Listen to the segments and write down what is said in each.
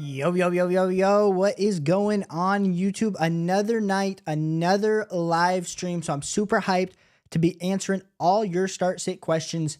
Yo, yo, yo, yo, yo, what is going on YouTube? Another night, another live stream. So I'm super hyped to be answering all your start sit questions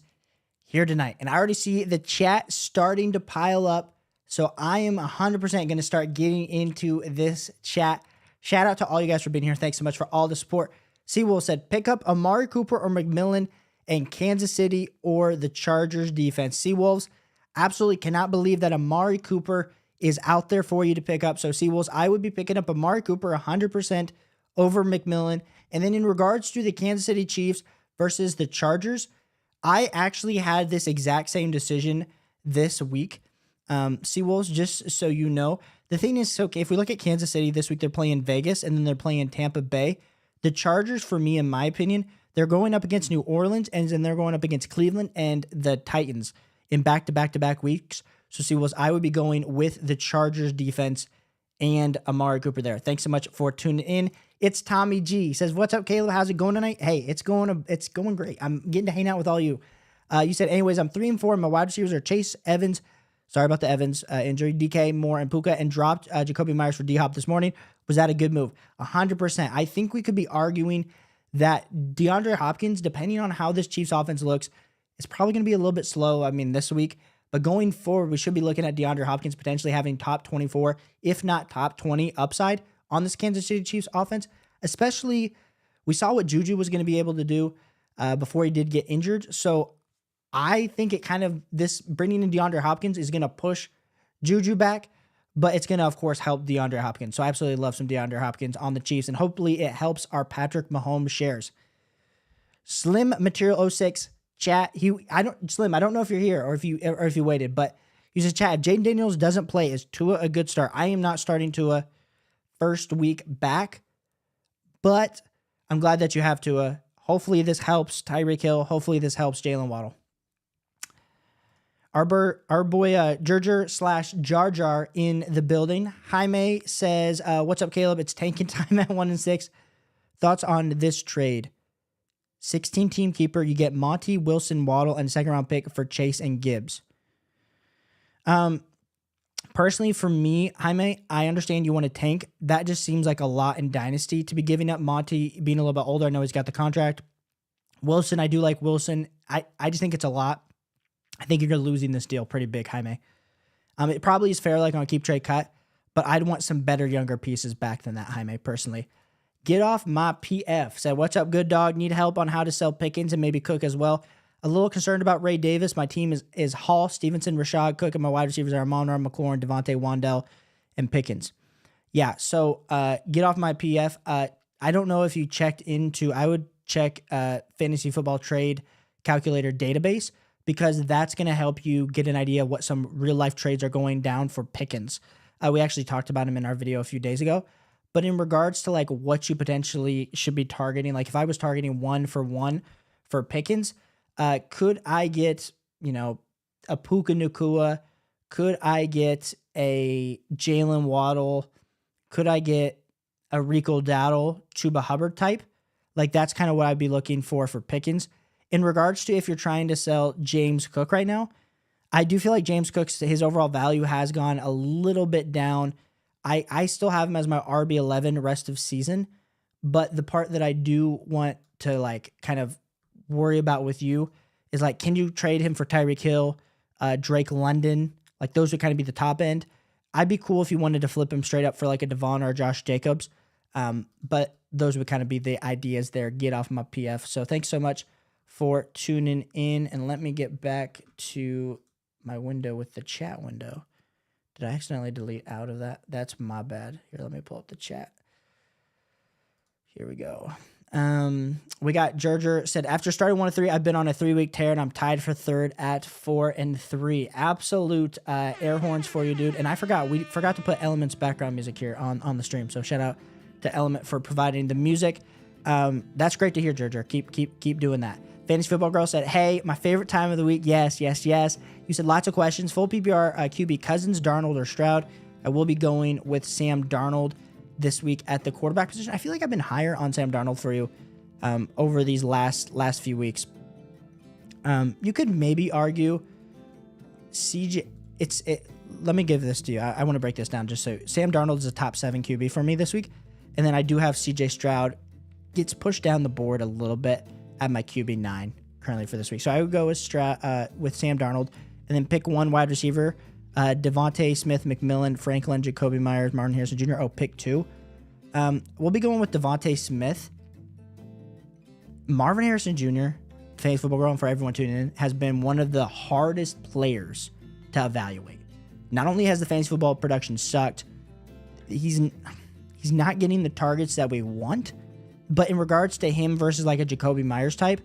here tonight. And I already see the chat starting to pile up. So I am 100% going to start getting into this chat. Shout out to all you guys for being here. Thanks so much for all the support. Seawolf said, pick up Amari Cooper or McMillan and Kansas City or the Chargers defense. Seawolves, absolutely cannot believe that Amari Cooper is out there for you to pick up. So Seawolves, I would be picking up Amari Cooper 100% over McMillan. And then in regards to the Kansas City Chiefs versus the Chargers, I actually had this exact same decision this week. Seawolves, just so you know, the thing is, okay, if we look at Kansas City this week, they're playing Vegas and then they're playing Tampa Bay. The Chargers, for me, in my opinion, they're going up against New Orleans and then they're going up against Cleveland and the Titans in back-to-back-to-back weeks. So Seawolves, I would be going with the Chargers defense and Amari Cooper there. Thanks so much for tuning in. It's Tommy G. He says, what's up, Caleb? How's it going tonight? Hey, it's going great. I'm getting to hang out with all you. You said, anyways, I'm 3-4, and my wide receivers are Chase, Evans. Sorry about the Evans injury. DK, Moore, and Puka, and dropped Jacoby Myers for D-Hop this morning. Was that a good move? 100%. I think we could be arguing that DeAndre Hopkins, depending on how this Chiefs offense looks, is probably going to be a little bit slow, this week. But going forward, we should be looking at DeAndre Hopkins potentially having top 24, if not top 20 upside on this Kansas City Chiefs offense. Especially, we saw what Juju was going to be able to do before he did get injured. So I think it kind of, this bringing in DeAndre Hopkins is going to push Juju back, but it's going to, of course, help DeAndre Hopkins. So I absolutely love some DeAndre Hopkins on the Chiefs, and hopefully it helps our Patrick Mahomes shares. Slim Material 06. Chat, Slim, I don't know if you're here or if you waited, but he says, chat, if Jaden Daniels doesn't play, is Tua a good start? I am not starting Tua first week back, but I'm glad that you have Tua. Hopefully this helps Tyreek Hill. Hopefully this helps Jalen Waddle. Our boy Jerger / Jar Jar in the building. Jaime says, what's up, Caleb? It's tanking time at 1-6. Thoughts on this trade? 16-team keeper, you get Monty, Wilson, Waddle, and a second-round pick for Chase and Gibbs. Personally, for me, Jaime, I understand you want to tank. That just seems like a lot in Dynasty to be giving up. Monty being a little bit older, I know he's got the contract. Wilson, I do like Wilson. I just think it's a lot. I think you're losing this deal pretty big, Jaime. It probably is fair, like on a keep trade cut, but I'd want some better younger pieces back than that, Jaime, personally. Get off my PF. Said, what's up, good dog? Need help on how to sell Pickens and maybe Cook as well. A little concerned about Ray Davis. My team is Hall, Stevenson, Rashad, Cook, and my wide receivers are Amon-Ra, McLaurin, Devontae, Wandell, and Pickens. Yeah, so get off my PF. I don't know if you checked into, I would check Fantasy Football Trade Calculator database because that's going to help you get an idea of what some real-life trades are going down for Pickens. We actually talked about him in our video a few days ago. But in regards to like what you potentially should be targeting, like if I was targeting 1-for-1 for Pickens, could I get, a Puka Nacua? Could I get a Jalen Waddle? Could I get a Rico Dowdle, Chuba Hubbard type? Like that's kind of what I'd be looking for Pickens. In regards to if you're trying to sell James Cook right now, I do feel like James Cook's, his overall value has gone a little bit down. I still have him as my RB11 rest of season, but the part that I do want to like kind of worry about with you is like, can you trade him for Tyreek Hill, Drake London? Like those would kind of be the top end. I'd be cool if you wanted to flip him straight up for like a Devon or a Josh Jacobs. But those would kind of be the ideas there. Get off my PF. So thanks so much for tuning in, and let me get back to my window with the chat window. Did I accidentally delete out of that? That's my bad. Here, let me pull up the chat. Here we go. We got Jerger said, after starting 1-3, I've been on a 3-week tear, and I'm tied for third at 4-3. Absolute air horns for you, dude. And we forgot to put Element's background music here on the stream. So shout out to Element for providing the music. That's great to hear, Jerger. Keep doing that. Fantasy Football Girl said, hey, my favorite time of the week. Yes. You said lots of questions. Full PPR QB, Cousins, Darnold, or Stroud. I will be going with Sam Darnold this week at the quarterback position. I feel like I've been higher on Sam Darnold for you over these last few weeks. You could maybe argue CJ. let me give this to you. I want to break this down just so Sam Darnold is a top 7 QB for me this week. And then I do have CJ Stroud gets pushed down the board a little bit at my QB 9 currently for this week. So I would go with Sam Darnold and then pick one wide receiver, Devontae Smith, McMillan, Franklin, Jacoby Myers, Marvin Harrison Jr. Oh, pick 2. We'll be going with Devontae Smith. Marvin Harrison Jr., Fantasy Football Girl, and for everyone tuning in, has been one of the hardest players to evaluate. Not only has the fantasy football production sucked, he's not getting the targets that we want, but in regards to him versus like a Jacoby Myers type,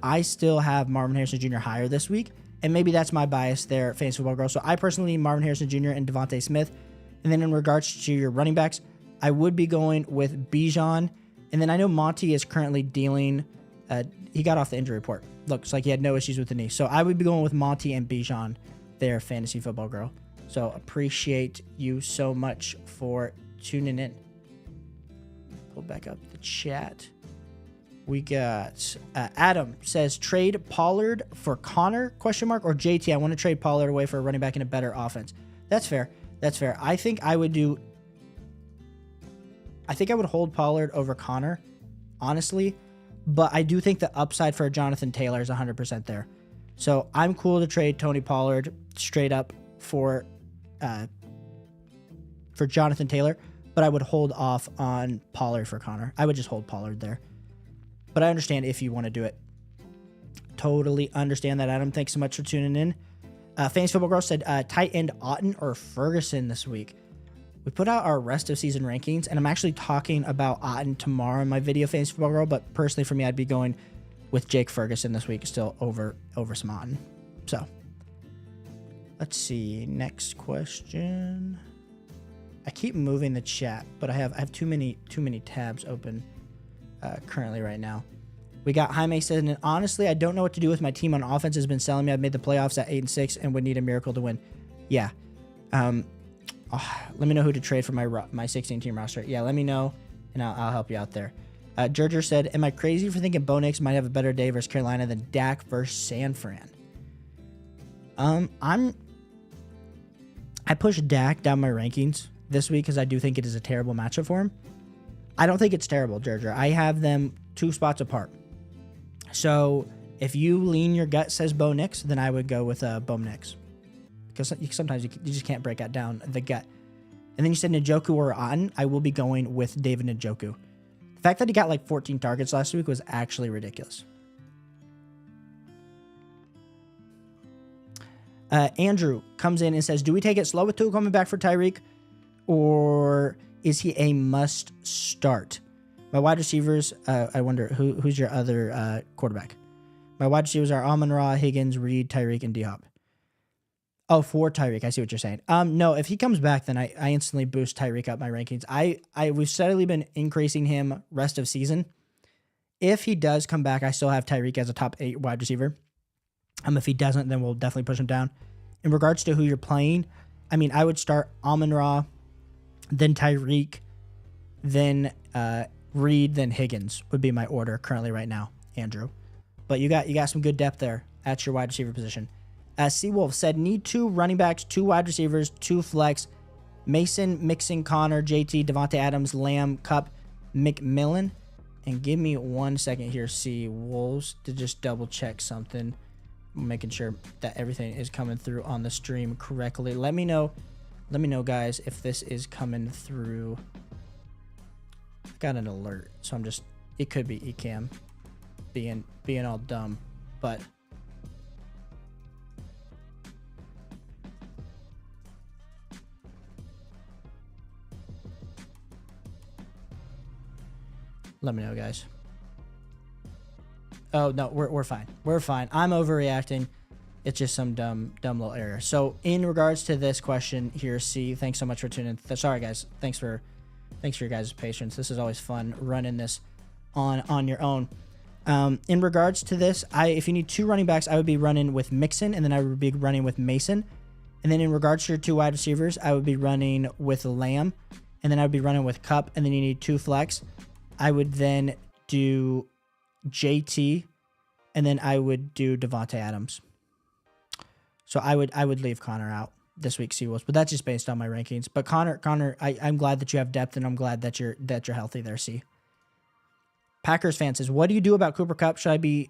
I still have Marvin Harrison Jr. higher this week, and maybe that's my bias there, Fantasy Football Girl. So I personally need Marvin Harrison Jr. and Devontae Smith. And then in regards to your running backs, I would be going with Bijan, and then I know Monty is currently dealing. He got off the injury report. Looks like he had no issues with the knee. So I would be going with Monty and Bijan there, Fantasy Football Girl. So appreciate you so much for tuning in. Pull back up the chat. We got Adam says trade Pollard for Connor ? Or JT, I want to trade Pollard away for a running back in a better offense. That's fair. That's fair. I think I would hold Pollard over Connor, honestly. But I do think the upside for Jonathan Taylor is 100% there. So I'm cool to trade Tony Pollard straight up for Jonathan Taylor, but I would hold off on Pollard for Connor. I would just hold Pollard there. But I understand if you want to do it. Totally understand that, Adam. Thanks so much for tuning in. Fantasy Football Girl said tight end Otten or Ferguson this week. We put out our rest of season rankings, and I'm actually talking about Otten tomorrow in my video, Fantasy Football Girl, but personally for me, I'd be going with Jake Ferguson this week, still over some Otten. So, let's see. Next question. I keep moving the chat, but I have too many tabs open currently right now. We got Jaime saying, and honestly, I don't know what to do with my team on offense. Has been selling me. I've made the playoffs at 8-6 and would need a miracle to win. Yeah. Let me know who to trade for my 16 team roster. Yeah, let me know, and I'll help you out there. Gerger said, am I crazy for thinking Bo Nix might have a better day versus Carolina than Dak versus San Fran? I pushed Dak down my rankings this week because I do think it is a terrible matchup for him. I don't think it's terrible, Gerger. I have them 2 spots apart. So if you lean your gut says Bo Nix, then I would go with Bo Nix. Because sometimes you just can't break that down, the gut. And then you said Njoku or Otten. I will be going with David Njoku. The fact that he got like 14 targets last week was actually ridiculous. Andrew comes in and says, do we take it slow with Tua coming back for Tyreek? Or is he a must start? My wide receivers, I wonder, who's your other quarterback? My wide receivers are Amon-Ra, Higgins, Reed, Tyreek, and D-Hop. Oh, for Tyreek, I see what you're saying. No, if he comes back, then I instantly boost Tyreek up my rankings. We've steadily been increasing him rest of season. If he does come back, I still have Tyreek as a top 8 wide receiver. If he doesn't, then we'll definitely push him down. In regards to who you're playing, I mean, I would start Amon-Ra, then Tyreek, then Reed, then Higgins would be my order currently right now, Andrew. But you got some good depth there at your wide receiver position. Seawolf said, need 2 running backs, 2 wide receivers, 2 flex, Mason, Mixon, Connor, JT, Devontae Adams, Lamb, Cup, McMillan. And give me 1 second here, Seawolves, to just double check something. I'm making sure that everything is coming through on the stream correctly. Let me know, guys, if this is coming through. I got an alert, so it could be Ecamm being all dumb, but let me know, guys. Oh, no, we're fine. We're fine. I'm overreacting. It's just some dumb little error. So in regards to this question here, C, thanks so much for tuning in. Sorry, guys. Thanks for your guys' patience. This is always fun running this on your own. In regards to this, if you need 2 running backs, I would be running with Mixon, and then I would be running with Mason. And then in regards to your 2 wide receivers, I would be running with Lamb, and then I would be running with Cup, and then you need 2 flex. I would then do JT, and then I would do Devontae Adams. So I would leave Connor out. this week, Seawolves, but that's just based on my rankings. But Connor, I'm glad that you have depth, and I'm glad that you're healthy there. C. Packers fan says, what do you do about Cooper Kupp? Should I be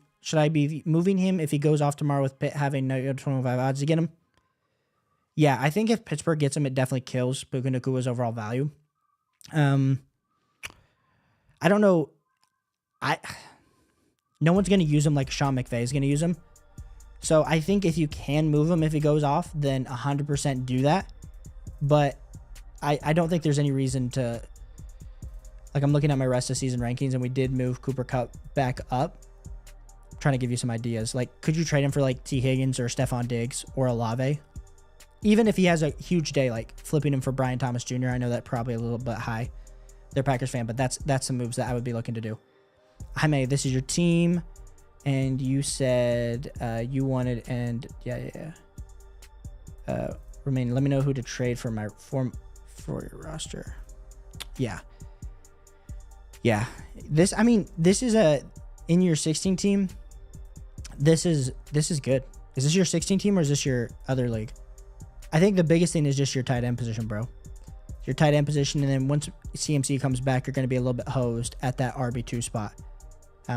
moving him if he goes off tomorrow with Pitt having -25 odds to get him? Yeah, I think if Pittsburgh gets him, it definitely kills Puka Nakua's overall value. I don't know. No one's going to use him like Sean McVay is going to use him. So I think if you can move him if he goes off, then 100% do that. But I don't think there's any reason to... Like, I'm looking at my rest of season rankings, and we did move Cooper Kupp back up. I'm trying to give you some ideas. Like, could you trade him for, like, T. Higgins or Stephon Diggs or Olave? Even if he has a huge day, like flipping him for Brian Thomas Jr., I know that probably a little bit high. They're Packers fan, but that's some moves that I would be looking to do. Jaime, this is your team, and you said you wanted, and remain. Let me know who to trade for my for your roster. Yeah. This is a in your 16 team. This is good. Is this your 16 team or is this your other league? I think the biggest thing is just your tight end position, bro. Your tight end position, and then once CMC comes back, you're going to be a little bit hosed at that RB2 spot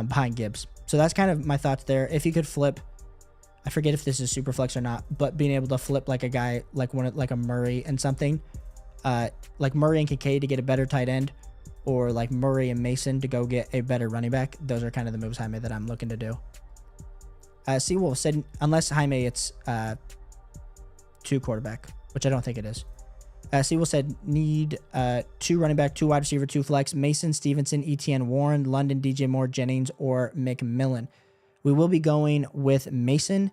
behind Gibbs. So that's kind of my thoughts there. If you could flip, I forget if this is super flex or not, but being able to flip like a guy like a Murray and something, like Murray and Kincaid to get a better tight end, or like Murray and Mason to go get a better running back. Those are kind of the moves, Jaime, that I'm looking to do. Seawolf said, unless Jaime, it's 2 quarterback, which I don't think it is. Seawolf said, need 2 running back, 2 wide receiver, 2 flex, Mason, Stevenson, ETN, Warren, London, DJ Moore, Jennings, or McMillan. We will be going with Mason,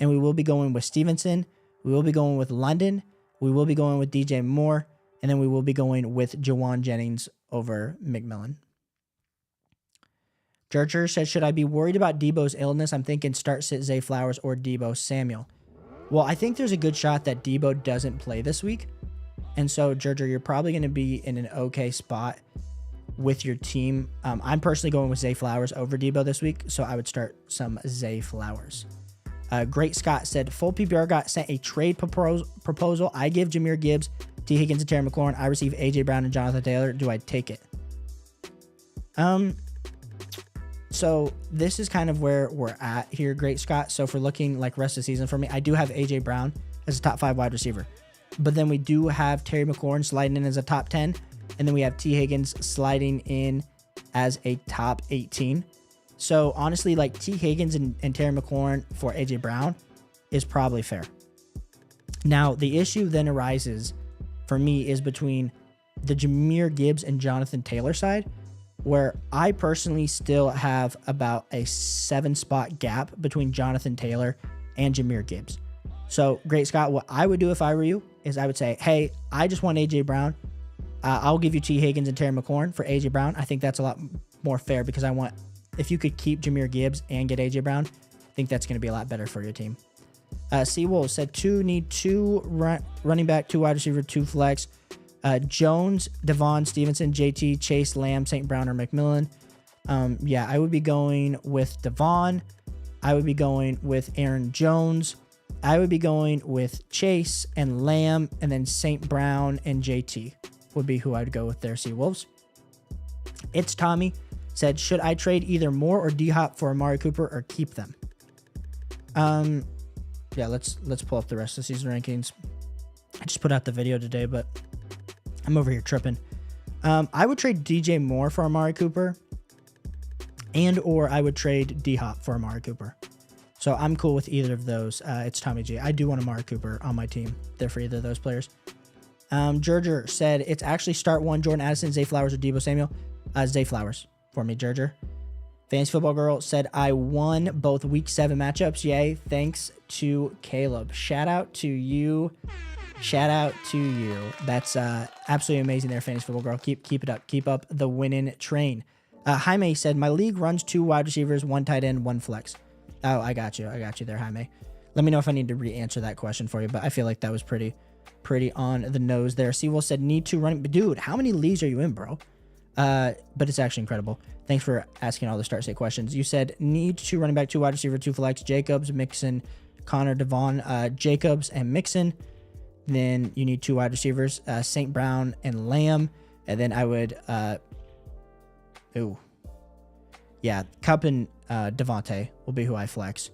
and we will be going with Stevenson. We will be going with London. We will be going with DJ Moore, and then we will be going with Jawan Jennings over McMillan. Gerger said, should I be worried about Debo's illness? I'm thinking start sit Zay Flowers or Debo Samuel. Well, I think there's a good shot that Debo doesn't play this week. And so, Gerger, you're probably going to be in an okay spot with your team. I'm personally going with Zay Flowers over Debo this week, so I would start some Zay Flowers. Great Scott said, full PPR got sent a trade proposal. I give Jahmyr Gibbs, T. Higgins, and Terry McLaurin. I receive A.J. Brown and Jonathan Taylor. Do I take it? So this is kind of where we're at here, Great Scott. So if we're looking like rest of the season for me, I do have A.J. Brown as a top 5 wide receiver. But then we do have Terry McLaurin sliding in as a top 10. And then we have T. Higgins sliding in as a top 18. So honestly, like T. Higgins and Terry McLaurin for A.J. Brown is probably fair. Now, the issue then arises for me is between the Jahmyr Gibbs and Jonathan Taylor side, where I personally still have about a 7-spot gap between Jonathan Taylor and Jahmyr Gibbs. So, Great Scott, what I would do if I were you is I would say, hey, I just want A.J. Brown. I'll give you T. Higgins and Terry McLaurin for A.J. Brown. I think that's a lot more fair because I want, if you could keep Jahmyr Gibbs and get A.J. Brown, I think that's going to be a lot better for your team. Seawolf said need 2 running back, 2 wide receiver, 2 flex. Jones, Devon, Stevenson, JT, Chase, Lamb, St. Brown, or McMillan. Yeah, I would be going with Devon. I would be going with Aaron Jones. I would be going with Chase and Lamb, and then St. Brown and JT would be who I'd go with there, Seawolves. It's Tommy said, should I trade either Moore or D-Hop for Amari Cooper or keep them? Yeah, let's pull up the rest of the season rankings. I just put out the video today, but I'm over here tripping. I would trade DJ Moore for Amari Cooper, or I would trade D-Hop for Amari Cooper. So I'm cool with either of those. It's Tommy G. I do want Amari Cooper on my team. They're for either of those players. Gerger said, it's actually start 1, Jordan Addison, Zay Flowers, or Debo Samuel. Zay Flowers for me, Gerger. Fantasy Football Girl said, I won both week 7 matchups. Yay. Thanks to Caleb. Shout out to you. Shout out to you. That's absolutely amazing there, Fantasy Football Girl. Keep it up. Keep up the winning train. Jaime said, my league runs 2 wide receivers, 1 tight end, 1 flex. Oh, I got you. I got you there, Jaime. Let me know if I need to re-answer that question for you, but I feel like that was pretty on the nose there. Seawolf said, need 2 running. Dude, how many leagues are you in, bro? But it's actually incredible. Thanks for asking all the start state questions. You said need 2 running back, 2 wide receiver, 2 flex. Jacobs, Mixon, Connor, Devon, Jacobs, and Mixon. Then you need 2 wide receivers, St. Brown and Lamb. And then I would, Cup and Devontae will be who I flex.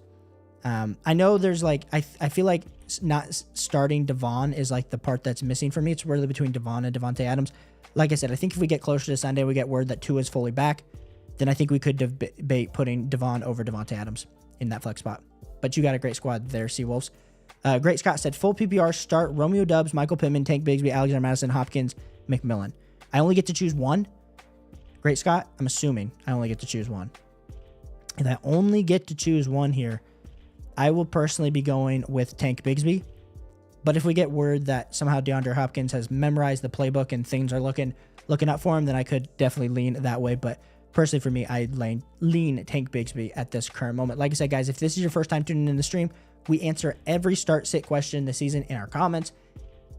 I know there's like, I feel like not starting Devon is like the part that's missing for me. It's really between Devon and Devontae Adams. Like I said, I think if we get closer to Sunday, we get word that Tua is fully back, then I think we could debate putting Devon over Devontae Adams in that flex spot. But you got a great squad there, Seawolves. Great Scott said, full PPR, start Romeo Doubs, Michael Pittman, Tank Bigsby, Alexander Madison, Hopkins, McMillan. I only get to choose one. Great Scott, I'm assuming I only get to choose one. If I only get to choose one here, I will personally be going with Tank Bigsby. But if we get word that somehow DeAndre Hopkins has memorized the playbook and things are looking up for him, then I could definitely lean that way. But personally for me, I lean Tank Bigsby at this current moment. Like I said, guys, if this is your first time tuning in the stream, we answer every start-sit question this season in our comments,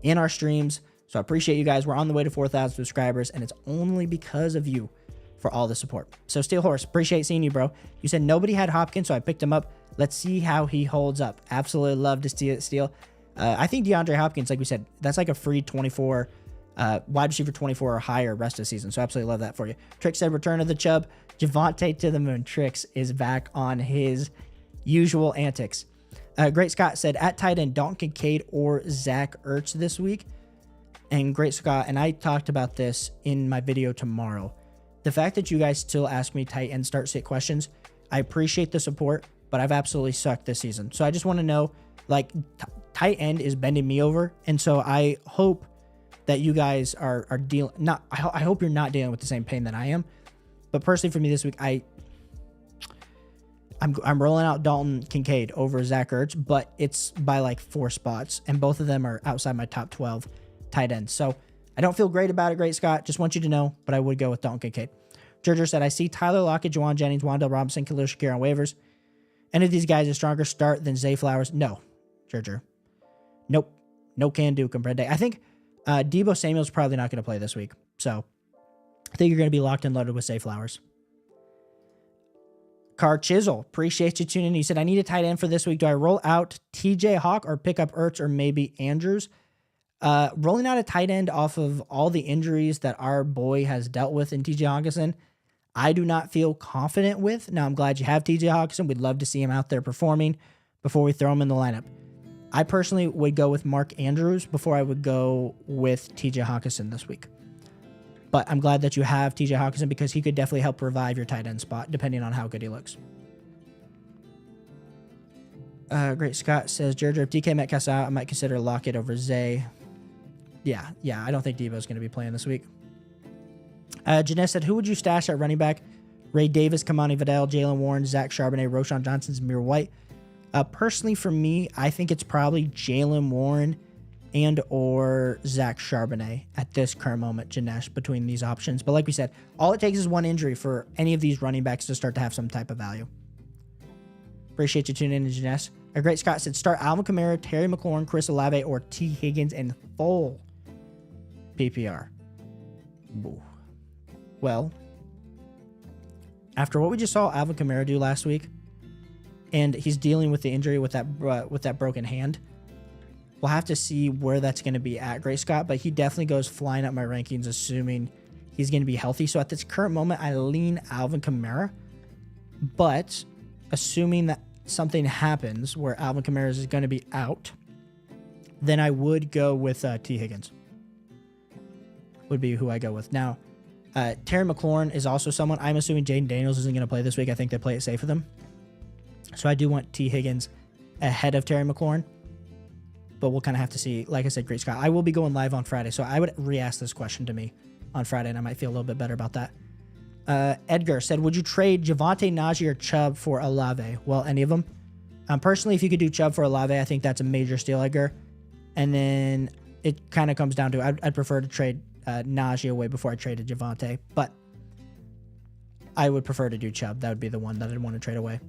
in our streams. So I appreciate you guys. We're on the way to 4,000 subscribers, and it's only because of you for all the support. So Steel Horse, appreciate seeing you, bro. You said nobody had Hopkins, so I picked him up. Let's see how he holds up. Absolutely love to see it, Steel. I think DeAndre Hopkins, like we said, that's like a free 24, wide receiver 24 or higher rest of the season. So absolutely love that for you. Trick said, return of the Chubb. Javonte to the moon. Tricks is back on his usual antics. Great Scott said, at tight end, Dalton Kincaid or Zach Ertz this week. And Great Scott, and I talked about this in my video tomorrow. The fact that you guys still ask me tight end start-sit questions, I appreciate the support, but I've absolutely sucked this season. So I just want to know, like, tight end is bending me over. And so I hope that you guys are dealing, I hope you're not dealing with the same pain that I am. But personally for me this week, I'm rolling out Dalton Kincaid over Zach Ertz, but it's by like 4 spots, and both of them are outside my top 12 tight ends. So I don't feel great about it, Great Scott. Just want you to know, but I would go with Dalton Kincaid. Gerger said, I see Tyler Lockett, Juwan Jennings, Wan'Dale Robinson, Khalil Shakir on waivers. Any of these guys a stronger start than Zay Flowers? No, Gerger. Nope. No can do, comprende. I think Deebo Samuel's probably not going to play this week. So I think you're going to be locked and loaded with Zay Flowers. Car Chisel, appreciate you tuning in. He said, I need a tight end for this week. Do I roll out TJ Hawk or pick up Ertz or maybe Andrews? Rolling out a tight end off of all the injuries that our boy has dealt with in TJ Hawkinson, I do not feel confident with. Now, I'm glad you have TJ Hawkinson. We'd love to see him out there performing before we throw him in the lineup. I personally would go with Mark Andrews before I would go with TJ Hawkinson this week. But I'm glad that you have TJ Hawkinson because he could definitely help revive your tight end spot depending on how good he looks. Great Scott says, Gerger, if DK Metcalf's out, I might consider Lockett over Zay. Yeah, I don't think Deebo's going to be playing this week. Janelle said, who would you stash at running back? Ray Davis, Kamani Vidal, Jalen Warren, Zach Charbonnet, Roshan Johnson, Zamir White. Personally, for me, I think it's probably Jalen Warren and or Zach Charbonnet at this current moment, Janesh, between these options. But like we said, all it takes is one injury for any of these running backs to start to have some type of value. Appreciate you tuning in, Janesh. A Great Scott said, start Alvin Kamara, Terry McLaurin, Chris Olave, or T. Higgins in full PPR. Ooh. Well, after what we just saw Alvin Kamara do last week, and he's dealing with the injury with that broken hand, we'll have to see where that's going to be at, Great Scott, but he definitely goes flying up my rankings, assuming he's going to be healthy. So at this current moment, I lean Alvin Kamara, but assuming that something happens where Alvin Kamara is going to be out, then I would go with T. Higgins. Would be who I go with. Now, Terry McLaurin is also someone, I'm assuming Jaden Daniels isn't going to play this week. I think they play it safe with him. So I do want T. Higgins ahead of Terry McLaurin. But we'll kind of have to see. Like I said, Great Scott, I will be going live on Friday, so I would re-ask this question to me on Friday, and I might feel a little bit better about that. Edgar said, would you trade Javonte, Najee, or Chubb for Olave? Well, any of them. Personally, if you could do Chubb for Olave, I think that's a major steal, Edgar. And then it kind of comes down to, I'd prefer to trade Najee away before I traded Javonte, but I would prefer to do Chubb. That would be the one that I'd want to trade away.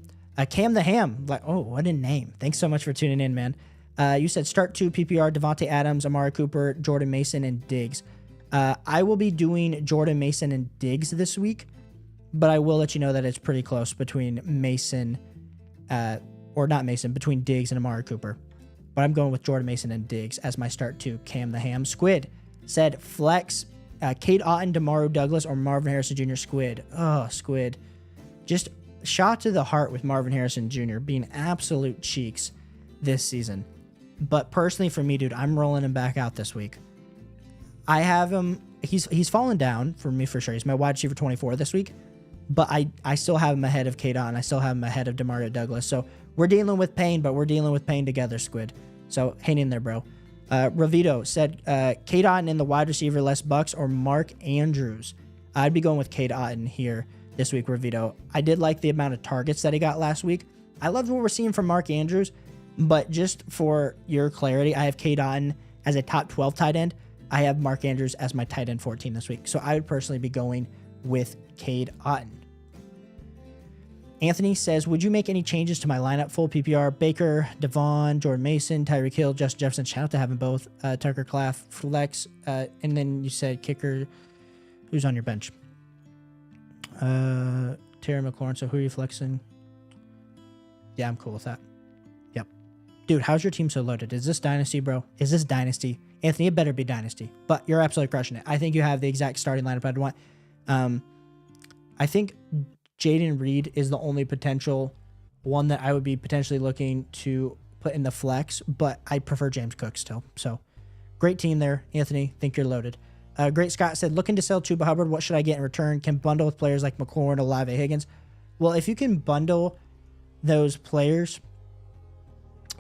Cam the Ham, like, oh, what a name. Thanks so much for tuning in, man. You said start 2 PPR, Devontae Adams, Amari Cooper, Jordan Mason, and Diggs. I will be doing Jordan Mason and Diggs this week, but I will let you know that it's pretty close between Mason, or not Mason, between Diggs and Amari Cooper. but I'm going with Jordan Mason and Diggs as my start to Cam the Ham. Squid said flex Cade Otton, Demario Douglas, or Marvin Harrison Jr. Squid. Oh, Squid. Just shot to the heart with Marvin Harrison Jr. being absolute cheeks this season. But personally for me, dude, I'm rolling him back out this week. I have him. He's fallen down for me for sure. He's my wide receiver 24 this week. But I still have him ahead of Cade Otton. I still have him ahead of Demario Douglas. So we're dealing with pain, but we're dealing with pain together, Squid. So hang in there, bro. Ravito said Cade Otton in the wide receiver, less Bucks, or Mark Andrews. I'd be going with Cade Otton here this week, Ravito. I did like the amount of targets that he got last week. I loved what we're seeing from Mark Andrews, but just for your clarity, I have Cade Otton as a top 12 tight end. I have Mark Andrews as my tight end 14 this week. So I would personally be going with Cade Otton. Anthony says, would you make any changes to my lineup? Full PPR, Baker, Devon, Jordan Mason, Tyreek Hill, Justin Jefferson. Shout out to having both. Tucker Claff, flex. And then you said kicker. Who's on your bench? Terry McLaurin. So who are you flexing? Yeah, I'm cool with that. Yep. Dude, how's your team so loaded? Is this Dynasty, bro? Is this Dynasty? Anthony, it better be Dynasty. But you're absolutely crushing it. I think you have the exact starting lineup I'd want. I think Jaden Reed is the only potential one that I would be potentially looking to put in the flex, but I prefer James Cook still. So great team there, Anthony. Think you're loaded. Great Scott said, looking to sell Chuba Hubbard. What should I get in return? Can bundle with players like McLaurin, Olave, Higgins. Well, if you can bundle those players,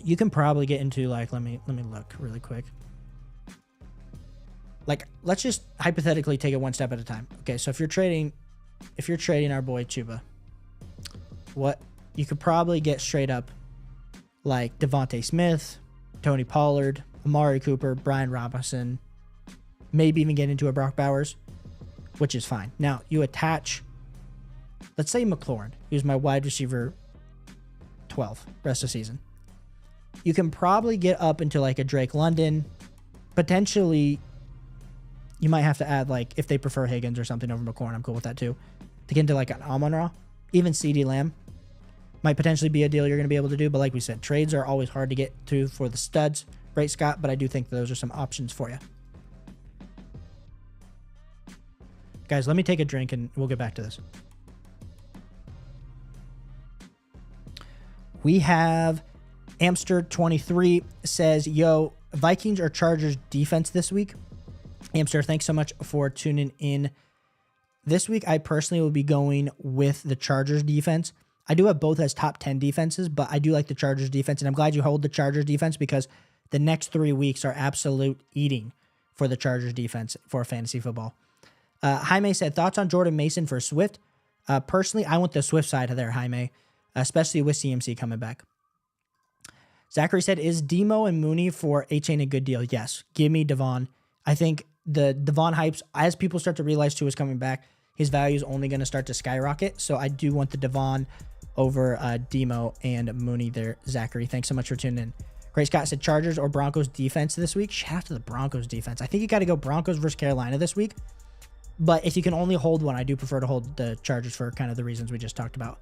you can probably get into like, let me look really quick. Like, let's just hypothetically take it one step at a time. Okay, so if you're trading our boy Chuba, what you could probably get straight up like Devontae Smith, Tony Pollard, Amari Cooper, Brian Robinson, maybe even get into a Brock Bowers, which is fine. Now you attach, let's say McLaurin, who's my wide receiver 12 rest of the season. You can probably get up into like a Drake London, potentially. You might have to add, like, if they prefer Higgins or something over McLaurin, I'm cool with that too. To get into, like, an Amon-Ra, even CeeDee Lamb might potentially be a deal you're going to be able to do. But like we said, trades are always hard to get to for the studs. Great, Scott, but I do think those are some options for you. Guys, let me take a drink and we'll get back to this. We have Amster23 says, yo, Vikings or Chargers defense this week? Amster, thanks so much for tuning in. This week, I personally will be going with the Chargers defense. I do have both as top 10 defenses, but I do like the Chargers defense, and I'm glad you hold the Chargers defense because the next 3 weeks are absolute eating for the Chargers defense for fantasy football. Jaime said, thoughts on Jordan Mason for Swift? Personally, I want the Swift side of there, Jaime, especially with CMC coming back. Zachary said, is Demo and Mooney for H-Chain a good deal? Yes. Give me Devon. I think the Devon hypes, as people start to realize Tua is coming back, his value is only going to start to skyrocket. So I do want the Devon over Demo and Mooney there, Zachary. Thanks so much for tuning in. Great Scott said Chargers or Broncos defense this week. Shout out to the Broncos defense. I think you got to go Broncos versus Carolina this week. But if you can only hold one, I do prefer to hold the Chargers for kind of the reasons we just talked about.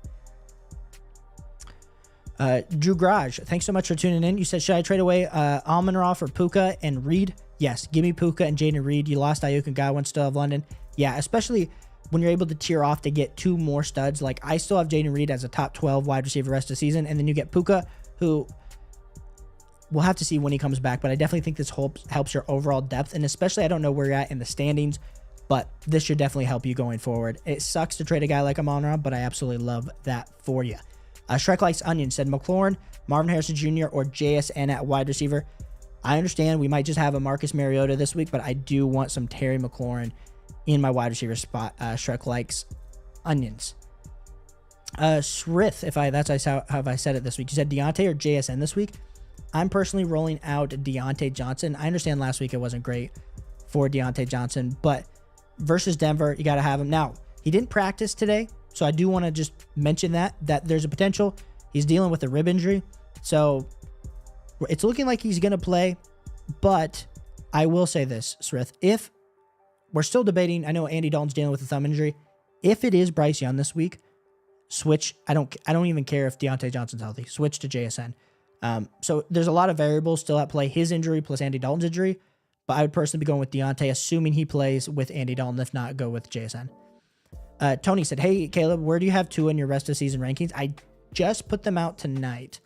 Drew Garage, thanks so much for tuning in. You said, should I trade away Amon-Ra for Puka and Reed? Yes, give me Puka and Jaden Reed. You lost Ayuk and Godwin, still have London. Yeah, especially when you're able to tier off to get 2 more studs. Like, I still have Jaden Reed as a top 12 wide receiver rest of the season, and then you get Puka, who we'll have to see when he comes back, but I definitely think this helps your overall depth, and especially I don't know where you're at in the standings, but this should definitely help you going forward. It sucks to trade a guy like Amon-Ra, but I absolutely love that for you. Shrek Likes Onion said McLaurin, Marvin Harrison Jr., or JSN at wide receiver. I understand we might just have a Marcus Mariota this week, but I do want some Terry McLaurin in my wide receiver spot. Shrek Likes Onions. Srith, that's how have I said it this week. You said Deontay or JSN this week. I'm personally rolling out Deontay Johnson. I understand last week it wasn't great for Deontay Johnson, but versus Denver, you got to have him. Now, he didn't practice today, so I do want to just mention that there's a potential. He's dealing with a rib injury, so it's looking like he's going to play, but I will say this, Srith, if we're still debating, I know Andy Dalton's dealing with a thumb injury. If it is Bryce Young this week, switch. I don't even care if Deontay Johnson's healthy. Switch to JSN. So there's a lot of variables still at play. His injury plus Andy Dalton's injury. But I would personally be going with Deontay, assuming he plays with Andy Dalton. If not, go with JSN. Tony said, hey, Caleb, where do you have Tua in your rest of season rankings? I just put them out tonight.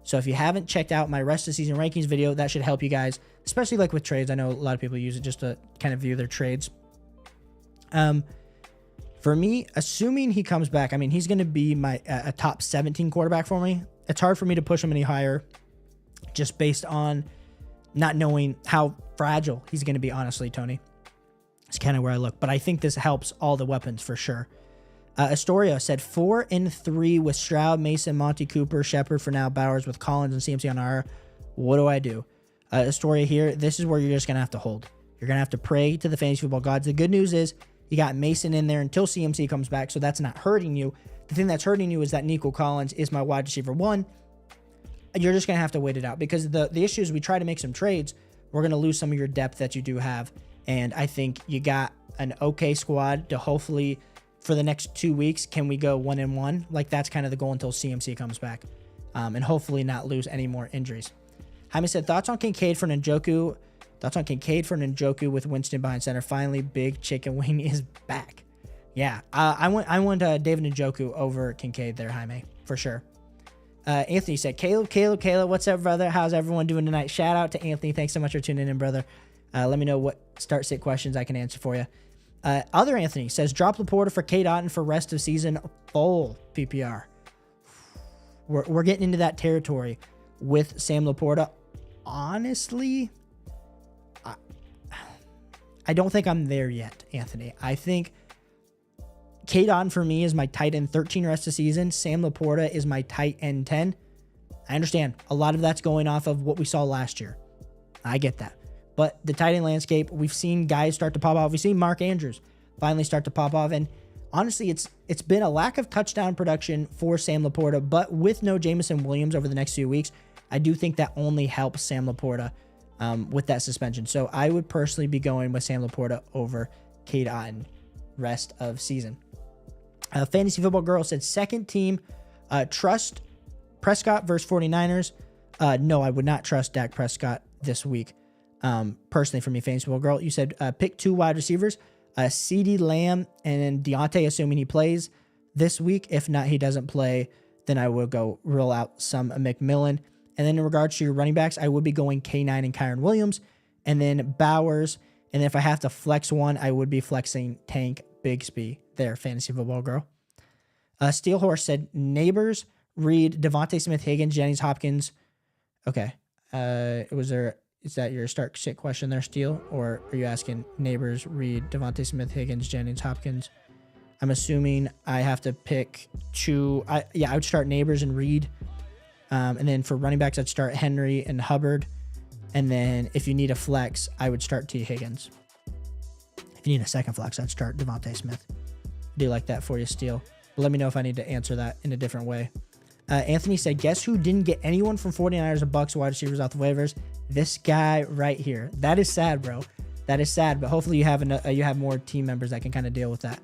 So if you haven't checked out my rest of season rankings video, that should help you guys, especially like with trades. I know a lot of people use it just to kind of view their trades. For me, assuming he comes back, I mean, he's going to be a top 17 quarterback for me. It's hard for me to push him any higher just based on not knowing how fragile he's going to be, honestly, Tony. It's kind of where I look. But I think this helps all the weapons for sure. Astoria said 4-3 with Stroud, Mason, Monty Cooper, Shepard for now, Bowers with Collins and CMC on IR. What do I do? Astoria here, this is where you're just going to have to hold. You're going to have to pray to the fantasy football gods. The good news is you got Mason in there until CMC comes back, so that's not hurting you. The thing that's hurting you is that Nico Collins is my wide receiver 1. You're just going to have to wait it out because the issue is we try to make some trades. We're going to lose some of your depth that you do have. And I think you got an okay squad to hopefully for the next 2 weeks, can we go 1-1? Like that's kind of the goal until CMC comes back. And hopefully not lose any more injuries. Jaime said, thoughts on Kincaid for Njoku? Thoughts on Kincaid for Njoku with Winston behind center. Finally, Big Chicken Wing is back. Yeah, I went David Njoku over Kincaid there, Jaime, for sure. Anthony said, Caleb, what's up, brother? How's everyone doing tonight? Shout out to Anthony. Thanks so much for tuning in, brother. Let me know what start-sit questions I can answer for you. Other Anthony says, drop Laporta for Kate Otten for rest of season full PPR. We're getting into that territory with Sam Laporta. Honestly, I don't think I'm there yet, Anthony. I think Kate Otten for me is my tight end 13 rest of season. Sam Laporta is my tight end 10. I understand a lot of that's going off of what we saw last year. I get that. But the tight end landscape, we've seen guys start to pop off. We've seen Mark Andrews finally start to pop off. And honestly, it's been a lack of touchdown production for Sam Laporta. But with no Jameson Williams over the next few weeks, I do think that only helps Sam Laporta with that suspension. So I would personally be going with Sam Laporta over Kate Otten rest of season. Fantasy Football Girl said, second team, trust Prescott versus 49ers. No, I would not trust Dak Prescott this week. Personally, for me, Fantasy Football Girl, you said pick 2 wide receivers, CeeDee Lamb and then Deontay, assuming he plays this week. If not, he doesn't play, then I will go roll out some McMillan. And then in regards to your running backs, I would be going K9 and Kyron Williams, and then Bowers. And then if I have to flex one, I would be flexing Tank Bigsby there, Fantasy Football Girl. Steel Horse said Neighbors, Reed, Devontae Smith, Higgins, Jennings, Hopkins. Okay. Is that your start sit question there, Steel? Or are you asking Neighbors, Reed, Devontae Smith, Higgins, Jennings, Hopkins? I'm assuming I have to pick 2. I would start Neighbors and Reed. And then for running backs, I'd start Henry and Hubbard. And then if you need a flex, I would start T. Higgins. If you need a second flex, I'd start Devontae Smith. Do like that for you, Steel. But let me know if I need to answer that in a different way. Anthony said, guess who didn't get anyone from 49ers or Bucks wide receivers off the waivers? This guy right here. That is sad, bro. That is sad, but hopefully you have more team members that can kind of deal with that.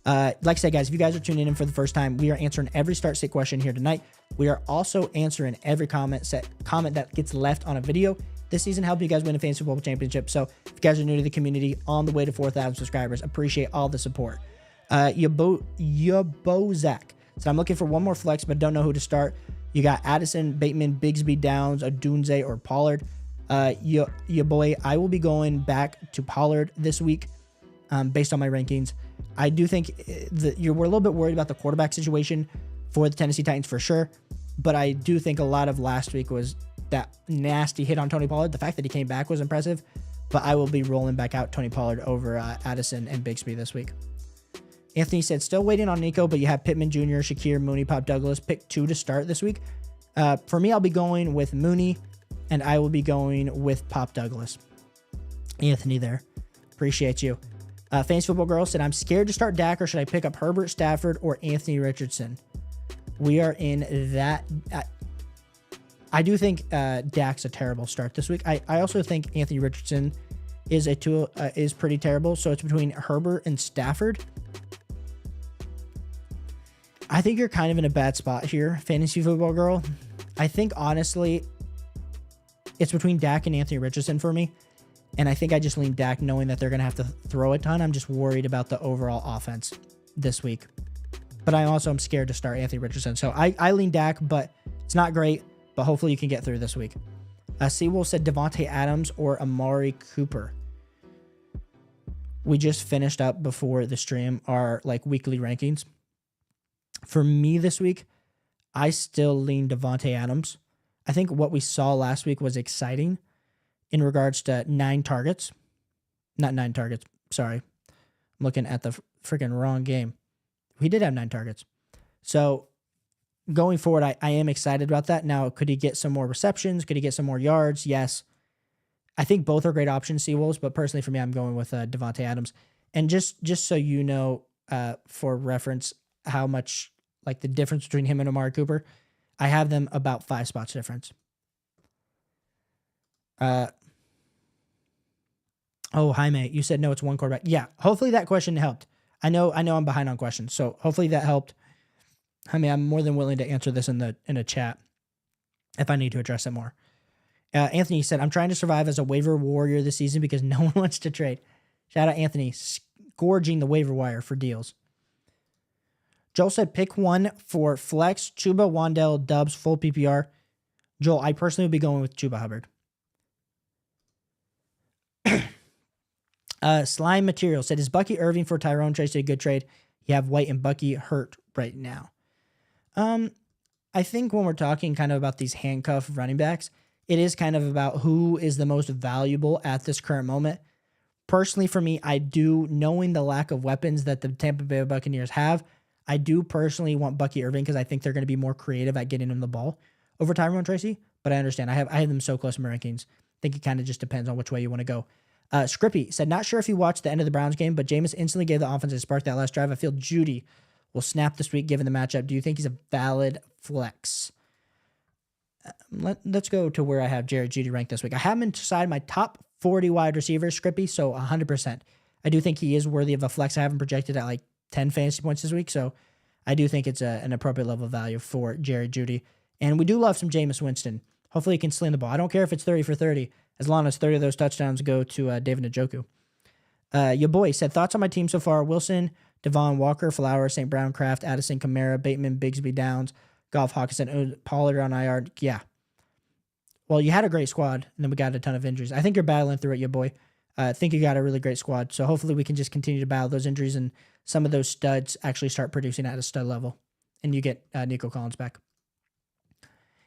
Like I said, guys, if you guys are tuning in for the first time, we are answering every start-sit question here tonight. We are also answering every comment that gets left on a video. This season helped you guys win a fantasy football championship. So if you guys are new to the community, on the way to 4,000 subscribers, appreciate all the support. Yabozak. So I'm looking for one more flex, but don't know who to start. You got Addison, Bateman, Bigsby, Downs, Odunze, or Pollard. Your boy, I will be going back to Pollard this week based on my rankings. I do think we're a little bit worried about the quarterback situation for the Tennessee Titans for sure, but I do think a lot of last week was that nasty hit on Tony Pollard. The fact that he came back was impressive, but I will be rolling back out Tony Pollard over Addison and Bigsby this week. Anthony said, still waiting on Nico, but you have Pittman Jr., Shakir, Mooney, Pop Douglas. Pick 2 to start this week. For me, I'll be going with Mooney, and I will be going with Pop Douglas. Anthony there. Appreciate you. Fantasy Football Girl said, I'm scared to start Dak, or should I pick up Herbert, Stafford, or Anthony Richardson? We are in that. I do think Dak's a terrible start this week. I also think Anthony Richardson is pretty terrible. So it's between Herbert and Stafford. I think you're kind of in a bad spot here, Fantasy Football Girl. I think, honestly, it's between Dak and Anthony Richardson for me. And I think I just lean Dak knowing that they're going to have to throw a ton. I'm just worried about the overall offense this week. But I also am scared to start Anthony Richardson. So I lean Dak, but it's not great. But hopefully you can get through this week. Seawolf said Devontae Adams or Amari Cooper. We just finished up before the stream our weekly rankings. For me this week, I still lean Devontae Adams. I think what we saw last week was exciting in regards to 9 targets. Not 9 targets, sorry. I'm looking at the freaking wrong game. He did have 9 targets. So going forward, I am excited about that. Now, could he get some more receptions? Could he get some more yards? Yes. I think both are great options, Seawolves, but personally for me, I'm going with Devontae Adams. And just so you know, for reference, how much the difference between him and Amari Cooper, I have them about 5 spots difference. Oh, hi, mate. You said no, it's one quarterback. Yeah, hopefully that question helped. I know I'm behind on questions, so hopefully that helped. I mean, I'm more than willing to answer this in a chat if I need to address it more. Anthony said, I'm trying to survive as a waiver warrior this season because no one wants to trade. Shout out Anthony, scourging the waiver wire for deals. Joel said, pick one for flex, Chuba, Wandell, Dubs, full PPR. Joel, I personally would be going with Chuba Hubbard. Slime Material said, is Bucky Irving for Tyrone Tracy a good trade? You have White and Bucky hurt right now. I think when we're talking kind of about these handcuff running backs, it is kind of about who is the most valuable at this current moment. Personally, for me, I do, knowing the lack of weapons that the Tampa Bay Buccaneers have, I do personally want Bucky Irving because I think they're going to be more creative at getting him the ball over Tyrone Tracy. But I understand. I have them so close in my rankings. I think it kind of just depends on which way you want to go. Scrippy said, not sure if you watched the end of the Browns game, but Jameis instantly gave the offense a spark that last drive. I feel Judy will snap this week given the matchup. Do you think he's a valid flex? Let's go to where I have Jerry Judy ranked this week. I have him inside my top 40 wide receivers, Scrippy, so 100%. I do think he is worthy of a flex. I have him projected at 10 fantasy points this week, so I do think it's an appropriate level of value for Jerry Judy. And we do love some Jameis Winston. Hopefully he can sling the ball. I don't care if it's 30 for 30, as long as 30 of those touchdowns go to David Njoku. Your boy said, thoughts on my team so far? Wilson, Devon, Walker, Flowers, St. Brown, Kraft, Addison, Kamara, Bateman, Bigsby, Downs, Goff, Hawkinson, Pollard on IR. Yeah. Well, you had a great squad, and then we got a ton of injuries. I think you're battling through it, your boy. I think you got a really great squad. So hopefully we can just continue to battle those injuries and some of those studs actually start producing at a stud level. And you get Nico Collins back.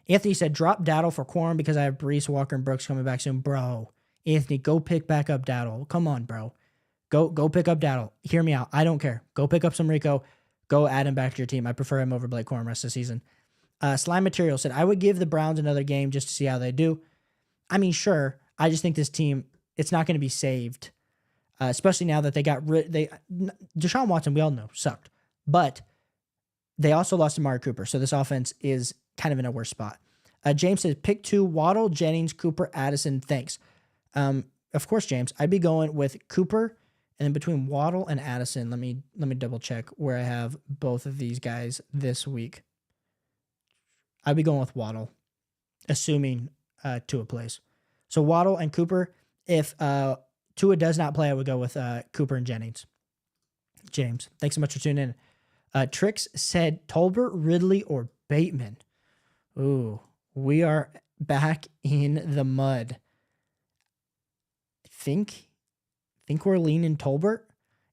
Anthony said, drop Dowdle for Quorum because I have Breece, Walker, and Brooks coming back soon. Bro, Anthony, go pick back up Dowdle. Come on, bro. Go pick up Dowdle. Hear me out. I don't care. Go pick up some Rico. Go add him back to your team. I prefer him over Blake Corum rest of the season. Slime Material said, I would give the Browns another game just to see how they do. I mean, sure. I just think this team, it's not going to be saved. Especially now that they got Deshaun Watson, we all know, sucked. But they also lost Amari Cooper. So this offense is kind of in a worse spot. James says, pick 2, Waddle, Jennings, Cooper, Addison. Thanks. Of course, James. I'd be going with Cooper, and then between Waddle and Addison, let me double check where I have both of these guys this week. I'd be going with Waddle, assuming Tua plays. So Waddle and Cooper. If Tua does not play, I would go with Cooper and Jennings. James, thanks so much for tuning in. Trix said Tolbert, Ridley, or Bateman. Ooh, we are back in the mud. Think we're leaning Tolbert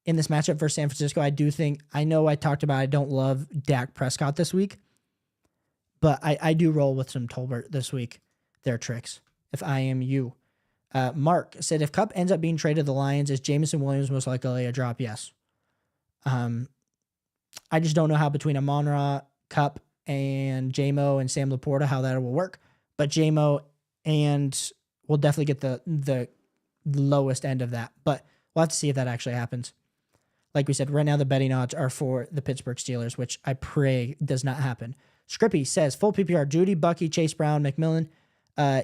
in this matchup versus San Francisco. I know I talked about I don't love Dak Prescott this week, but I do roll with some Tolbert this week. They're Tricks, if I am you. Mark said, if Kupp ends up being traded to the Lions, is Jameson Williams most likely a drop? Yes. I just don't know how between Amon-Ra, Kupp, and J-Mo and Sam Laporta, how that will work. But J-Mo and we'll definitely get the lowest end of that. But we'll have to see if that actually happens. Like we said, right now the betting odds are for the Pittsburgh Steelers, which I pray does not happen. Scrippy says, full PPR, Judy, Bucky, Chase Brown, McMillan.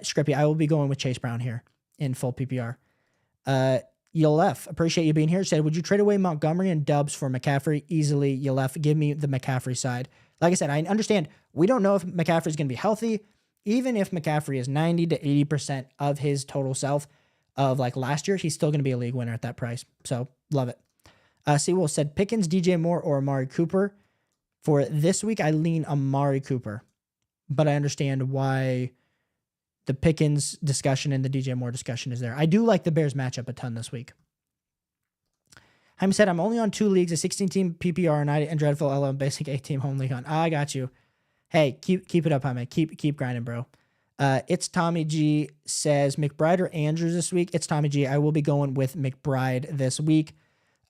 Scrippy, I will be going with Chase Brown here in full PPR. Yolef, appreciate you being here. Said, would you trade away Montgomery and Dubs for McCaffrey? Easily, Yolef, give me the McCaffrey side. Like I said, I understand we don't know if McCaffrey's going to be healthy. even if McCaffrey is 90 to 80% of his total self of like last year, he's still going to be a league winner at that price. So love it. Seawolf said Pickens, DJ Moore, or Amari Cooper. For this week, I lean Amari Cooper, but I understand why the Pickens discussion and the DJ Moore discussion is there. I do like the Bears matchup a ton this week. Jaime said, I'm only on 2 leagues, a 16-team PPR and Dreadful LM Basic 8-team home league on. I got you. Hey, keep it up, Jaime. Keep grinding, bro. It's Tommy G says, McBride or Andrews this week? It's Tommy G. I will be going with McBride this week.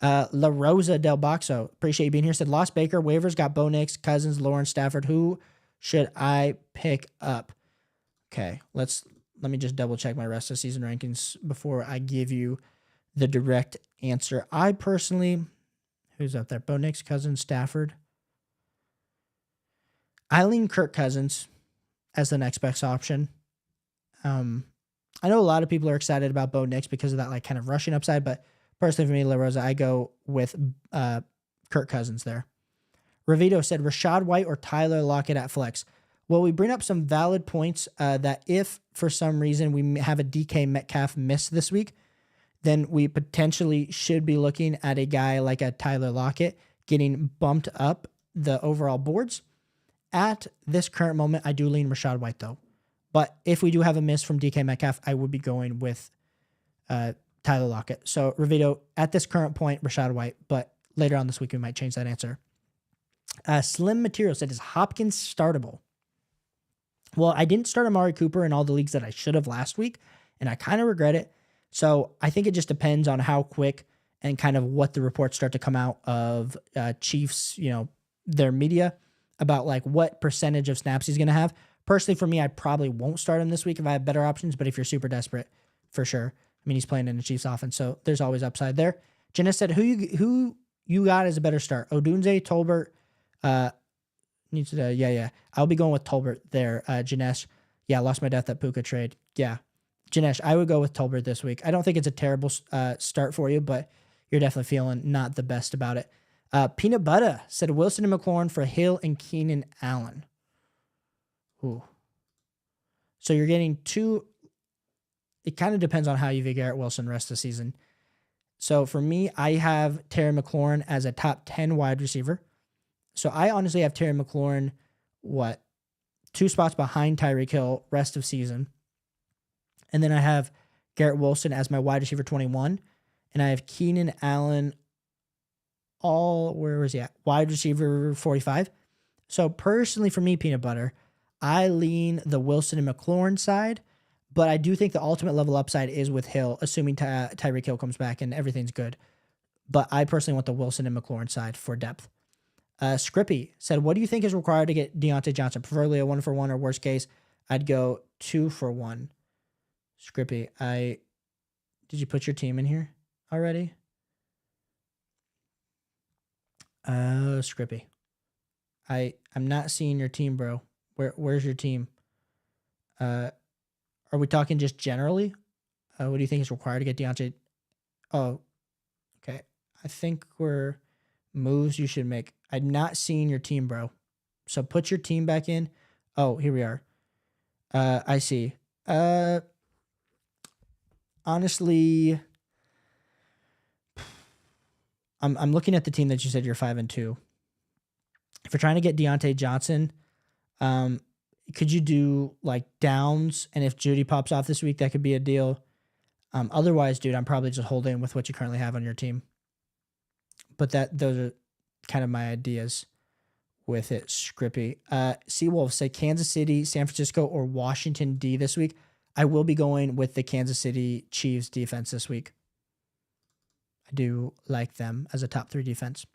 La Rosa Del Boxo, appreciate you being here, said Lost Baker, waivers, got Bo Nix, Cousins, Lawrence, Stafford. Who should I pick up? Okay, let me just double check my rest of season rankings before I give you the direct answer. I personally, who's up there? Bo Nix, Cousins, Stafford. I lean Kirk Cousins as the next best option. I know a lot of people are excited about Bo Nix because of that like kind of rushing upside, but personally for me, La Rosa, I go with Kirk Cousins there. Ravito said Rashad White or Tyler Lockett at flex. Well, we bring up some valid points that if for some reason we have a DK Metcalf miss this week, then we potentially should be looking at a guy like a Tyler Lockett getting bumped up the overall boards. At this current moment, I do lean Rashad White though. But if we do have a miss from DK Metcalf, I would be going with Tyler Lockett. So, Ravito, at this current point, Rashad White, but later on this week, we might change that answer. Slim Material said, is Hopkins startable? Well, I didn't start Amari Cooper in all the leagues that I should have last week, and I kind of regret it. So, I think it just depends on how quick and kind of what the reports start to come out of Chiefs, their media about like what percentage of snaps he's going to have. Personally, for me, I probably won't start him this week if I have better options, but if you're super desperate, for sure. I mean, he's playing in the Chiefs offense, so there's always upside there. Jenna said, who you got as a better start? Odunze, Tolbert, needs to, yeah. I'll be going with Tolbert there. Janesh, yeah, lost my death at Puka trade. Yeah. Janesh, I would go with Tolbert this week. I don't think it's a terrible start for you, but you're definitely feeling not the best about it. Peanut Butter said Wilson and McLaurin for Hill and Keenan Allen. Ooh. So you're getting 2. It kind of depends on how you view Garrett Wilson rest of the season. So for me, I have Terry McLaurin as a top 10 wide receiver. So I honestly have Terry McLaurin, 2 spots behind Tyreek Hill rest of season. And then I have Garrett Wilson as my wide receiver 21. And I have Keenan Allen where was he at? Wide receiver 45. So personally for me, Peanut Butter, I lean the Wilson and McLaurin side. But I do think the ultimate level upside is with Hill, assuming Tyreek Hill comes back and everything's good. But I personally want the Wilson and McLaurin side for depth. Scrippy said, what do you think is required to get Deontay Johnson? Preferably a 1-for-1 or worst case, I'd go 2-for-1. Scrippy, did you put your team in here already? Scrippy. I'm not seeing your team, bro. Where's your team? Are we talking just generally? What do you think is required to get Deontay? Oh, okay. I think we're moves you should make. I'm not seeing your team, bro. So put your team back in. Oh, here we are. I see. Honestly, I'm looking at the team that you said you're 5-2. If you're trying to get Deontay Johnson, could you do like Downs? And if Judy pops off this week, that could be a deal. Otherwise, dude, I'm probably just holding with what you currently have on your team. But those are kind of my ideas with it. Scrippy. Seawolf said Kansas City, San Francisco, or Washington D this week. I will be going with the Kansas City Chiefs defense this week. I do like them as a top 3 defense.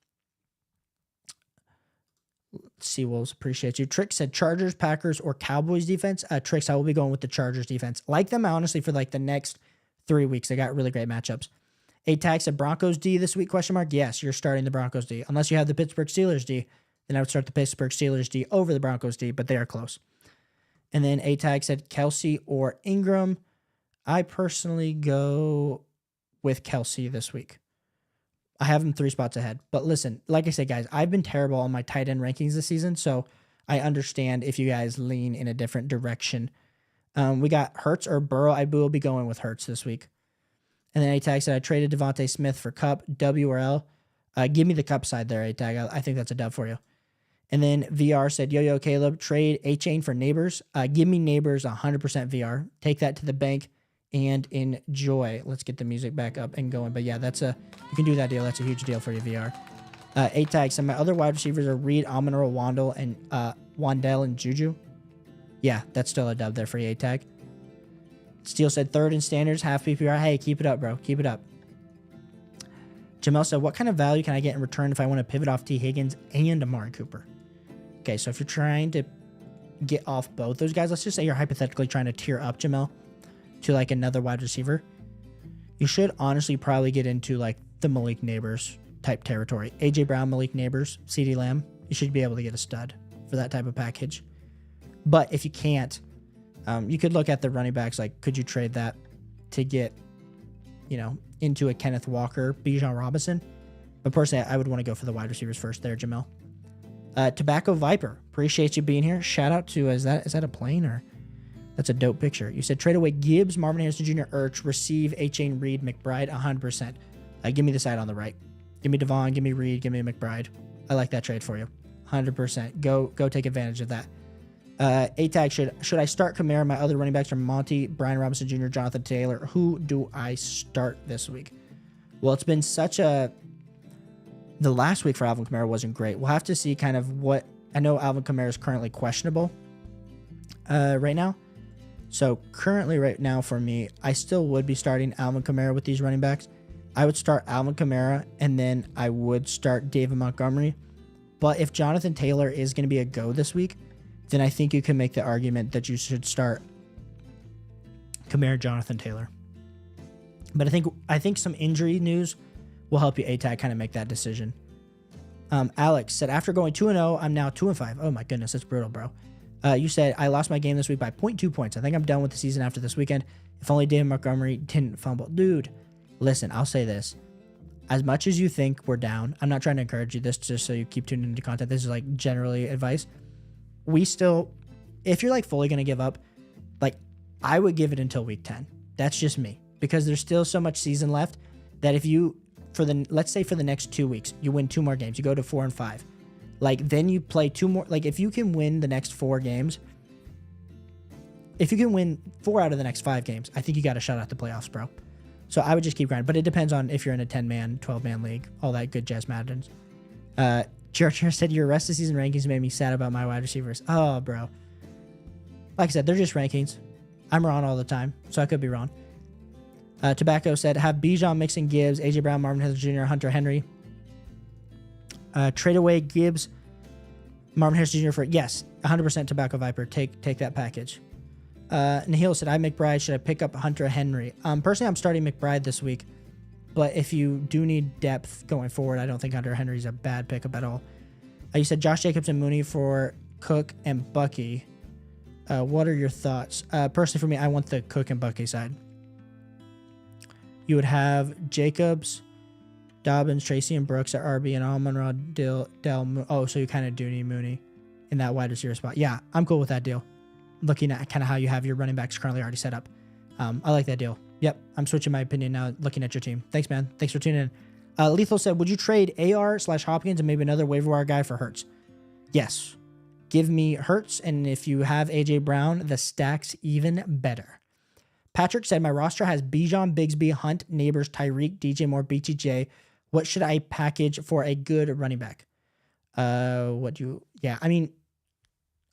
Seawolves, appreciate you. Trick said Chargers, Packers, or Cowboys defense. Tricks, I will be going with the Chargers defense. Like them, honestly, for like the next 3 weeks. They got really great matchups. A-Tag said Broncos D this week, ? Yes, you're starting the Broncos D. Unless you have the Pittsburgh Steelers D, then I would start the Pittsburgh Steelers D over the Broncos D, but they are close. And then A-Tag said Kelsey or Ingram. I personally go with Kelsey this week. I have him 3 spots ahead. But listen, like I said, guys, I've been terrible on my tight end rankings this season, so I understand if you guys lean in a different direction. We got Hurts or Burrow. I will be going with Hurts this week. And then A-Tag said, I traded Devontae Smith for Cup, W or L. Give me the Cup side there, A-Tag. I think that's a dub for you. And then VR said, Yo, Caleb, trade A-Chain for Neighbors. Give me Neighbors 100% VR. Take that to the bank and enjoy. Let's get the music back up and going. But yeah, you can do that deal. That's a huge deal for you, VR. A-Tag said, my other wide receivers are Reed, Almonor, Wandell, and Juju. Yeah, that's still a dub there for you, A-Tag. Steele said, third in standards, half PPR. Hey, keep it up, bro. Keep it up. Jamel said, what kind of value can I get in return if I want to pivot off T. Higgins and Amari Cooper? Okay, so if you're trying to get off both those guys, let's just say you're hypothetically trying to tier up Jamel to like another wide receiver. You should honestly probably get into like the Malik Neighbors type territory. AJ Brown, Malik Neighbors, CeeDee Lamb. You should be able to get a stud for that type of package. But if you can't, you could look at the running backs. Like, could you trade that to get, into a Kenneth Walker, Bijan Robinson? But personally, I would want to go for the wide receivers first there, Jamel. Tobacco Viper, appreciate you being here. Shout out to, is that a plane or? That's a dope picture. You said trade away Gibbs, Marvin Harrison Jr., Ertz, receive A-Chain, Reed, McBride, 100%. Give me the side on the right. Give me Devon, give me Reed, give me McBride. I like that trade for you. 100%. Go take advantage of that. A-Tag, should I start Kamara? My other running backs are Monty, Brian Robinson Jr., Jonathan Taylor. Who do I start this week? Well, it's been the last week for Alvin Kamara wasn't great. We'll have to see kind of what, I know Alvin Kamara is currently questionable right now. So currently right now for me, I still would be starting Alvin Kamara with these running backs. I would start Alvin Kamara and then I would start David Montgomery. But if Jonathan Taylor is going to be a go this week, then I think you can make the argument that you should start Kamara, Jonathan Taylor. But I think some injury news will help you, A-Tag, kind of make that decision. Alex said, after going 2-0, I'm now 2-5. Oh my goodness, that's brutal, bro. You said, I lost my game this week by 0.2 points. I think I'm done with the season after this weekend. If only David Montgomery didn't fumble. Dude, listen, I'll say this. As much as you think we're down, I'm not trying to encourage you this just so you keep tuning into content. This is like generally advice. If you're like fully going to give up, like I would give it until week 10. That's just me, because there's still so much season left that if you, let's say for the next 2 weeks, you win 2 more games, you go to 4-5, like then you play 2 more, like if you can win the next 4 games, if you can win 4 out of the next 5 games, I think you got a shot at the playoffs, bro. So I would just keep grinding, but it depends on if you're in a 10-man, 12-man league, all that good jazz matters. George said, your rest of season rankings made me sad about my wide receivers. Oh, bro. Like I said, they're just rankings. I'm wrong all the time, so I could be wrong. Tobacco said, have Bijan, Mixon, Gibbs, AJ Brown, Marvin Harrison Jr., Hunter Henry. Trade away Gibbs, Marvin Harrison Jr. for, yes, 100% Tobacco Viper. Take that package. Nahil said, I McBride. Should I pick up Hunter Henry? Personally, I'm starting McBride this week. But if you do need depth going forward, I don't think Hunter Henry's a bad pickup at all. You said Josh Jacobs and Mooney for Cook and Bucky. What are your thoughts? Personally, for me, I want the Cook and Bucky side. You would have Jacobs, Dobbins, Tracy, and Brooks at RB, and Amon-Ra, Dell. Oh, so you kind of do need Mooney in that wide receiver spot. Yeah, I'm cool with that deal. Looking at kind of how you have your running backs currently already set up. I like that deal. Yep, I'm switching my opinion now looking at your team. Thanks, man. Thanks for tuning in. Lethal said, would you trade AR/Hopkins and maybe another waiver wire guy for Hurts? Yes. Give me Hurts, and if you have AJ Brown, the stack's even better. Patrick said, my roster has Bijan, Bigsby, Hunt, Neighbors, Tyreek, DJ Moore, BTJ. What should I package for a good running back? Yeah, I mean,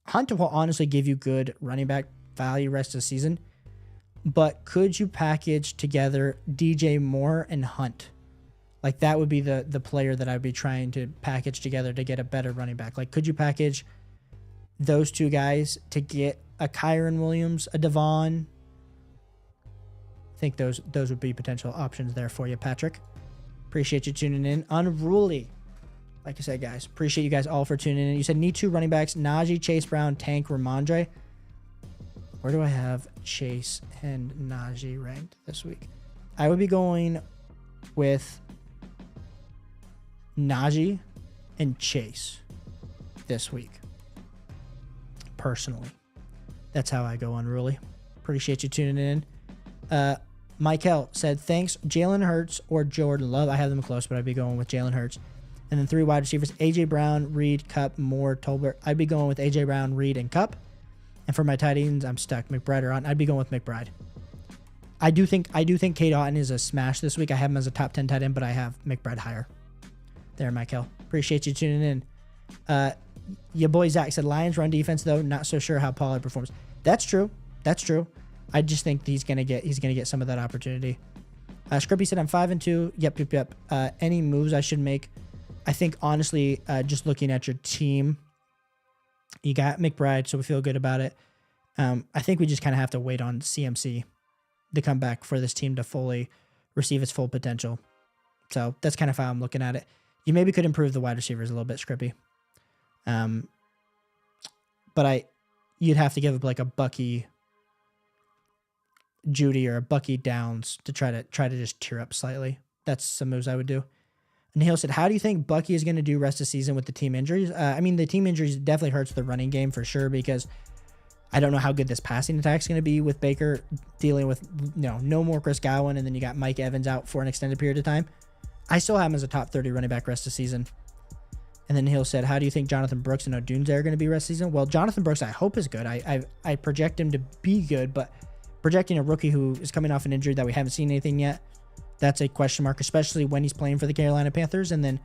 Hunt will honestly give you good running back value rest of the season. But could you package together DJ Moore and Hunt? Like that would be the player that I'd be trying to package together to get a better running back. Like, could you package those 2 guys to get a Kyron Williams, a Devon? I think those would be potential options there for you, Patrick. Appreciate you tuning in. Unruly. Like I said, guys, appreciate you guys all for tuning in. You said need 2 running backs, Najee, Chase Brown, Tank, Ramondre. Where do I have Chase and Najee ranked this week? I would be going with Najee and Chase this week. personally. That's how I go unruly. Appreciate you tuning in. Michael said, thanks, Jalen Hurts or Jordan Love. I have them close, but I'd be going with Jalen Hurts. And then 3 wide receivers, A.J. Brown, Reed, Kupp, Moore, Tolbert. I'd be going with A.J. Brown, Reed, and Kupp. And for my tight ends, I'm stuck. McBride or on. I'd be going with McBride. I do think Cade Otton is a smash this week. I have him as a top 10 tight end, but I have McBride higher. There, Michael. Appreciate you tuning in. Your boy Zach said, Lions run defense, though. Not so sure how Pollard performs. That's true. I just think he's gonna get some of that opportunity. Scrippy said, I'm 5-2. Yep. Any moves I should make? I think, honestly, just looking at your team, you got McBride, so we feel good about it. I think we just kind of have to wait on CMC to come back for this team to fully receive its full potential. So that's kind of how I'm looking at it. You maybe could improve the wide receivers a little bit, Scrippy. But you'd have to give up like a Bucky Judy or a Bucky Downs to try to just tear up slightly. That's some moves I would do. And Hale said, how do you think Bucky is going to do rest of the season with the team injuries? I mean, the team injuries definitely hurts the running game for sure, because I don't know how good this passing attack is going to be with Baker dealing with, no more Chris Godwin, and then you got Mike Evans out for an extended period of time. I still have him as a top 30 running back rest of the season. And then Hill said, how do you think Jonathan Brooks and Odunze are going to be rest of the season? Well, Jonathan Brooks, I hope is good. I project him to be good, but projecting a rookie who is coming off an injury that we haven't seen anything yet, that's a question mark, especially when he's playing for the Carolina Panthers. And then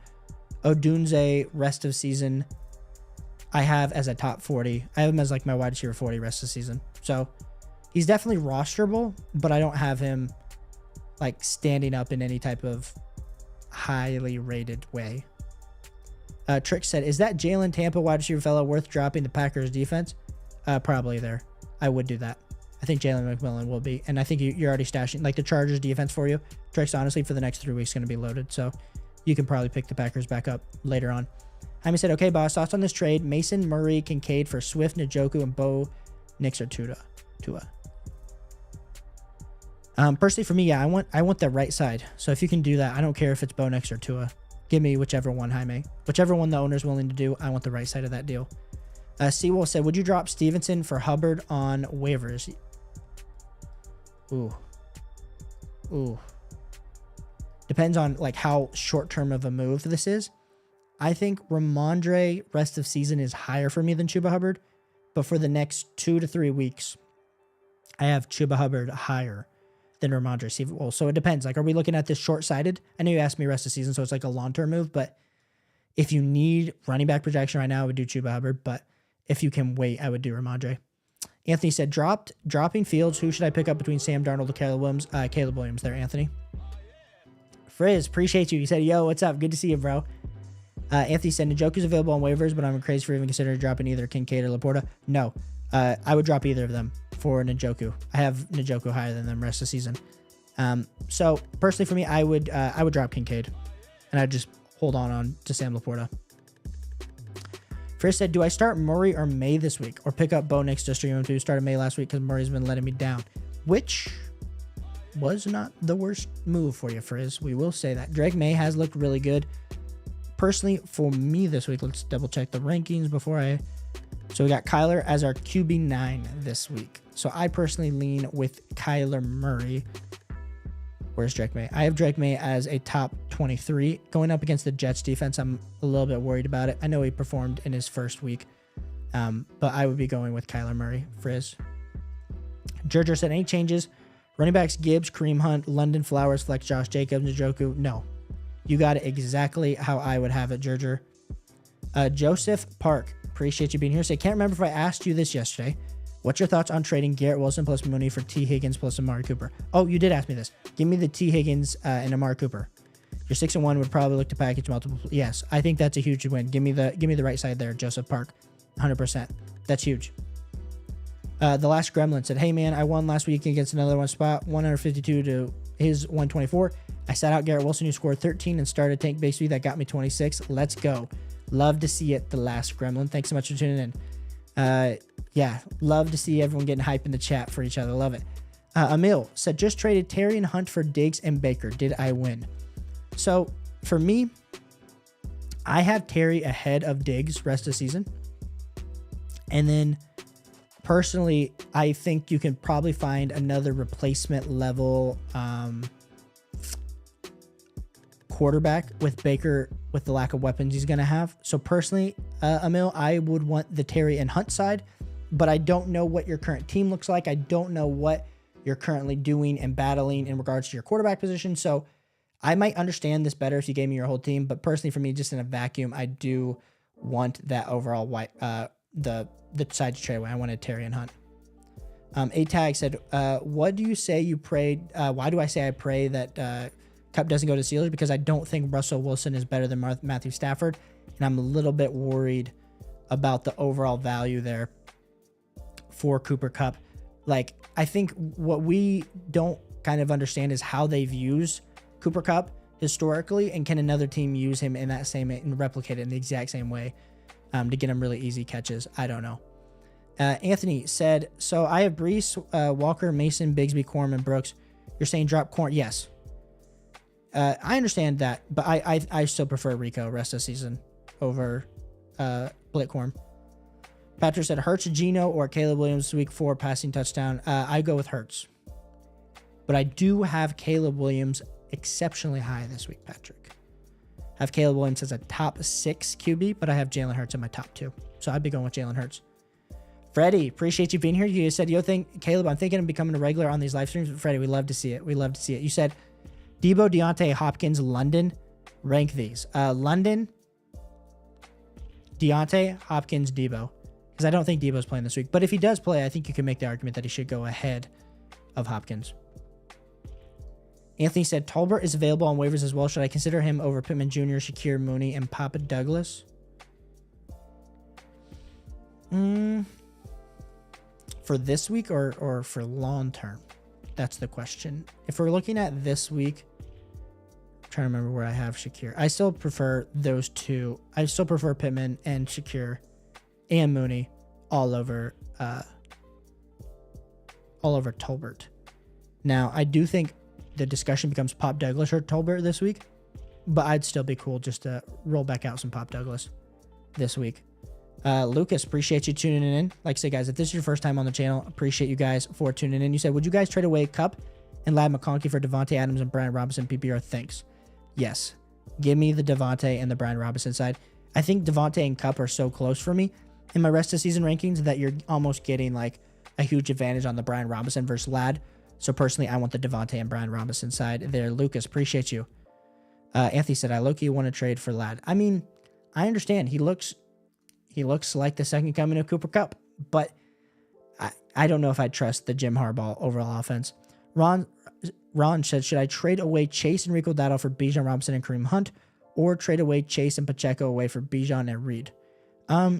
Odunze, rest of season, I have as a top 40. I have him as like my wide receiver 40 rest of the season. So he's definitely rosterable, but I don't have him like standing up in any type of highly rated way. Trick said, is that Jalen Tampa wide receiver fellow worth dropping the Packers defense? Probably there. I would do that. I think Jalen McMillan will be. And I think you're already stashing like the Chargers defense for you. Trick's honestly for the next 3 weeks going to be loaded. So you can probably pick the Packers back up later on. Jaime said, okay, boss, thoughts on this trade? Mason, Murray, Kincaid for Swift, Njoku, and Bo Nix or Tua. Personally for me, yeah, I want the right side. So if you can do that, I don't care if it's Bo Nix or Tua. Give me whichever one, Jaime. Whichever one the owner's willing to do, I want the right side of that deal. Seawolf said, would you drop Stevenson for Hubbard on waivers? Ooh. Depends on like how short-term of a move this is. I think Ramondre rest of season is higher for me than Chuba Hubbard. But for the next 2 to 3 weeks, I have Chuba Hubbard higher than Ramondre. Well, so it depends. Like, are we looking at this short-sighted? I know you asked me rest of season, so it's like a long-term move. But if you need running back projection right now, I would do Chuba Hubbard. But if you can wait, I would do Ramondre. Anthony said, dropping Fields. Who should I pick up between Sam Darnold and Caleb Williams? Caleb Williams there, Anthony. Frizz, appreciate you. He said, yo, what's up? Good to see you, bro. Anthony said, Njoku's available on waivers, but I'm crazy for even considering dropping either Kincaid or Laporta. No, I would drop either of them for Njoku. I have Njoku higher than them rest of the season. So personally for me, I would drop Kincaid, and I'd just hold on to Sam Laporta. Chris said, do I start Murray or May this week, or pick up Bo Nix to stream him to started May last week because Murray's been letting me down, which was not the worst move for you, Frizz. We will say that. Drake May has looked really good. Personally, for me this week, let's double check the rankings before so we got Kyler as our QB9 this week. So I personally lean with Kyler Murray. Where's Drake May? I have Drake May as a top 23. Going up against the Jets defense, I'm a little bit worried about it. I know he performed in his first week, but I would be going with Kyler Murray. Frizz. Gerger said, any changes? Running backs, Gibbs, Kareem Hunt, London Flowers, Flex, Josh Jacobs, Njoku. No. You got it exactly how I would have it, Gerger. Joseph Park, appreciate you being here. Say, can't remember if I asked you this yesterday. What's your thoughts on trading Garrett Wilson plus Mooney for T. Higgins plus Amari Cooper? Oh, you did ask me this. Give me the T. Higgins and Amari Cooper. Your 6-1 would probably look to package multiple. Yes, I think that's a huge win. Give me the right side there, Joseph Park. 100%. That's huge. The last Gremlin said, hey man, I won last week against another one spot, 152 to his 124. I sat out Garrett Wilson, who scored 13 and started Tank Baseby. That got me 26. Let's go. Love to see it, the last Gremlin. Thanks so much for tuning in. Yeah, love to see everyone getting hype in the chat for each other. Love it. Emil said, just traded Terry and Hunt for Diggs and Baker. Did I win? So for me, I have Terry ahead of Diggs rest of the season. And then Personally, I think you can probably find another replacement level quarterback with Baker with the lack of weapons he's going to have. So personally, Emil, I would want the Terry and Hunt side, but I don't know what your current team looks like. I don't know what you're currently doing and battling in regards to your quarterback position. So I might understand this better if you gave me your whole team, but personally for me, just in a vacuum, I do want that overall the side to trade away. I wanted Terry and Hunt. A-Tag said, what do you say you prayed? Why do I say I pray that Cup doesn't go to Steelers? Because I don't think Russell Wilson is better than Matthew Stafford, and I'm a little bit worried about the overall value there for Cooper Kupp. Like, I think what we don't kind of understand is how they've used Cooper Kupp historically, and can another team use him in that same and replicate it in the exact same way to get him really easy catches? I don't know. Anthony said, so I have Brees, Walker, Mason, Bigsby, Corm, and Brooks. You're saying drop Corm? Yes. I understand that, but I still prefer Rico rest of season over Blitcorn. Patrick said Hurts, Geno, or Caleb Williams week 4 passing touchdown. I go with Hurts, but I do have Caleb Williams exceptionally high this week, Patrick. I have Caleb Williams as a top 6 QB, but I have Jalen Hurts in my top 2. So I'd be going with Jalen Hurts. Freddie, appreciate you being here. You said, Caleb, I'm thinking of becoming a regular on these live streams. Freddie, we love to see it. We love to see it. You said, Debo, Deontay, Hopkins, London. Rank these. London, Deontay, Hopkins, Debo. Because I don't think Debo's playing this week. But if he does play, I think you can make the argument that he should go ahead of Hopkins. Anthony said, Tolbert is available on waivers as well. Should I consider him over Pittman Jr., Shakir Mooney, and Papa Douglas? For this week or for long term? That's the question. If we're looking at this week, I'm trying to remember where I have Shakir. I still prefer those two. I still prefer Pittman and Shakir and Mooney all over Tolbert. Now, I do think the discussion becomes Pop Douglas or Tolbert this week, but I'd still be cool just to roll back out some Pop Douglas this week. Lucas, appreciate you tuning in. Like I said, guys, if this is your first time on the channel, appreciate you guys for tuning in. You said, would you guys trade away Kupp and Ladd McConkey for Devontae Adams and Brian Robinson PPR? Thanks. Yes. Give me the Devontae and the Brian Robinson side. I think Devontae and Kupp are so close for me in my rest of season rankings that you're almost getting like a huge advantage on the Brian Robinson versus Ladd. So personally, I want the Devontae and Brian Robinson side there. Lucas, appreciate you. Anthony said, I low-key want to trade for Ladd. I mean, I understand. He looks like the second coming of Cooper Kupp, but I don't know if I trust the Jim Harbaugh overall offense. Ron said, should I trade away Chase and Rico Dowdle for Bijan Robinson and Kareem Hunt, or trade away Chase and Pacheco away for Bijan and Reed?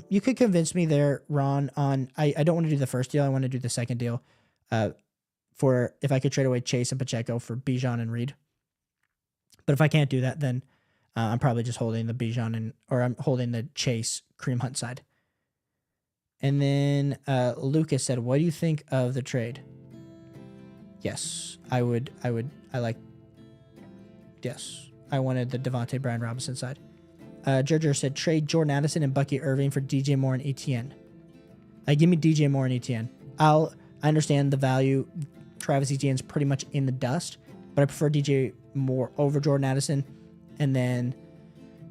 You could convince me there, Ron, on I don't want to do the first deal. I want to do the second deal for if I could trade away Chase and Pacheco for Bijan and Reed. But if I can't do that, then I'm probably just holding the Bijan or I'm holding the Chase Kareem Hunt side. And then Lucas said, what do you think of the trade? Yes, I wanted the Devontae Brian Robinson side. Gerger said, trade Jordan Addison and Bucky Irving for DJ Moore and ETN. Give me DJ Moore and ETN. I understand the value. Travis Etienne's pretty much in the dust, but I prefer DJ Moore over Jordan Addison. And then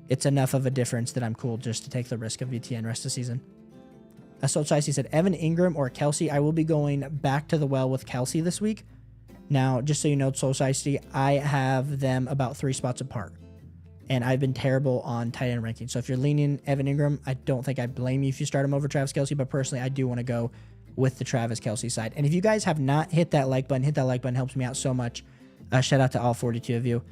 it's enough of a difference that I'm cool just to take the risk of ETN rest of the season. So Chicey said, Evan Ingram or Kelsey. I will be going back to the well with Kelsey this week. Now, just so you know, Soul Society, I have them about 3 spots apart. And I've been terrible on tight end ranking. So if you're leaning Evan Ingram, I don't think I blame you if you start him over Travis Kelsey. But personally, I do want to go with the Travis Kelsey side. And if you guys have not hit that like button, hit that like button. Helps me out so much. Shout out to all 42 of you.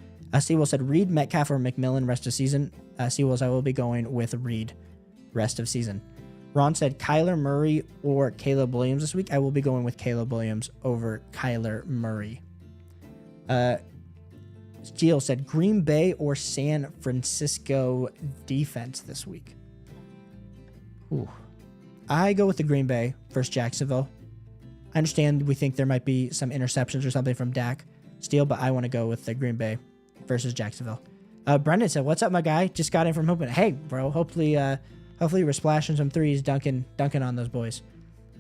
Sewell said, Reed, Metcalf, or McMillan rest of season. Sewell's, I will be going with Reed rest of season. Ron said, Kyler Murray or Caleb Williams this week. I will be going with Caleb Williams over Kyler Murray. Gio said, Green Bay or San Francisco defense this week. Ooh. I go with the Green Bay versus Jacksonville. I understand we think there might be some interceptions or something from Dak Steele, but I want to go with the Green Bay versus Jacksonville. Brendan said, what's up, my guy? Just got in from Hoopin. Hey, bro, hopefully we're splashing some threes, dunking on those boys.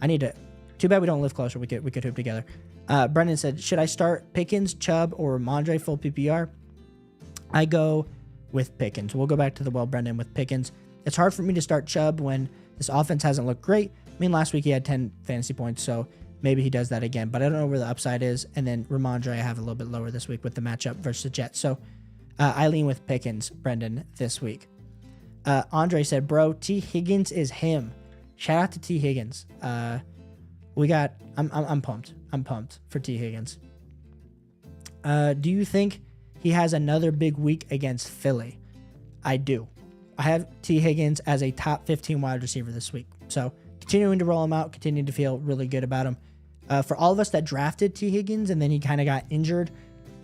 I need to Too bad we don't live closer. We could hoop together. Brendan said, should I start Pickens, Chubb, or Ramondre full PPR? I go with Pickens. We'll go back to the well, Brendan, with Pickens. It's hard for me to start Chubb when this offense hasn't looked great. I mean, last week he had 10 fantasy points, so maybe he does that again. But I don't know where the upside is. And then Ramondre I have a little bit lower this week with the matchup versus the Jets. So I lean with Pickens, Brendan, this week. Andre said, bro, T. Higgins is him. Shout out to T. Higgins. I'm pumped. I'm pumped for T. Higgins. Do you think he has another big week against Philly? I do. I have T. Higgins as a top 15 wide receiver this week. So continuing to roll him out, continuing to feel really good about him. For all of us that drafted T. Higgins and then he kind of got injured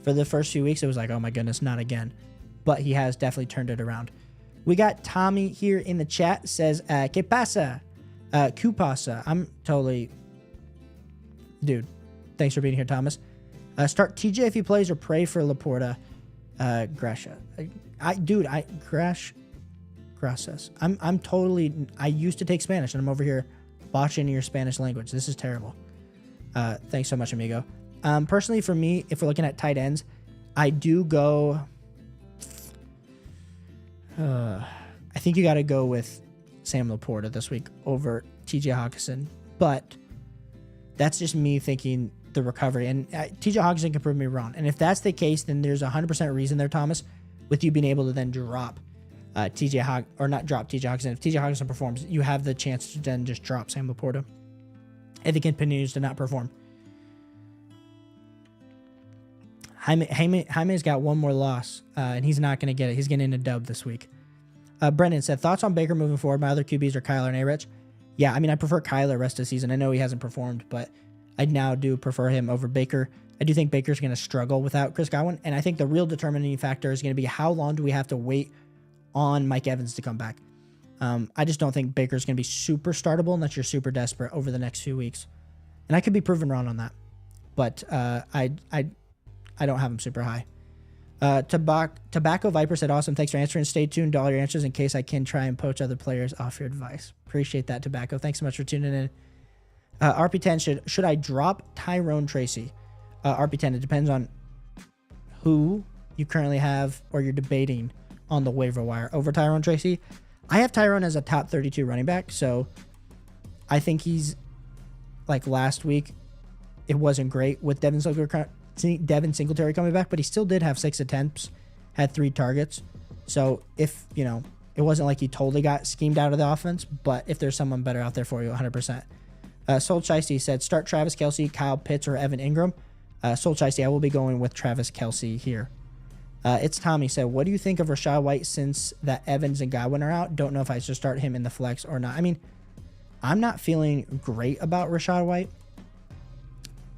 for the first few weeks, it was like, oh my goodness, not again. But he has definitely turned it around. We got Tommy here in the chat, says, ¿Qué pasa? ¿Qué pasa? I'm totally... Dude, thanks for being here, Thomas. Start TJ if he plays or pray for Laporta. Gracia. Gracias. I'm totally... I used to take Spanish, and I'm over here botching your Spanish language. This is terrible. Thanks so much, amigo. Personally, for me, if we're looking at tight ends, I do go... I think you got to go with Sam Laporta this week over TJ Hawkinson, but that's just me thinking the recovery. And TJ Hawkinson can prove me wrong. And if that's the case, then there's 100% reason there, Thomas, with you being able to then drop not drop TJ Hawkinson. If TJ Hawkinson performs, you have the chance to then just drop Sam Laporta if he continues to not perform. Jaime's got one more loss, and he's not going to get it. He's getting a dub this week. Brendan said, thoughts on Baker moving forward? My other QBs are Kyler and A-Rich. Yeah, I mean, I prefer Kyler rest of the season. I know he hasn't performed, but I now do prefer him over Baker. I do think Baker's going to struggle without Chris Godwin, and I think the real determining factor is going to be how long do we have to wait on Mike Evans to come back. I just don't think Baker's going to be super startable unless you're super desperate over the next few weeks. And I could be proven wrong on that, but I don't have him super high. Tobacco Viper said, awesome. Thanks for answering. Stay tuned to all your answers in case I can try and poach other players off your advice. Appreciate that, Tobacco. Thanks so much for tuning in. RP10, should I drop Tyrone Tracy? RP10, it depends on who you currently have or you're debating on the waiver wire over Tyrone Tracy. I have Tyrone as a top 32 running back, so I think he's like last week. It wasn't great with Devin Singletary coming back, but he still did have 6 attempts, had 3 targets. So if, it wasn't like he totally got schemed out of the offense, but if there's someone better out there for you, 100%. Soul Shiesty said, start Travis Kelce, Kyle Pitts, or Evan Ingram. Soul Shiesty, I will be going with Travis Kelce here. It's Tommy said, what do you think of Rachaad White since that Evans and Godwin are out? Don't know if I should start him in the flex or not. I mean, I'm not feeling great about Rachaad White.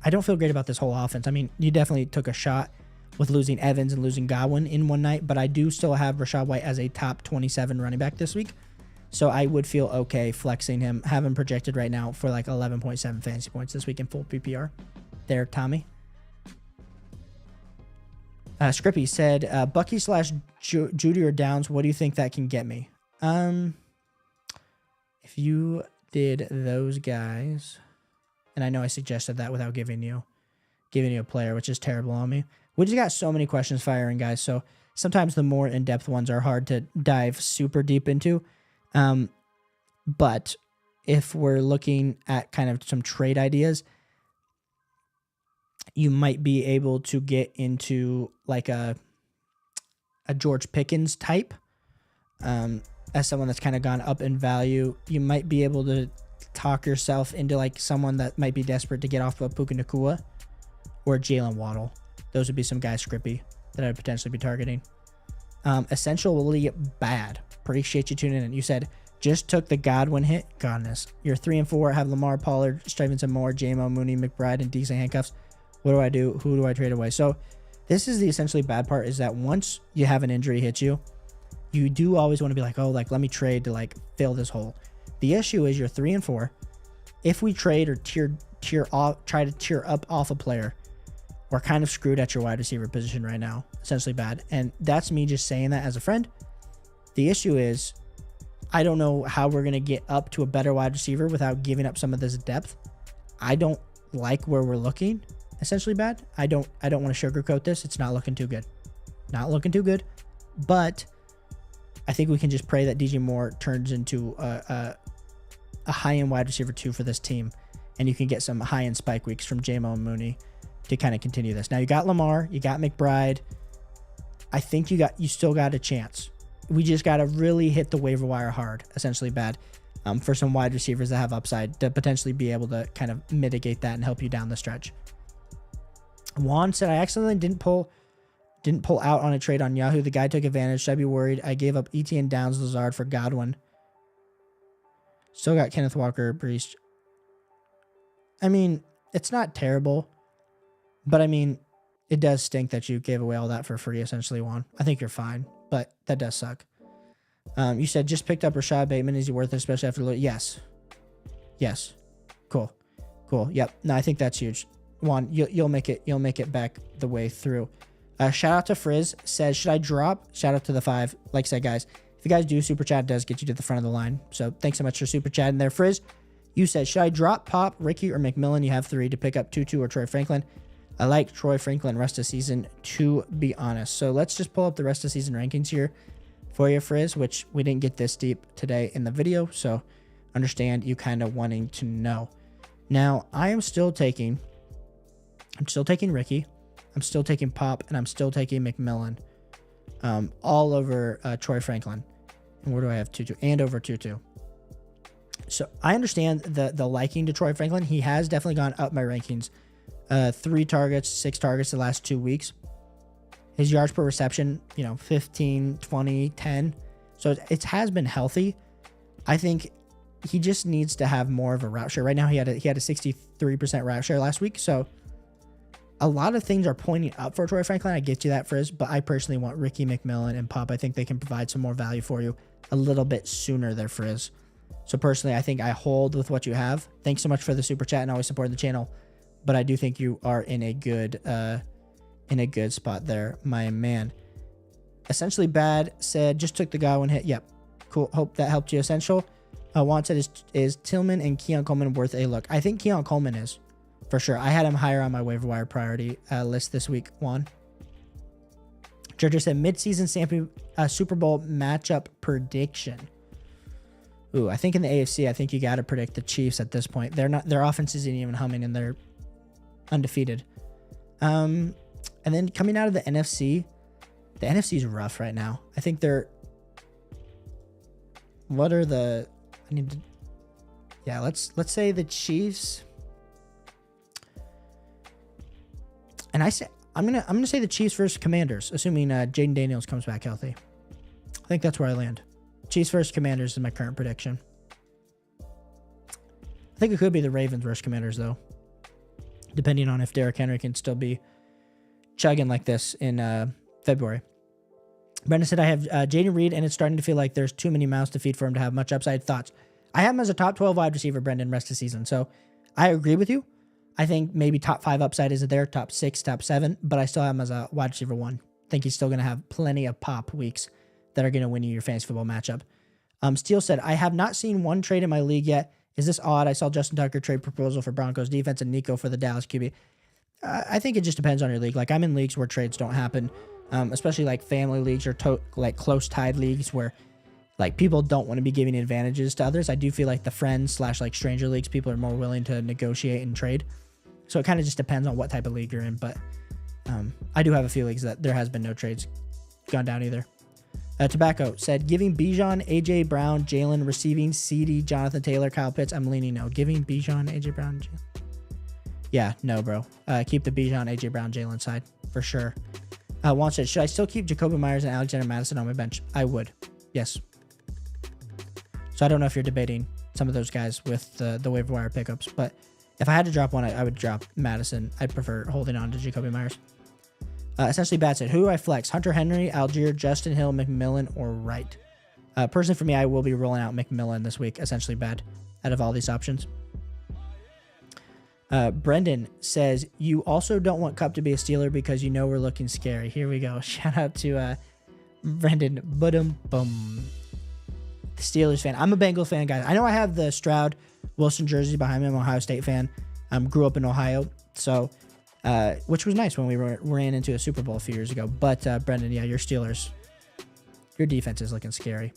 I don't feel great about this whole offense. I mean, you definitely took a shot with losing Evans and losing Godwin in one night, but I do still have Rachaad White as a top 27 running back this week. So I would feel okay flexing him, have him projected right now for like 11.7 fantasy points this week in full PPR. There, Tommy. Scrippy said, Bucky / Judy or Downs, what do you think that can get me? If you did those guys, and I know I suggested that without giving you a player, which is terrible on me. We just got so many questions firing, guys, so sometimes the more in-depth ones are hard to dive super deep into. But if we're looking at kind of some trade ideas, you might be able to get into like a George Pickens type. As someone that's kind of gone up in value, you might be able to talk yourself into like someone that might be desperate to get off of Puka Nacua or Jalen Waddle. Those would be some guys, Scrippy, that I would potentially be targeting. Essentially bad. Appreciate you tuning in. You said just took the Godwin hit. Godness. You're 3 and 4. Have Lamar, Pollard, Stevenson, Moore, J-Mo, Mooney, McBride, and decent handcuffs. What do I do? Who do I trade away? So this is the essentially bad part, is that once you have an injury hit you, you do always want to be like, oh, like let me trade to like fill this hole. The issue is you're 3 and 4. If we trade or try to tier up off a player, we're kind of screwed at your wide receiver position right now. Essentially bad. And that's me just saying that as a friend. The issue is I don't know how we're going to get up to a better wide receiver without giving up some of this depth. I don't like where we're looking. Essentially bad. I don't want to sugarcoat this. It's not looking too good. Not looking too good. But I think we can just pray that DJ Moore turns into a high-end wide receiver 2 for this team, and you can get some high-end spike weeks from J-Mo and Mooney to kind of continue this. Now you got Lamar, you got McBride. I think you still got a chance. We just got to really hit the waiver wire hard, essentially bad, for some wide receivers that have upside to potentially be able to kind of mitigate that and help you down the stretch. Juan said, I accidentally didn't pull out on a trade on Yahoo. The guy took advantage. Should I be worried? I gave up Etienne, Downs, Lazard for Godwin. Still got Kenneth Walker, Brees. I mean, it's not terrible, but I mean, it does stink that you gave away all that for free, essentially, Juan. I think you're fine, but that does suck. You said just picked up Rashad Bateman. Is he worth it, especially after yes. Yes. Cool. Yep. No, I think that's huge. Juan, you'll make it back the way through. Shout out to Frizz, says, should I drop? Shout out to the 5. Like I said, guys, if you guys do super chat, it does get you to the front of the line. So thanks so much for super chatting there. Frizz, you said, should I drop Pop, Ricky, or McMillan? You have 3 to pick up Tutu or Troy Franklin. I like Troy Franklin rest of season, to be honest. So let's just pull up the rest of season rankings here for you, Frizz, which we didn't get this deep today in the video. So understand you kind of wanting to know. Now, I'm still taking Ricky. I'm still taking Pop, and I'm still taking McMillan all over Troy Franklin. And where do I have Tutu? And over Tutu. So I understand the liking to Troy Franklin. He has definitely gone up my rankings. 3 targets, 6 targets the last 2 weeks. His yards per reception, 15, 20, 10. So it has been healthy. I think he just needs to have more of a route share. Right now he had a 63% route share last week. So a lot of things are pointing up for Troy Franklin. I get you that, Frizz, but I personally want Ricky, McMillan, and Pop. I think they can provide some more value for you a little bit sooner there, Frizz. So personally, I think I hold with what you have. Thanks so much for the super chat and always supporting the channel. But I do think you are in a good spot there, my man. Essentially bad said, just took the Godwin hit. Yep. Cool. Hope that helped you, Essential. Want said, is Tillman and Keon Coleman worth a look? I think Keon Coleman is. For sure. I had him higher on my waiver wire priority list this week, Juan. Georgia said mid-season Super Bowl matchup prediction. Ooh, I think in the AFC, I think you got to predict the Chiefs at this point. Their offense isn't even humming, and they're undefeated. And then coming out of the NFC is rough right now. I think let's say the Chiefs. And I'm gonna say the Chiefs versus Commanders, assuming Jaden Daniels comes back healthy. I think that's where I land. Chiefs versus Commanders is my current prediction. I think it could be the Ravens versus Commanders though, depending on if Derrick Henry can still be chugging like this in February. Brendan said, I have Jaden Reed, and it's starting to feel like there's too many mouths to feed for him to have much upside. Thoughts? I have him as a top 12 wide receiver, Brendan, rest of the season. So I agree with you. I think maybe top 5 upside is there, top 6, top 7, but I still have him as a wide receiver 1. I think he's still going to have plenty of pop weeks that are going to win you your fantasy football matchup. Steele said, I have not seen one trade in my league yet. Is this odd? I saw Justin Tucker trade proposal for Broncos defense and Nico for the Dallas QB. I think it just depends on your league. Like, I'm in leagues where trades don't happen, especially like family leagues or like close tied leagues where like people don't want to be giving advantages to others. I do feel like the friends / like stranger leagues, people are more willing to negotiate and trade. So it kind of just depends on what type of league you're in. But I do have a few leagues that there has been no trades gone down either. Tobacco said, giving Bijan, AJ Brown, Jalen, receiving CD, Jonathan Taylor, Kyle Pitts. I'm leaning no. Giving Bijan, AJ Brown, Jalen. Yeah, no, bro. Keep the Bijan, AJ Brown, Jalen side for sure. Juan said, should I still keep Jacoby Myers and Alexander Madison on my bench? I would. Yes. So I don't know if you're debating some of those guys with the waiver wire pickups, but if I had to drop one, I would drop Madison. I'd prefer holding on to Jacoby Myers. Essentially, Bat said, who do I flex? Hunter Henry, Algier, Justin Hill, McMillan, or Wright? Personally, for me, I will be rolling out McMillan this week. Essentially, bad out of all these options. Brendan says, you also don't want Kupp to be a Steeler because you know we're looking scary. Here we go. Shout out to Brendan. Boom. Steelers fan. I'm a Bengals fan, guys. I know I have the Stroud Wilson jersey behind me. I'm an Ohio State fan. Grew up in Ohio, so which was nice when we ran into a Super Bowl a few years ago. But Brendan, yeah, your Steelers, your defense is looking scary.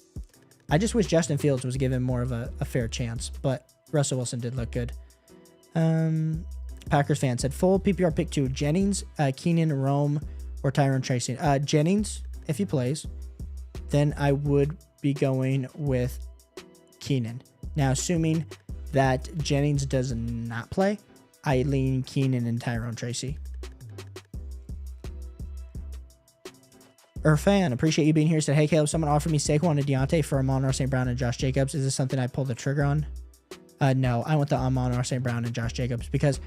I just wish Justin Fields was given more of a fair chance, but Russell Wilson did look good. Packers fan said full PPR pick 2, Jennings, Keenan, Rome, or Tyrone Tracy. Jennings, if he plays, then I would be going with Keenan. Now, assuming that Jennings does not play, I lean Keenan and Tyrone Tracy. Fan, appreciate you being here. Said, hey, Caleb, someone offered me Saquon and Deontay for Amon-Ra St. Brown and Josh Jacobs. Is this something I pulled the trigger on? No, I went the Amon-Ra St. Brown and Josh Jacobs because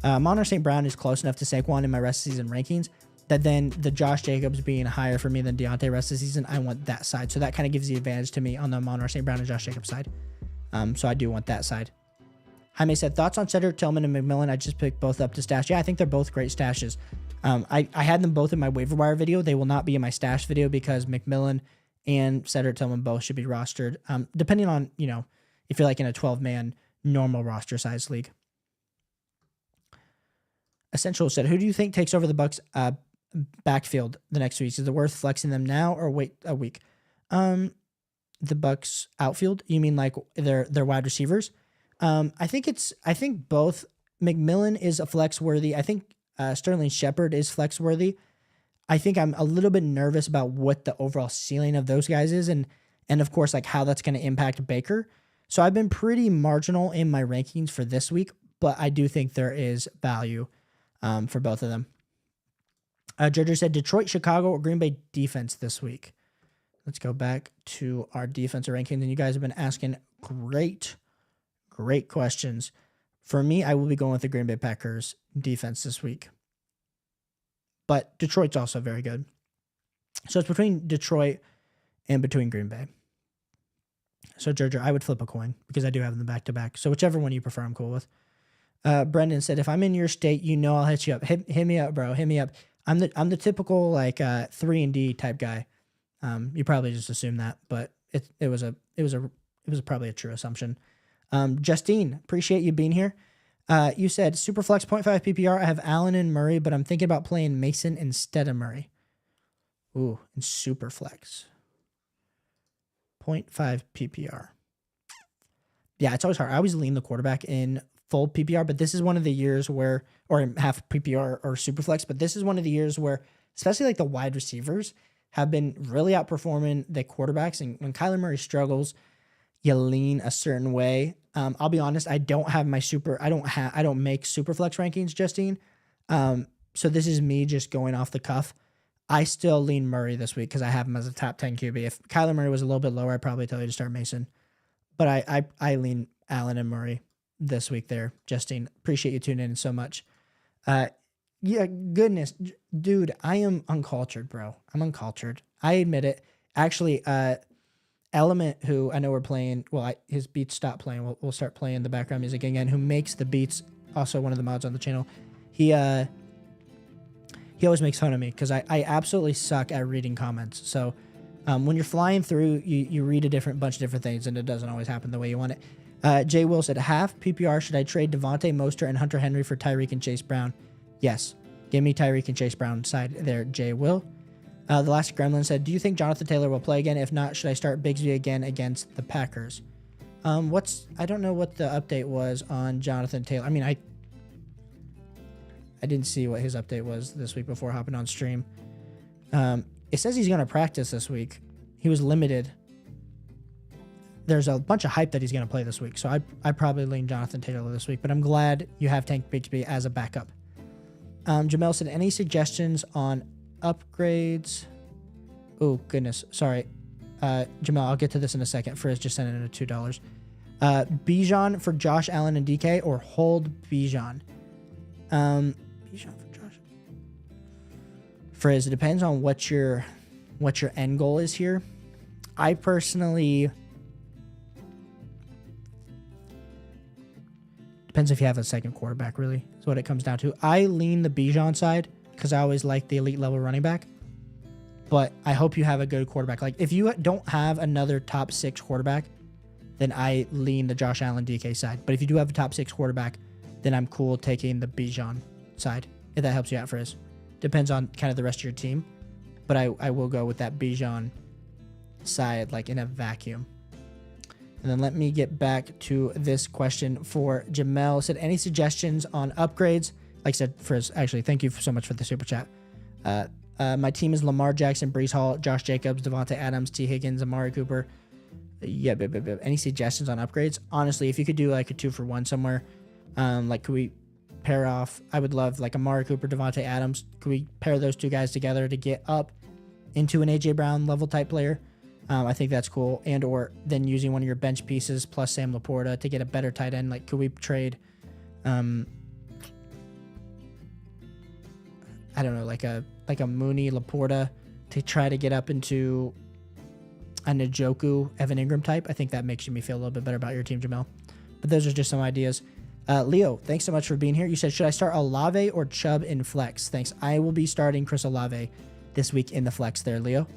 Amon-Ra St. Brown is close enough to Saquon in my rest of season rankings that then the Josh Jacobs being higher for me than Deontay rest of the season, I want that side. So that kind of gives the advantage to me on the Amon-Ra St. Brown and Josh Jacobs side. So I do want that side. Jaime said, thoughts on Cedric Tillman and McMillan? I just picked both up to stash. Yeah, I think they're both great stashes. I had them both in my waiver wire video. They will not be in my stash video because McMillan and Cedric Tillman both should be rostered. Depending on, if you're like in a 12-man normal roster size league. Essential said, who do you think takes over the Bucks backfield the next 2 weeks? Is it worth flexing them now or wait a week? The Bucks outfield? You mean like their wide receivers? I think both. McMillan is a flex worthy. I think Sterling Shepard is flex worthy. I think I'm a little bit nervous about what the overall ceiling of those guys is, and of course like how that's going to impact Baker. So I've been pretty marginal in my rankings for this week, but I do think there is value for both of them. Judger said Detroit, Chicago, or Green Bay defense this week. Let's go back to our defensive rankings, and you guys have been asking great questions. For me, I will be going with the Green Bay Packers defense this week. But Detroit's also very good. So it's between Detroit and between Green Bay. So, Georgia, I would flip a coin because I do have them back-to-back. So whichever one you prefer, I'm cool with. Brendan said, if I'm in your state, I'll hit you up. Hit me up, bro. Hit me up. I'm the typical, 3-and-D type guy. You probably just assumed that, but it was probably a true assumption. Justine, appreciate you being here. You said Superflex 0.5 PPR. I have Allen and Murray, but I'm thinking about playing Mason instead of Murray. Ooh, in Superflex 0.5 PPR. Yeah, it's always hard. I always lean the quarterback in full PPR, but this is one of the years where, or in half PPR or Superflex, but this is one of the years where, especially like the wide receivers, have been really outperforming the quarterbacks. And when Kyler Murray struggles, you lean a certain way. I'll be honest, I don't make Superflex rankings, Justine. So this is me just going off the cuff. I still lean Murray this week because I have him as a top 10 QB. If Kyler Murray was a little bit lower, I'd probably tell you to start Mason. But I lean Allen and Murray this week there, Justine. Appreciate you tuning in so much. Yeah, goodness, dude, I am uncultured, bro. I'm uncultured. I admit it. Actually, Element, who I know we're playing, his beats stopped playing. We'll start playing the background music again. Who makes the beats? Also, one of the mods on the channel. He always makes fun of me because I absolutely suck at reading comments. So when you're flying through, you read a bunch of different things, and it doesn't always happen the way you want it. Jay Will said, half PPR, should I trade Devontae, Mostert, and Hunter Henry for Tyreek and Chase Brown? Yes. Give me Tyreek and Chase Brown side there, Jay Will. The last Gremlin said, do you think Jonathan Taylor will play again? If not, should I start Bigsby again against the Packers? I don't know what the update was on Jonathan Taylor. I mean, I didn't see what his update was this week before hopping on stream. It says he's going to practice this week. He was limited. There's a bunch of hype that he's going to play this week, so I probably lean Jonathan Taylor this week, but I'm glad you have Tank Bigsby as a backup. Jamel said, any suggestions on upgrades? Oh, goodness. Sorry. Jamel, I'll get to this in a second. Frizz just sent in a $2. Bijan for Josh Allen and DK, or hold Bijan? Bijan for Josh. Frizz, it depends on what your end goal is here. I personally... Depends if you have a second quarterback, really, is what it comes down to. I lean the Bijan side because I always like the elite level running back. But I hope you have a good quarterback. Like, if you don't have another top 6 quarterback, then I lean the Josh Allen DK side. But if you do have a top 6 quarterback, then I'm cool taking the Bijan side, if that helps you out, Frizz. Depends on kind of the rest of your team, but I will go with that Bijan side, like in a vacuum. And then let me get back to this question for Jamel. Said, any suggestions on upgrades? Like I said, Frizz, actually, thank you so much for the super chat. My team is Lamar Jackson, Breece Hall, Josh Jacobs, Devontae Adams, T. Higgins, Amari Cooper. Yeah, any suggestions on upgrades? Honestly, if you could do like a 2-for-1 somewhere, like could we pair off? I would love like Amari Cooper, Devontae Adams. Could we pair those two guys together to get up into an AJ Brown level type player? I think that's cool. And or then using one of your bench pieces plus Sam Laporta to get a better tight end. Like, could we trade, I don't know, like a Mooney Laporta to try to get up into a Njoku, Evan Ingram type? I think that makes me feel a little bit better about your team, Jamel. But those are just some ideas. Leo, thanks so much for being here. You said, should I start Olave or Chubb in flex? Thanks. I will be starting Chris Olave this week in the flex there, Leo.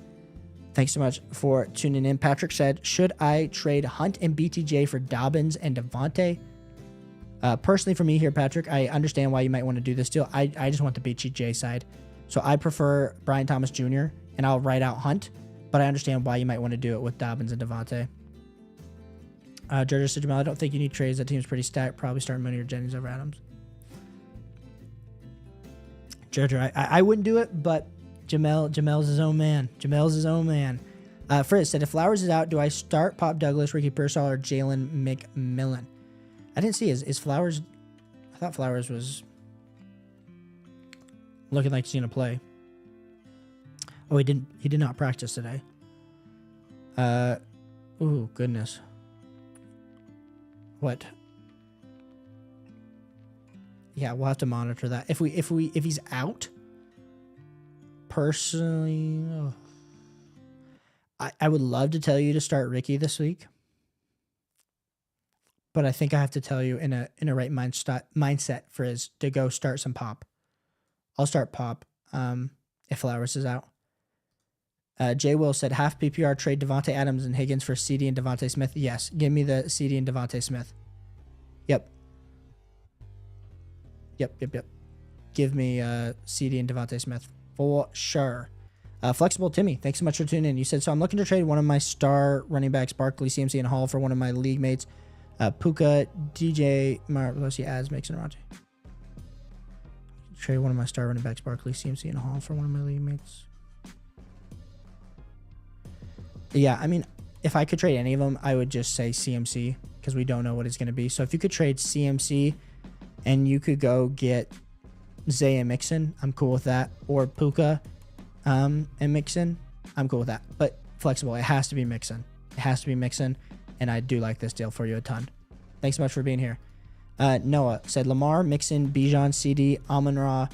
Thanks so much for tuning in. Patrick said, should I trade Hunt and BTJ for Dobbins and Devontae? Personally, for me here, Patrick, I understand why you might want to do this deal. I just want the BTJ side. So I prefer Brian Thomas Jr., and I'll write out Hunt, but I understand why you might want to do it with Dobbins and Devontae. Georgia said, Jamal, I don't think you need trades. That team's pretty stacked. Probably start Mooney or Jennings over Adams. Georgia, I wouldn't do it, but Jamel's his own man. Jamel's his own man. Frizz said, if Flowers is out, do I start Pop Douglas, Ricky Pearsall, or Jalen McMillan? I didn't see. Is Flowers... I thought Flowers was looking like he's going to play. Oh, he did not practice today. Ooh, goodness. What? Yeah, we'll have to monitor that. If he's out... Personally, I would love to tell you to start Ricky this week, but I think I have to tell you in a right mindset Frizz to go start some Pop. I'll start Pop if Flowers is out. Jay Will said, half PPR trade Devontae Adams and Higgins for CD and Devontae Smith. Yes, give me the CD and Devontae Smith. Yep. Give me CD and Devontae Smith. For sure. Flexible Timmy, thanks so much for tuning in. You said, so I'm looking to trade one of my star running backs, Barkley, CMC, and Hall for one of my league mates, Puka, DJ, let's see, Az, Mixon, and Raji. Trade one of my star running backs, Barkley, CMC, and Hall for one of my league mates. Yeah, I mean, if I could trade any of them, I would just say CMC because we don't know what it's going to be. So if you could trade CMC and you could go get Zay and Mixon, I'm cool with that. Or Puka and Mixon, I'm cool with that. But flexible, it has to be Mixon. It has to be Mixon, and I do like this deal for you a ton. Thanks so much for being here. Noah said, Lamar, Mixon, Bijan, CD, Amon-Ra,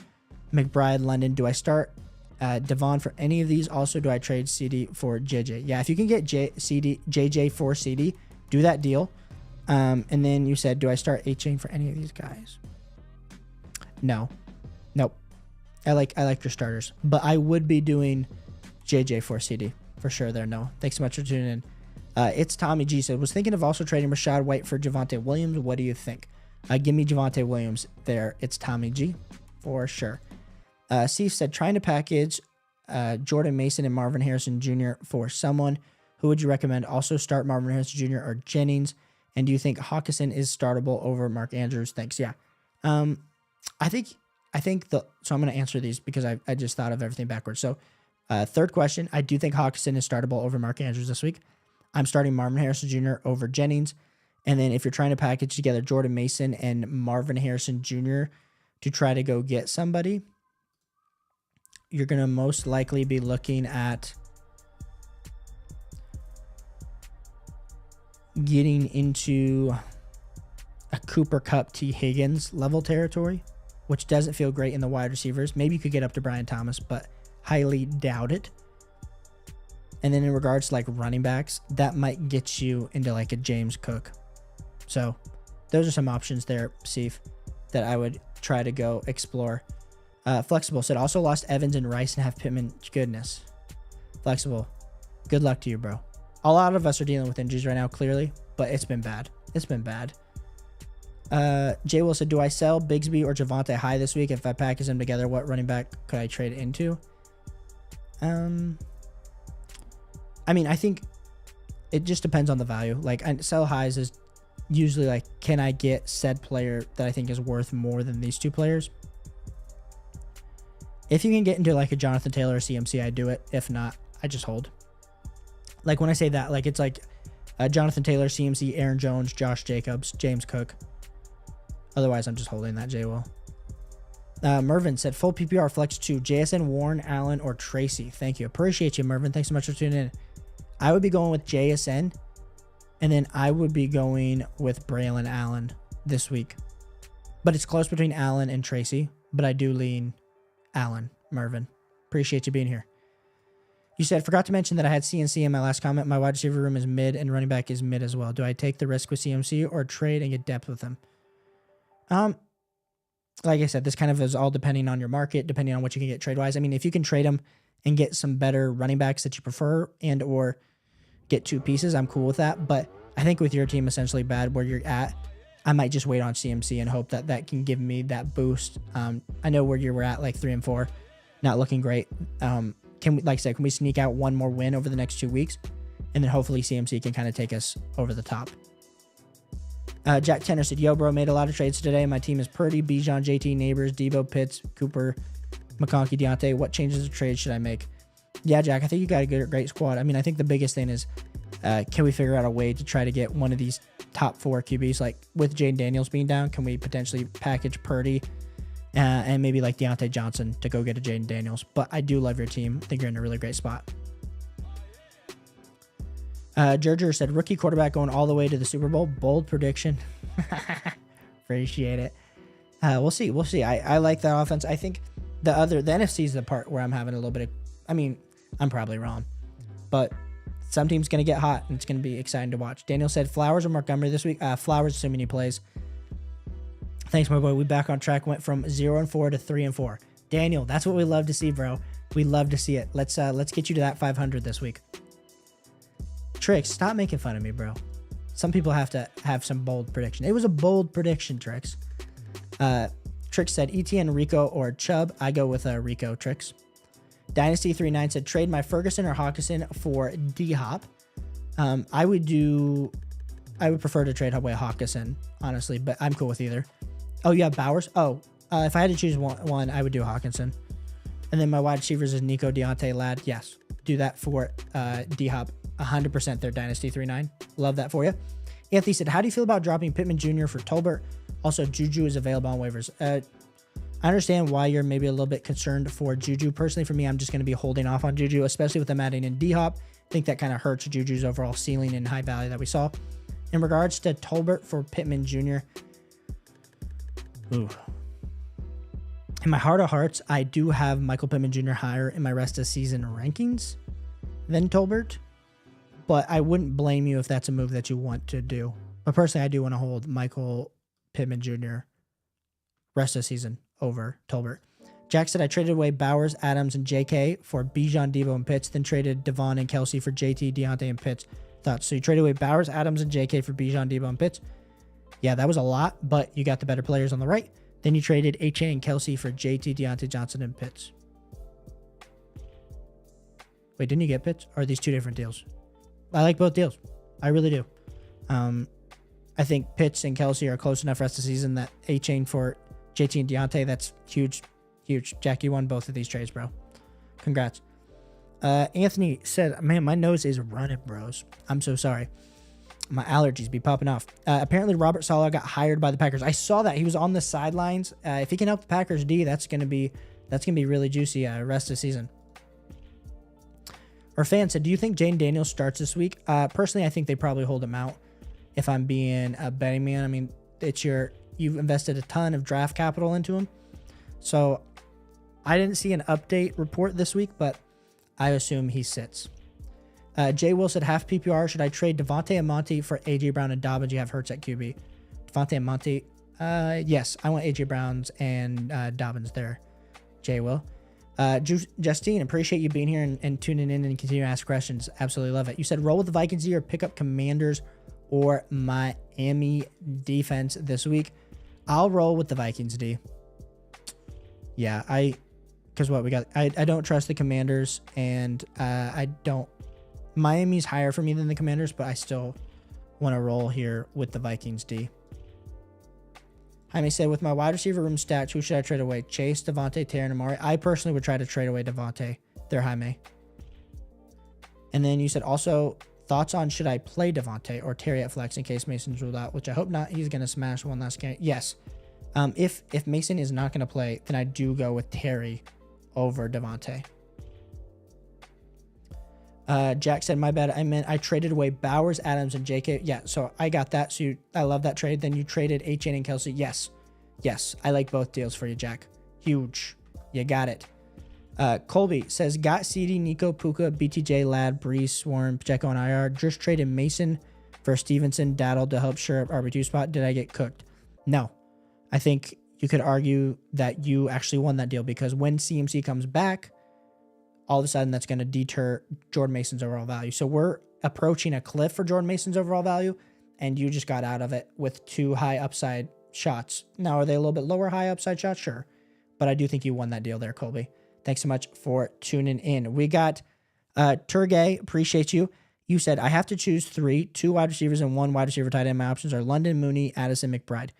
McBride, London. Do I start Devon for any of these? Also, do I trade CD for JJ? Yeah, if you can get JJ for CD, do that deal. And then you said, do I start A-Chain for any of these guys? No. Nope. I like your starters, but I would be doing JJ for CD for sure there. No. Thanks so much for tuning in. It's Tommy G said, was thinking of also trading Rashad White for Javonte Williams. What do you think? Give me Javonte Williams there. It's Tommy G for sure. Steve said, trying to package Jordan Mason and Marvin Harrison Jr. for someone. Who would you recommend? Also start Marvin Harrison Jr. or Jennings. And do you think Hawkinson is startable over Mark Andrews? Thanks. Yeah. I think so I'm going to answer these because I just thought of everything backwards. So third question, I do think Hawkinson is startable over Mark Andrews this week. I'm starting Marvin Harrison Jr. over Jennings. And then if you're trying to package together Jordan Mason and Marvin Harrison Jr. to try to go get somebody, you're going to most likely be looking at getting into a Cooper Kupp, T. Higgins level territory, which doesn't feel great in the wide receivers. Maybe you could get up to Brian Thomas, but highly doubt it. And then in regards to like running backs, that might get you into like a James Cook. So those are some options there, Steve, that I would try to go explore. Flexible said, also lost Evans and Rice and have Pittman. Goodness. Flexible, good luck to you, bro. A lot of us are dealing with injuries right now, clearly, but it's been bad. It's been bad. Jay Will said, do I sell Bigsby or Javonte high this week? If I package them together, what running back could I trade into? I mean, I think it just depends on the value. Like, sell highs is usually like, can I get said player that I think is worth more than these two players? If you can get into like a Jonathan Taylor or CMC, I do it. If not, I just hold. Like when I say that, like it's like Jonathan Taylor, CMC, Aaron Jones, Josh Jacobs, James Cook. Otherwise, I'm just holding that J Will. Mervin said full PPR flex 2, JSN, Warren, Allen, or Tracy. Thank you. Appreciate you, Mervin. Thanks so much for tuning in. I would be going with JSN, and then I would be going with Braylon Allen this week. But it's close between Allen and Tracy, but I do lean Allen, Mervin. Appreciate you being here. You said, forgot to mention that I had CNC in my last comment. My wide receiver room is mid and running back is mid as well. Do I take the risk with CMC or trade and get depth with them? Like I said, this kind of is all depending on your market, depending on what you can get trade-wise. I mean, if you can trade them and get some better running backs that you prefer and or get two pieces, I'm cool with that. But I think with your team essentially bad where you're at, I might just wait on CMC and hope that that can give me that boost. I know where you were at, like 3 and 4, not looking great. Can we, like I said, can we sneak out one more win over the next 2 weeks? And then hopefully CMC can kind of take us over the top. Jack Tenner said, yo, bro, made a lot of trades today. My team is Purdy, Bijan, JT, Neighbors, Debo, Pitts, Cooper, McConkey, Deontay. What changes of trade should I make? Yeah, Jack, I think you got a great squad. I mean, I think the biggest thing is, can we figure out a way to try to get one of these top 4 QBs? Like with Jaden Daniels being down, can we potentially package Purdy and maybe like Deontay Johnson to go get a Jaden Daniels? But I do love your team. I think you're in a really great spot. Gerger said, rookie quarterback going all the way to the Super Bowl. Bold prediction. Appreciate it. We'll see. We'll see. I like that offense. I think the NFC is the part where I'm having a little bit of, I mean, I'm probably wrong, but some team's going to get hot and it's going to be exciting to watch. Daniel said, Flowers or Montgomery this week? Flowers, assuming he plays. Thanks, my boy. We back on track. Went from 0 and 4 to 3 and 4. Daniel, that's what we love to see, bro. We love to see it. Let's get you to that 500 this week. Tricks, stop making fun of me, bro. Some people have to have some bold prediction. It was a bold prediction, Tricks. Tricks said ETN, Rico, or Chubb. I go with Rico, Tricks. Dynasty39 said trade my Ferguson or Hawkinson for D-Hop. I would prefer to trade away Hawkinson, honestly, but I'm cool with either. Oh, you have Bowers? Oh, if I had to choose one, I would do Hawkinson. And then my wide receivers is Nico, Deontay, Ladd. Yes, do that for D-Hop. 100% their Dynasty 3-9. Love that for you. Anthony said, how do you feel about dropping Pittman Jr. for Tolbert? Also, Juju is available on waivers. I understand why you're maybe a little bit concerned for Juju. Personally, for me, I'm just going to be holding off on Juju, especially with them adding in D-Hop. I think that kind of hurts Juju's overall ceiling and high value that we saw. In regards to Tolbert for Pittman Jr., ooh. In my heart of hearts, I do have Michael Pittman Jr. higher in my rest of season rankings than Tolbert. But I wouldn't blame you if that's a move that you want to do. But personally, I do want to hold Michael Pittman Jr. rest of the season over Tolbert. Jack said, I traded away Bowers, Adams, and JK for Bijan, Debo, and Pitts, then traded Devon and Kelsey for JT, Deontay, and Pitts. Thoughts? So you traded away Bowers, Adams, and JK for Bijan, Debo, and Pitts. Yeah, that was a lot, but you got the better players on the right. Then you traded HA and Kelsey for JT, Deontay Johnson, and Pitts. Wait, didn't you get Pitts? Or are these two different deals? I like both deals. I really do. I think Pitts and Kelsey are close enough rest of the season that A-Chain for JT and Deontay, that's huge, huge. Jack, you won both of these trades, bro. Congrats. Anthony said, man, my nose is running, bros. I'm so sorry. My allergies be popping off. Apparently, Robert Saleh got hired by the Packers. I saw that. He was on the sidelines. If he can help the Packers D, that's gonna be really juicy rest of the season. Our fan said, do you think Jaden Daniels starts this week? Personally, I think they probably hold him out if I'm being a betting man. I mean, you've invested a ton of draft capital into him. So I didn't see an update report this week, but I assume he sits. Jay Will said, half PPR. Should I trade Devontae and Monty for A.J. Brown and Dobbins? You have Hurts at QB. Devontae and Monty. Yes, I want A.J. Browns and Dobbins there. Jay Will. Justine, appreciate you being here and tuning in and continue to ask questions. Absolutely love it. You said roll with the Vikings here, pick up Commanders or Miami defense this week. I'll roll with the Vikings D. Yeah, because what we got, I don't trust the Commanders, and I don't. Miami's higher for me than the Commanders, but I still want to roll here with the Vikings D. Jaime said, with my wide receiver room stats, who should I trade away? Chase, Devontae, Terry, and Amari. I personally would try to trade away Devontae. They're Jaime. And then you said also thoughts on should I play Devontae or Terry at flex in case Mason's ruled out, which I hope not. He's going to smash one last game. Yes. If Mason is not going to play, then I do go with Terry over Devontae. Jack said, my bad. I meant I traded away Bowers, Adams, and JK. Yeah, so I got that. So I love that trade. Then you traded HN and Kelsey. Yes. Yes. I like both deals for you, Jack. Huge. You got it. Colby says, got CD, Nico, Puka, BTJ, Ladd, Brees, Swarm, Pacheco, and IR. Just traded Mason for Stevenson, Daddle to help shore up RB2 spot. Did I get cooked? No. I think you could argue that you actually won that deal because when CMC comes back, all of a sudden that's going to deter Jordan Mason's overall value. So we're approaching a cliff for Jordan Mason's overall value, and you just got out of it with 2 high upside shots. Now, are they a little bit lower high upside shots? Sure. But I do think you won that deal there, Colby. Thanks so much for tuning in. We got Turgay. Appreciate you. You said, I have to choose 3, 2 wide receivers and 1 wide receiver tight end. My options are London, Mooney, Addison, McBride.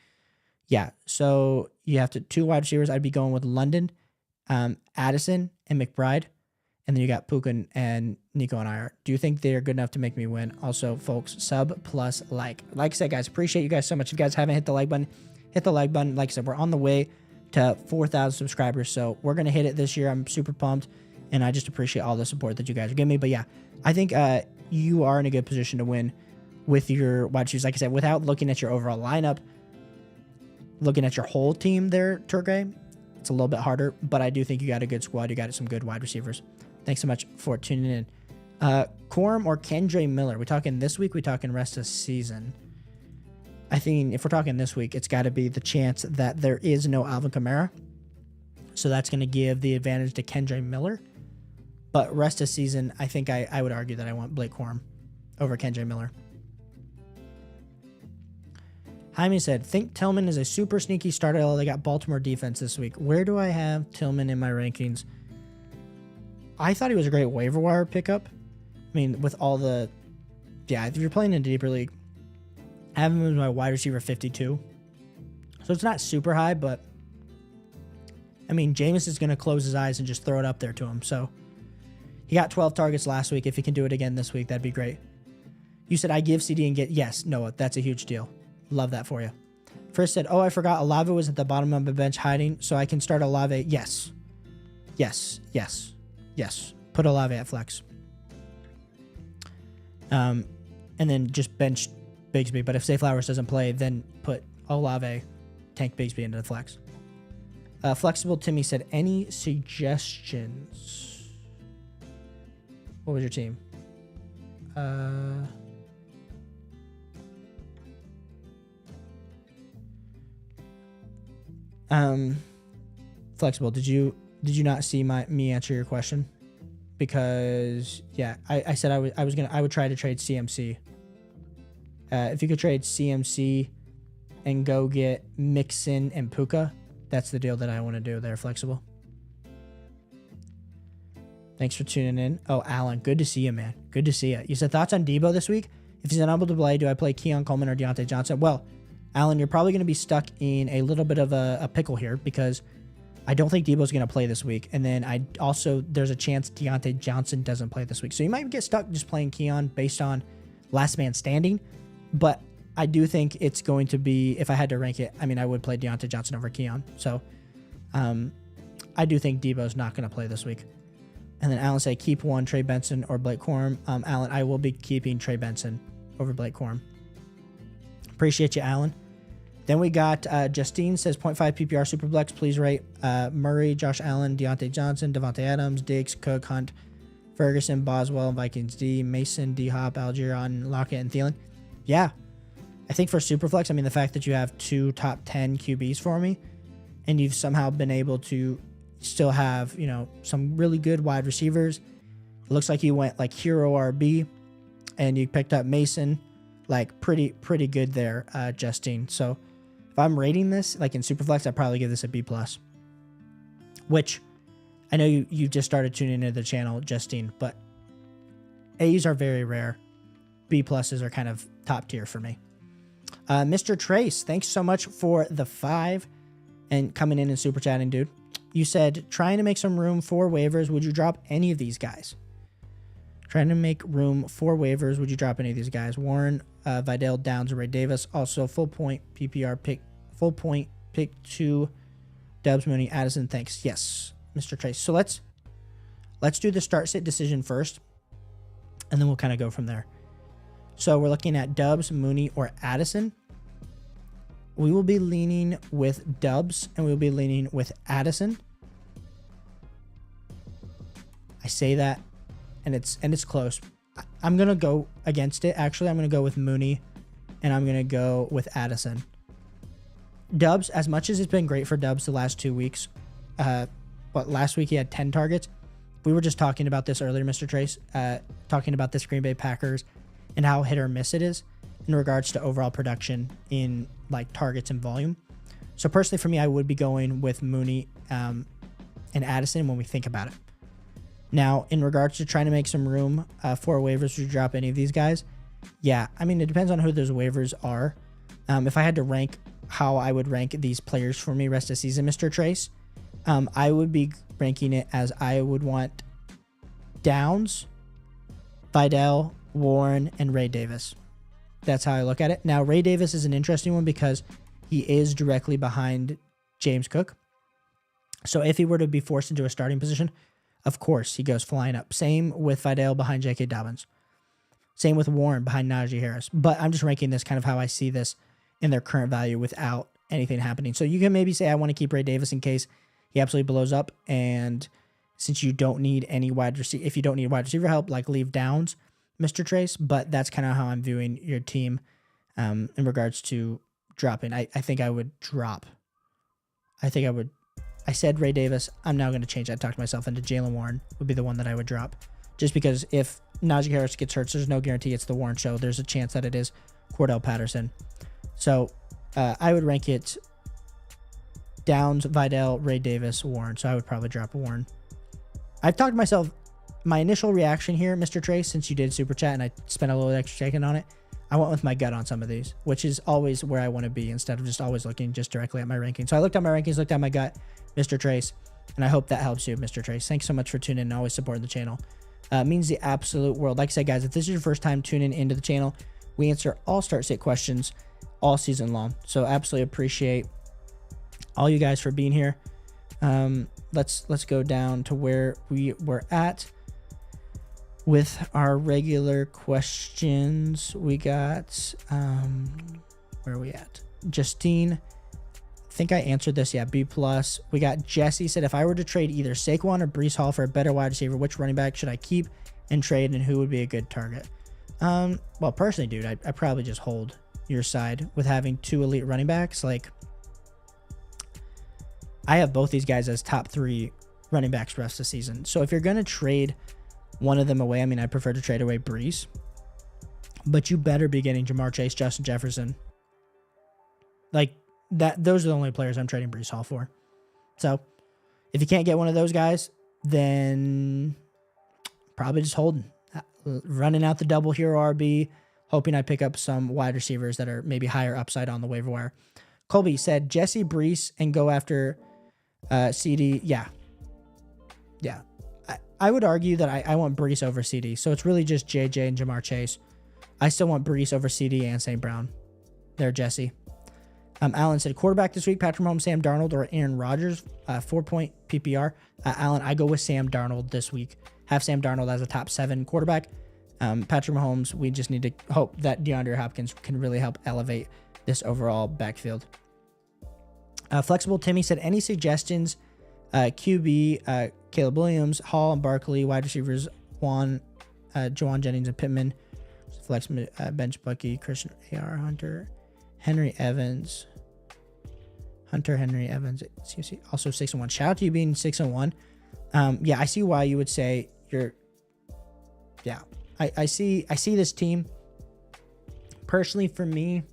Yeah, so you have to 2 wide receivers. I'd be going with London, Addison, and McBride. And then you got Puka and Nico and IR. Do you think they're good enough to make me win? Also, folks, sub plus like. Like I said, guys, appreciate you guys so much. If you guys haven't hit the like button, hit the like button. Like I said, we're on the way to 4,000 subscribers. So we're going to hit it this year. I'm super pumped. And I just appreciate all the support that you guys are giving me. But yeah, I think you are in a good position to win with your wide receivers. Like I said, without looking at your overall lineup, looking at your whole team there, Turgay, it's a little bit harder. But I do think you got a good squad. You got some good wide receivers. Thanks so much for tuning in. Corum or Kendre Miller? We talking this week? We talking rest of season? I think if we're talking this week, it's got to be the chance that there is no Alvin Kamara. So that's going to give the advantage to Kendre Miller. But rest of season, I think I would argue that I want Blake Corum over Kendre Miller. Jaime said, think Tillman is a super sneaky starter. They got Baltimore defense this week. Where do I have Tillman in my rankings? I thought he was a great waiver wire pickup. I mean, with all the... Yeah, if you're playing in a deeper league, I have him as my wide receiver 52. So it's not super high, but... I mean, Jameis is going to close his eyes and just throw it up there to him. So he got 12 targets last week. If he can do it again this week, that'd be great. You said I give CD and get... Yes, Noah, that's a huge deal. Love that for you. First said, oh, I forgot Olave was at the bottom of the bench hiding, so I can start Olave. Yes. Yes. Yes. Yes, put Olave at flex. And then just bench Bigsby. But if Zay Flowers doesn't play, then put Olave, tank Bigsby into the flex. Flexible Timmy said, any suggestions? What was your team? Flexible, did you not see me answer your question? Because yeah, I said I would try to trade CMC. If you could trade CMC and go get Mixon and Puka, that's the deal that I want to do there, Flexible. Thanks for tuning in. Oh, Alan, good to see you, man. Good to see you. You said thoughts on Debo this week? If he's unable to play, do I play Keon Coleman or Deontay Johnson? Well, Alan, you're probably going to be stuck in a little bit of a pickle here because I don't think Debo's going to play this week. And then there's a chance Deontay Johnson doesn't play this week. So you might get stuck just playing Keon based on last man standing. But I do think it's going to be, if I had to rank it, I mean, I would play Deontay Johnson over Keon. So I do think Debo's not going to play this week. And then Alan said, keep one, Trey Benson or Blake Corum. Alan, I will be keeping Trey Benson over Blake Corum. Appreciate you, Alan. Then we got Justine says 0.5 PPR Superflex. Please rate Murray, Josh Allen, Deontay Johnson, Devontae Adams, Diggs, Cook, Hunt, Ferguson, Boswell, Vikings D, Mason, D-Hop, Algiron, Lockett, and Thielen. Yeah. I think for Superflex, I mean, the fact that you have 2 top 10 QBs for me and you've somehow been able to still have, some really good wide receivers. It looks like you went like Hero RB and you picked up Mason, like pretty good there, Justine. So If I'm rating this like in Superflex, I'd probably give this a B+. Which I know you just started tuning into the channel, Justine, but A's are very rare. B pluses are kind of top tier for me. Mr. Trace, thanks so much for the 5 and coming in and super chatting, dude. You said trying to make some room for waivers. Would you drop any of these guys? Trying to make room for waivers. Would you drop any of these guys? Warren, Vidal, Downs, or Ray Davis. Also, full point PPR pick. Full point pick 2. Dubs, Mooney, Addison. Thanks. Yes, Mr. Trace. So let's do the start sit decision first, and then we'll kind of go from there. So we're looking at Dubs, Mooney, or Addison. We will be leaning with Dubs, and we'll be leaning with Addison. I say that, and it's close. I'm gonna go against it. Actually, I'm gonna go with Mooney, and I'm gonna go with Addison. Dubs, as much as it's been great for Dubs the last 2 weeks, but last week he had 10 targets. We were just talking about this earlier, Mr. Trace, talking about this Green Bay Packers and how hit or miss it is in regards to overall production in like targets and volume. So personally for me, I would be going with Mooney and Addison when we think about it. Now, in regards to trying to make some room for waivers to drop any of these guys, yeah, I mean, it depends on who those waivers are. If I had to rank how I would rank these players for me rest of season, Mr. Trace, I would be ranking it as I would want Downs, Vidal, Warren, and Ray Davis. That's how I look at it. Now, Ray Davis is an interesting one because he is directly behind James Cook. So if he were to be forced into a starting position, of course, he goes flying up. Same with Vidal behind J.K. Dobbins. Same with Warren behind Najee Harris. But I'm just ranking this kind of how I see this in their current value without anything happening. So you can maybe say I want to keep Ray Davis in case he absolutely blows up. And since you don't need any wide receiver, if you don't need wide receiver help, like leave Downs, Mr. Trace. But that's kind of how I'm viewing your team in regards to dropping. I think I would drop. I said Ray Davis. I'm now going to change that. Talk to myself into Jalen Warren would be the one that I would drop. Just because if Najee Harris gets hurt, there's no guarantee it's the Warren show. There's a chance that it is Cordell Patterson. So I would rank it Downs, Vidal, Ray Davis, Warren. So I would probably drop Warren. I've talked to myself. My initial reaction here, Mr. Trace, since you did super chat and I spent a little extra second on it, I went with my gut on some of these, which is always where I want to be instead of just always looking just directly at my rankings. So I looked at my rankings, looked at my gut, Mr. Trace, and I hope that helps you, Mr. Trace. Thanks so much for tuning in and always supporting the channel. Means the absolute world. Like I said, guys, if this is your first time tuning into the channel, we answer all start sit questions all season long. So absolutely appreciate all you guys for being here. Let's go down to where we were at with our regular questions. We got where are we at? Justine, I think I answered this. Yeah, B+. We got Jesse said, if I were to trade either Saquon or Breece Hall for a better wide receiver, which running back should I keep and trade, and who would be a good target? Well, personally, dude, I'd probably just hold your side with having 2 elite running backs. Like, I have both these guys as top 3 running backs for the rest of the season. So if you're going to trade one of them away, I mean, I prefer to trade away Breece, but you better be getting Jamar Chase, Justin Jefferson. Like, that, those are the only players I'm trading Breece Hall for. So if you can't get one of those guys, then probably just holding, running out the double hero RB, hoping I pick up some wide receivers that are maybe higher upside on the waiver wire. Colby said Jesse, Breece, and go after CD. Yeah. I would argue that I want Breece over CD. So it's really just JJ and Jamar Chase. I still want Breece over CD and St. Brown. There, Jesse. Alan said, quarterback this week, Patrick Mahomes, Sam Darnold, or Aaron Rodgers, 4-point PPR. Alan, I go with Sam Darnold this week. Have Sam Darnold as a top 7 quarterback. Patrick Mahomes, we just need to hope that DeAndre Hopkins can really help elevate this overall backfield. Flexible Timmy said, any suggestions? QB, Caleb Williams, Hall, and Barkley, wide receivers, Juwan Jennings, and Pittman. Flex bench Bucky, Christian AR, Hunter, Henry Evans. Henry Evans, also 6-1. Shout out to you being 6-1. Yeah, I see why you would say you're. Yeah, I see this team. Personally, for me,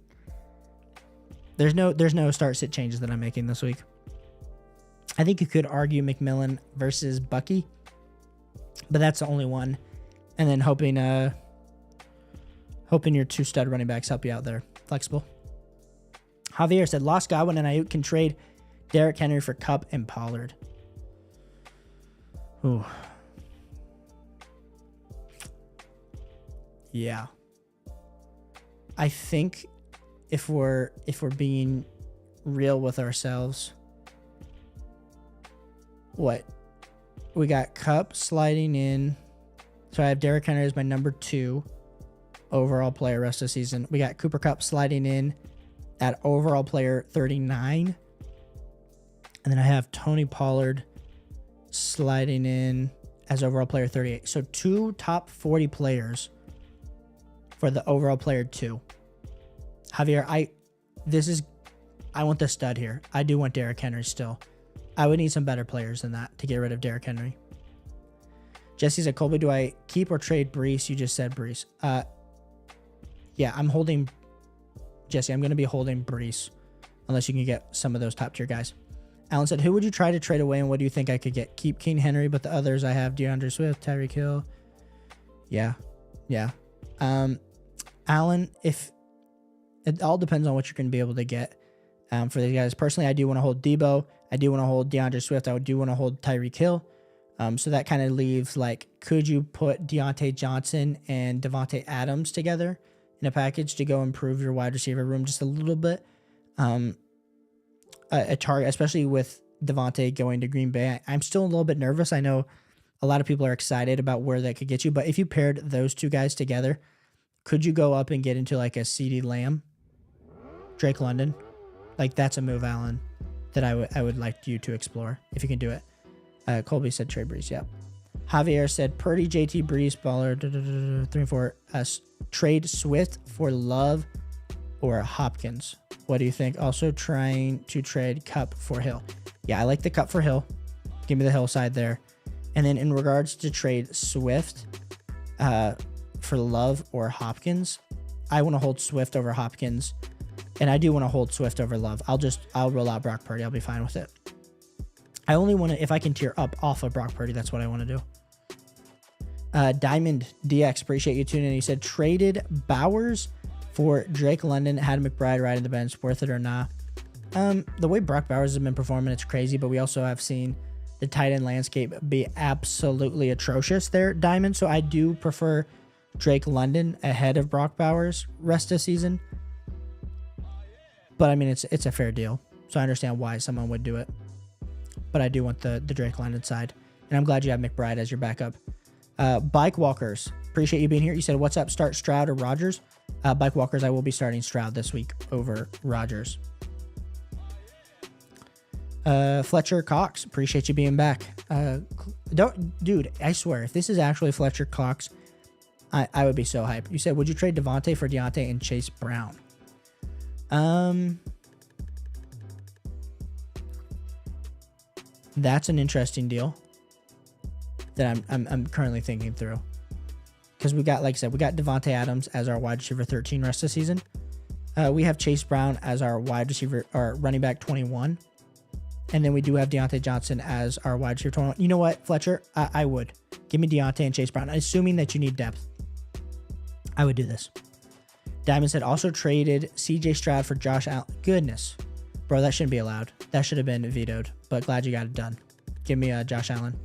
There's no start sit changes that I'm making this week. I think you could argue McMillan versus Bucky, but that's the only one. And then hoping your 2 stud running backs help you out there. Flexible. Javier said, Lost Godwin and Ayuk can trade Derrick Henry for Kupp and Pollard. Ooh. Yeah. I think if we're being real with ourselves, what? We got Kupp sliding in. So I have Derrick Henry as my number 2 overall player rest of the season. We got Cooper Kupp sliding in at overall player 39. And then I have Tony Pollard sliding in as overall player 38. So 2 top 40 players for the overall player 2. Javier, I want the stud here. I do want Derrick Henry still. I would need some better players than that to get rid of Derrick Henry. Jesse said, Colby, do I keep or trade Brees? You just said Brees. Yeah, I'm holding... Jesse, I'm going to be holding Brees unless you can get some of those top tier guys. Alan said, who would you try to trade away and what do you think I could get? Keep King Henry, but the others I have DeAndre Swift, Tyreek Hill. Yeah. Alan, if it all depends on what you're going to be able to get for these guys. Personally, I do want to hold Debo. I do want to hold DeAndre Swift. I do want to hold Tyreek Hill. So that kind of leaves, like, could you put Deontay Johnson and Devontae Adams together in a package to go improve your wide receiver room just a little bit? A target, especially with Devontae going to Green Bay. I'm still a little bit nervous. I know a lot of people are excited about where that could get you, but if you paired those 2 guys together, could you go up and get into like a CeeDee Lamb, Drake London? Like, that's a move, Alan, that I would like you to explore if you can do it. Colby said trade Brees. Yeah. Javier said Purdy, JT, Brees, Baller, 3 and 4. Trade Swift for Love or Hopkins. What do you think? Also trying to trade Kupp for Hill. Yeah, I like the Kupp for Hill. Give me the Hill side there. And then in regards to trade Swift for Love or Hopkins, I want to hold Swift over Hopkins. And I do want to hold Swift over Love. I'll roll out Brock Purdy. I'll be fine with it. I only want to, if I can tier up off of Brock Purdy, that's what I want to do. Diamond DX, appreciate you tuning in. He said, traded Bowers for Drake London, had McBride riding the bench, worth it or not? The way Brock Bowers has been performing, it's crazy, but we also have seen the tight end landscape be absolutely atrocious there, Diamond. So I do prefer Drake London ahead of Brock Bowers rest of season. But I mean, it's a fair deal. So I understand why someone would do it. But I do want the Drake London side. And I'm glad you have McBride as your backup. Bike Walkers, appreciate you being here. You said, what's up? Start Stroud or Rodgers? Bike Walkers, I will be starting Stroud this week over Rodgers. Fletcher Cox, appreciate you being back. Dude, I swear, if this is actually Fletcher Cox, I would be so hyped. You said, would you trade Devontae for Deontay and Chase Brown? That's an interesting deal that I'm currently thinking through. Because we got, like I said, we got Devontae Adams as our wide receiver 13 rest of the season. We have Chase Brown as our wide receiver or running back 21. And then we do have Deontay Johnson as our wide receiver 21. You know what, Fletcher? I would. Give me Deontay and Chase Brown. Assuming that you need depth, I would do this. Diamond said, also traded CJ Stroud for Josh Allen. Goodness. Bro, that shouldn't be allowed. That should have been vetoed. But glad you got it done. Give me Josh Allen.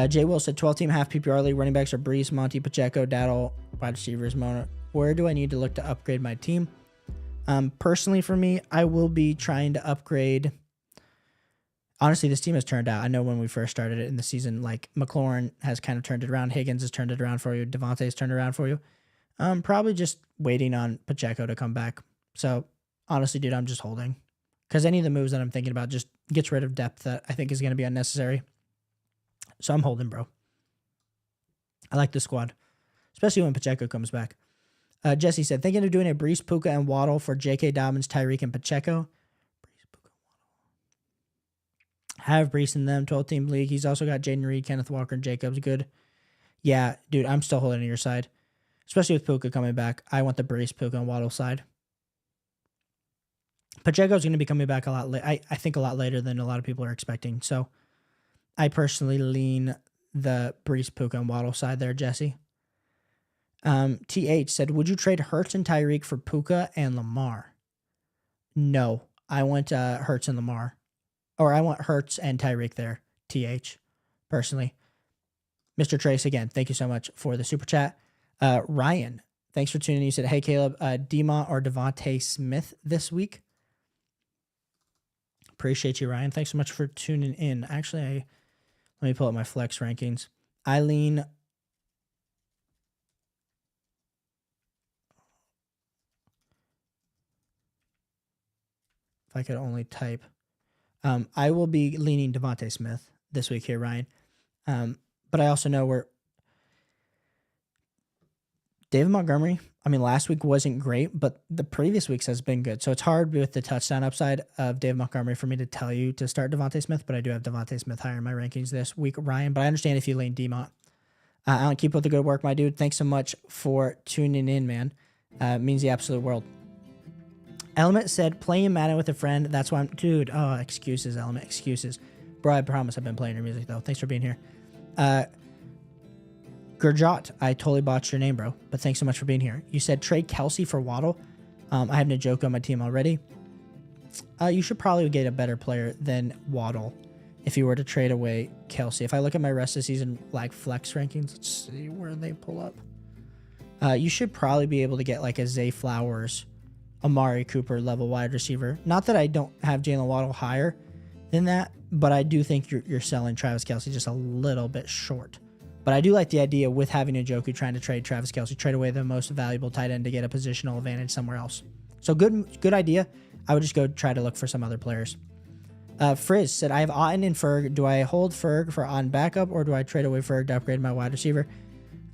Jay Will said 12-team half PPR league. Running backs are Brees, Monty, Pacheco, Daddle, wide receivers, Mona. Where do I need to look to upgrade my team? Personally, for me, I will be trying to upgrade. Honestly, this team has turned out. I know when we first started it in the season, like McLaurin has kind of turned it around. Higgins has turned it around for you. Devontae has turned it around for you. Probably just waiting on Pacheco to come back. So honestly, dude, I'm just holding. Because any of the moves that I'm thinking about just gets rid of depth that I think is going to be unnecessary. So I'm holding, bro. I like the squad, especially when Pacheco comes back. Jesse said, thinking of doing a Brees, Puka, and Waddle for J.K. Dobbins, Tyreek, and Pacheco. Brees, Puka, Waddle. Have Brees in them, 12-team league. He's also got Jaden Reed, Kenneth Walker, and Jacobs. Good. Yeah, dude, I'm still holding on your side. Especially with Puka coming back. I want the Brees, Puka, and Waddle side. Pacheco's going to be coming back a lot I think a lot later than a lot of people are expecting. So I personally lean the Brees, Puka, and Waddle side there, Jesse. TH said, would you trade Hurts and Tyreek for Puka and Lamar? No, I want Hurts and Lamar. Or I want Hurts and Tyreek there, TH, personally. Mr. Trace, again, thank you so much for the super chat. Ryan, thanks for tuning in. You said, hey, Caleb, Dima or Devontae Smith this week? Appreciate you, Ryan. Thanks so much for tuning in. Actually, let me pull up my flex rankings. I lean... If I could only type. I will be leaning Devontae Smith this week here, Ryan. But I also know we're... David Montgomery, I mean, last week wasn't great, but the previous weeks has been good. So it's hard with the touchdown upside of David Montgomery for me to tell you to start Devontae Smith, but I do have Devontae Smith higher in my rankings this week, Ryan. But I understand if you lean DMont. Alan, keep up the good work, my dude. Thanks so much for tuning in, man. Means the absolute world. Element said, playing Madden with a friend. That's why I'm... Dude, oh, excuses, Element, excuses. Bro, I promise I've been playing your music, though. Thanks for being here. Gurjot, I totally botched your name, bro, but thanks so much for being here. You said trade Kelsey for Waddle. I have Njoku on my team already. You should probably get a better player than Waddle if you were to trade away Kelsey. If I look at my rest of the season, like flex rankings, let's see where they pull up. You should probably be able to get like a Zay Flowers, Amari Cooper level wide receiver. Not that I don't have Jalen Waddle higher than that, but I do think you're selling Travis Kelsey just a little bit short. But I do like the idea with having Njoku trying to trade Travis Kelsey, trade away the most valuable tight end to get a positional advantage somewhere else. So good idea. I would just go try to look for some other players. Frizz said, I have Otten and Ferg. Do I hold Ferg for Otten backup, or do I trade away Ferg to upgrade my wide receiver?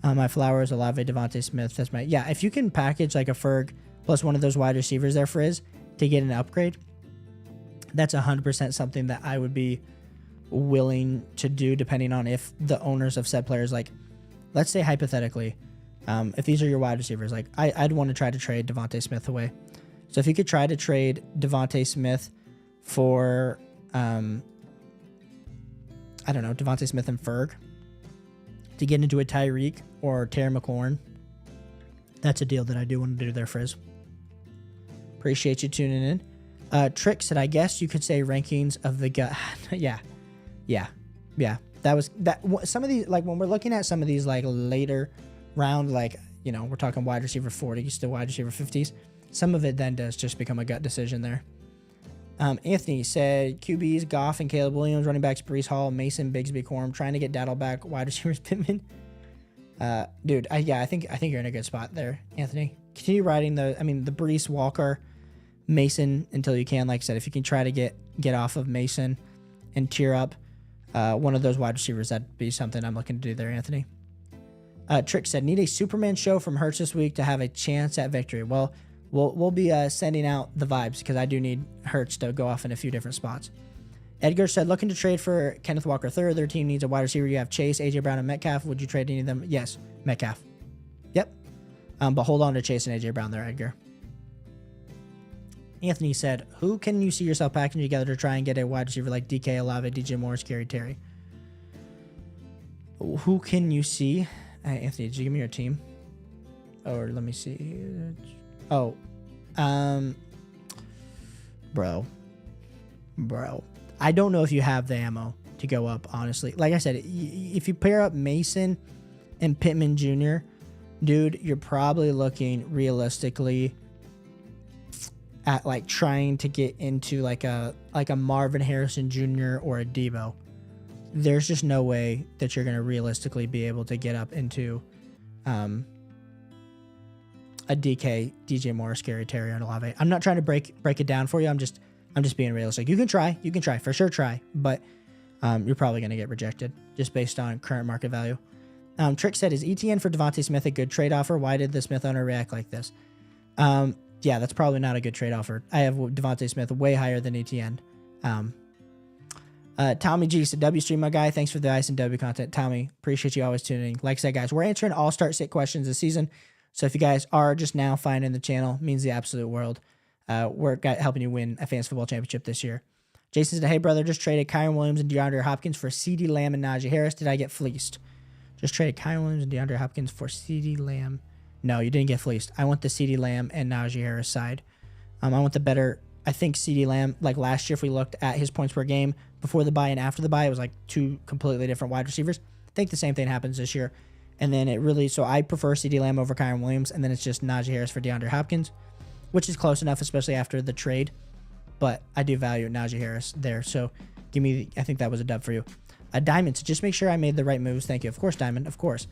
My Flowers, Olave, Devontae Smith. That's my... Yeah, if you can package like a Ferg plus one of those wide receivers there, Frizz, to get an upgrade, that's 100% something that I would be willing to do, depending on if the owners of said players, like, let's say hypothetically, if these are your wide receivers, like I'd want to try to trade Devontae Smith away. So if you could try to trade Devontae Smith for I don't know, Devontae Smith and Ferg to get into a Tyreek or Terry McLaurin, that's a deal that I do want to do there, Frizz. Appreciate you tuning in. Trick said, I guess you could say rankings of the gut. Yeah. That was that. Some of these, like when we're looking at some of these like later round, like, you know, we're talking wide receiver 40s to wide receiver 50s. Some of it then does just become a gut decision there. Anthony said QBs, Goff and Caleb Williams, running backs, Brees Hall, Mason, Bigsby, Corum, trying to get Daddle back, wide receivers, Pittman. Dude, I think you're in a good spot there, Anthony. Continue riding the Brees, Walker, Mason until you can. Like I said, if you can try to get off of Mason and tier up one of those wide receivers, that'd be something I'm looking to do there, Anthony. Trick said, need a Superman show from Hurts this week to have a chance at victory. Well, we'll be sending out the vibes because I do need Hurts to go off in a few different spots. Edgar said, looking to trade for Kenneth Walker III. Their team needs a wide receiver. You have Chase, AJ Brown, and Metcalf. Would you trade any of them? Yes, Metcalf. Yep. But hold on to Chase and AJ Brown there, Edgar. Anthony said, who can you see yourself packing together to try and get a wide receiver like DK, Olave, DJ Moore, Scary Terry? Who can you see? Anthony, did you give me your team? Or let me see. Oh. Bro. I don't know if you have the ammo to go up, honestly. Like I said, if you pair up Mason and Pittman Jr., dude, you're probably looking realistically at like trying to get into like a Marvin Harrison Jr. or a Debo. There's just no way that you're going to realistically be able to get up into a DK, DJ Moore, Scary Terry, and Olave. I'm not trying to break it down for you. I'm just being realistic. You can try for sure, but you're probably going to get rejected just based on current market value. Trick said, is ETN for Devontae Smith a good trade offer? Why did the Smith owner react like this? Yeah, that's probably not a good trade offer. I have Devontae Smith way higher than ETN. Tommy G said, W stream, my guy. Thanks for the ice and W content. Tommy, appreciate you always tuning in. Like I said, guys, we're answering all start sit questions this season. So if you guys are just now finding the channel, means the absolute world. we're helping you win a fantasy football championship this year. Jason said, hey, brother, just traded Kyron Williams and DeAndre Hopkins for CeeDee Lamb and Najee Harris. Did I get fleeced? Just traded Kyron Williams and DeAndre Hopkins for CeeDee Lamb. No, you didn't get fleeced. I want the CeeDee Lamb and Najee Harris side. I want the better. I think CeeDee Lamb, like last year, if we looked at his points per game before the bye and after the bye, it was like two completely different wide receivers. I think the same thing happens this year. And then it really, so I prefer CeeDee Lamb over Kyron Williams, and then it's just Najee Harris for DeAndre Hopkins, which is close enough, especially after the trade. But I do value Najee Harris there. So I think that was a dub for you. Diamond, so just make sure I made the right moves. Thank you. Of course, Diamond, of course.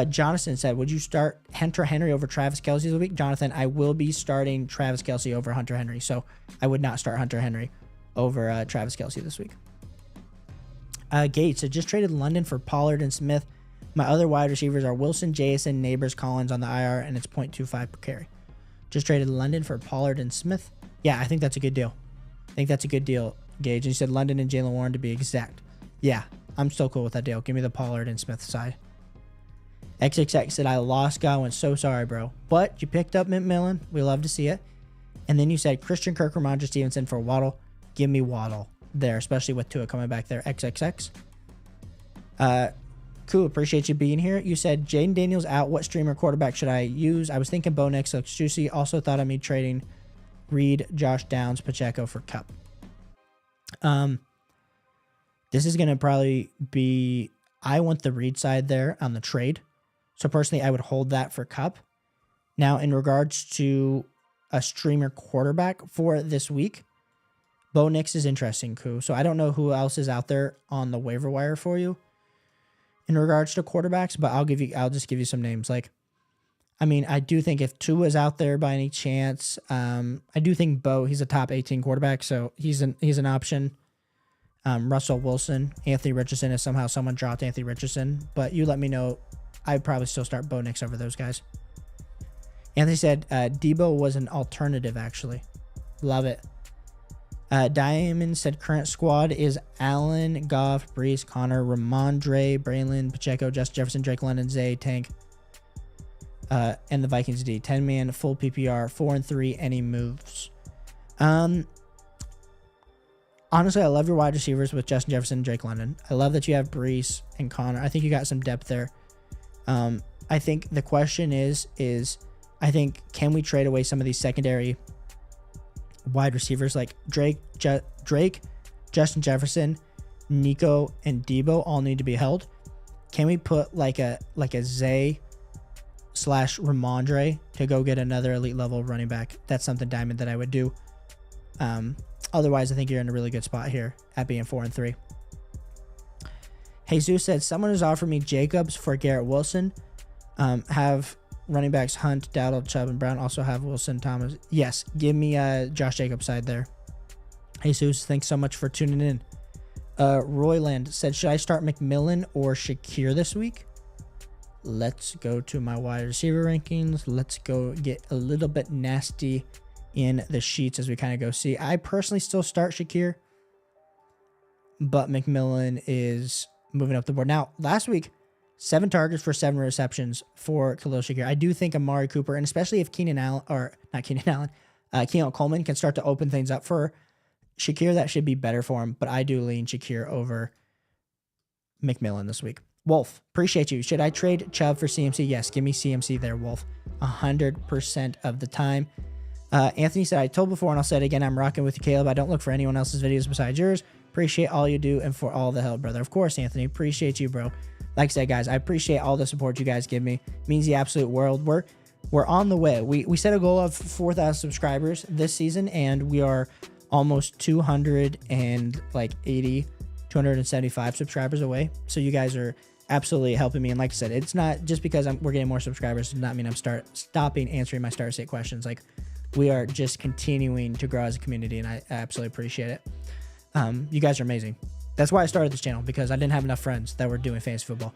Jonathan said, would you start Hunter Henry over Travis Kelce this week? Jonathan, I will be starting Travis Kelce over Hunter Henry. So I would not start Hunter Henry over Travis Kelce this week. Gates, so just traded London for Pollard and Smith. My other wide receivers are Wilson, Jason, Neighbors, Collins on the IR, and it's 0.25 per carry. Just traded London for Pollard and Smith. Yeah, I think that's a good deal. I think that's a good deal, Gage. And you said London and Jalen Warren to be exact. Yeah, I'm still cool with that deal. Give me the Pollard and Smith side. XXX said, I lost Godwin. So sorry, bro. But you picked up McMillan. We love to see it. And then you said Christian Kirk, Ramondre Stevenson for Waddle. Give me Waddle there, especially with Tua coming back there. XXX. Cool. Appreciate you being here. You said Jaden Daniels out. What streamer quarterback should I use? I was thinking Bo Nix looks juicy. Also thought of me trading Reed, Josh Downs, Pacheco for Cup. This is going to probably be, I want the Reed side there on the trade. So personally, I would hold that for Cup. Now, in regards to a streamer quarterback for this week, Bo Nix is interesting, Koo. So I don't know who else is out there on the waiver wire for you in regards to quarterbacks, but I'll just give you some names. Like, I mean, I do think if Tua is out there by any chance, I do think Bo, he's a top 18 quarterback, so he's an option. Russell Wilson, Anthony Richardson, if somehow someone dropped Anthony Richardson, but you let me know. I'd probably still start Bo Nix over those guys. Anthony said Debo was an alternative, actually. Love it. Diamond said current squad is Allen, Goff, Brees, Connor, Ramondre, Braylon, Pacheco, Justin Jefferson, Drake London, Zay, Tank, and the Vikings D. 10-man, full PPR, 4-3, any moves. Honestly, I love your wide receivers with Justin Jefferson and Drake London. I love that you have Brees and Connor. I think you got some depth there. I think the question is I think, can we trade away some of these secondary wide receivers like Drake, Justin Jefferson, Nico, and Debo all need to be held? Can we put like a Zay / Ramondre to go get another elite level running back? That's something, Diamond, that I would do. Otherwise, I think you're in a really good spot here at being 4-3. Jesus said, someone has offered me Jacobs for Garrett Wilson. Have running backs Hunt, Dowdle, Chubb, and Brown. Also have Wilson, Thomas. Yes, give me Josh Jacobs side there. Jesus, thanks so much for tuning in. Royland said, should I start McMillan or Shakir this week? Let's go to my wide receiver rankings. Let's go get a little bit nasty in the sheets as we kind of go see. I personally still start Shakir, but McMillan is moving up the board. Now, last week, 7 targets for 7 receptions for Khalil Shakir. I do think Amari Cooper, and especially if Keelan Coleman can start to open things up for Shakir, that should be better for him. But I do lean Shakir over McMillan this week. Wolf, appreciate you. Should I trade Chubb for CMC? Yes, give me CMC there, Wolf. 100% of the time. Anthony said, I told before and I'll say it again, I'm rocking with you, Caleb. I don't look for anyone else's videos besides yours. Appreciate all you do and for all the help, brother. Of course, Anthony, appreciate you, bro. Like I said, guys, I appreciate all the support you guys give me. It means the absolute world. We're on the way. We set a goal of 4,000 subscribers this season, and we are almost 275 subscribers away. So you guys are absolutely helping me. And like I said, it's not just because we're getting more subscribers does not mean I'm stopping answering my start state questions. Like, we are just continuing to grow as a community, and I absolutely appreciate it. You guys are amazing. That's why I started this channel, because I didn't have enough friends that were doing fantasy football.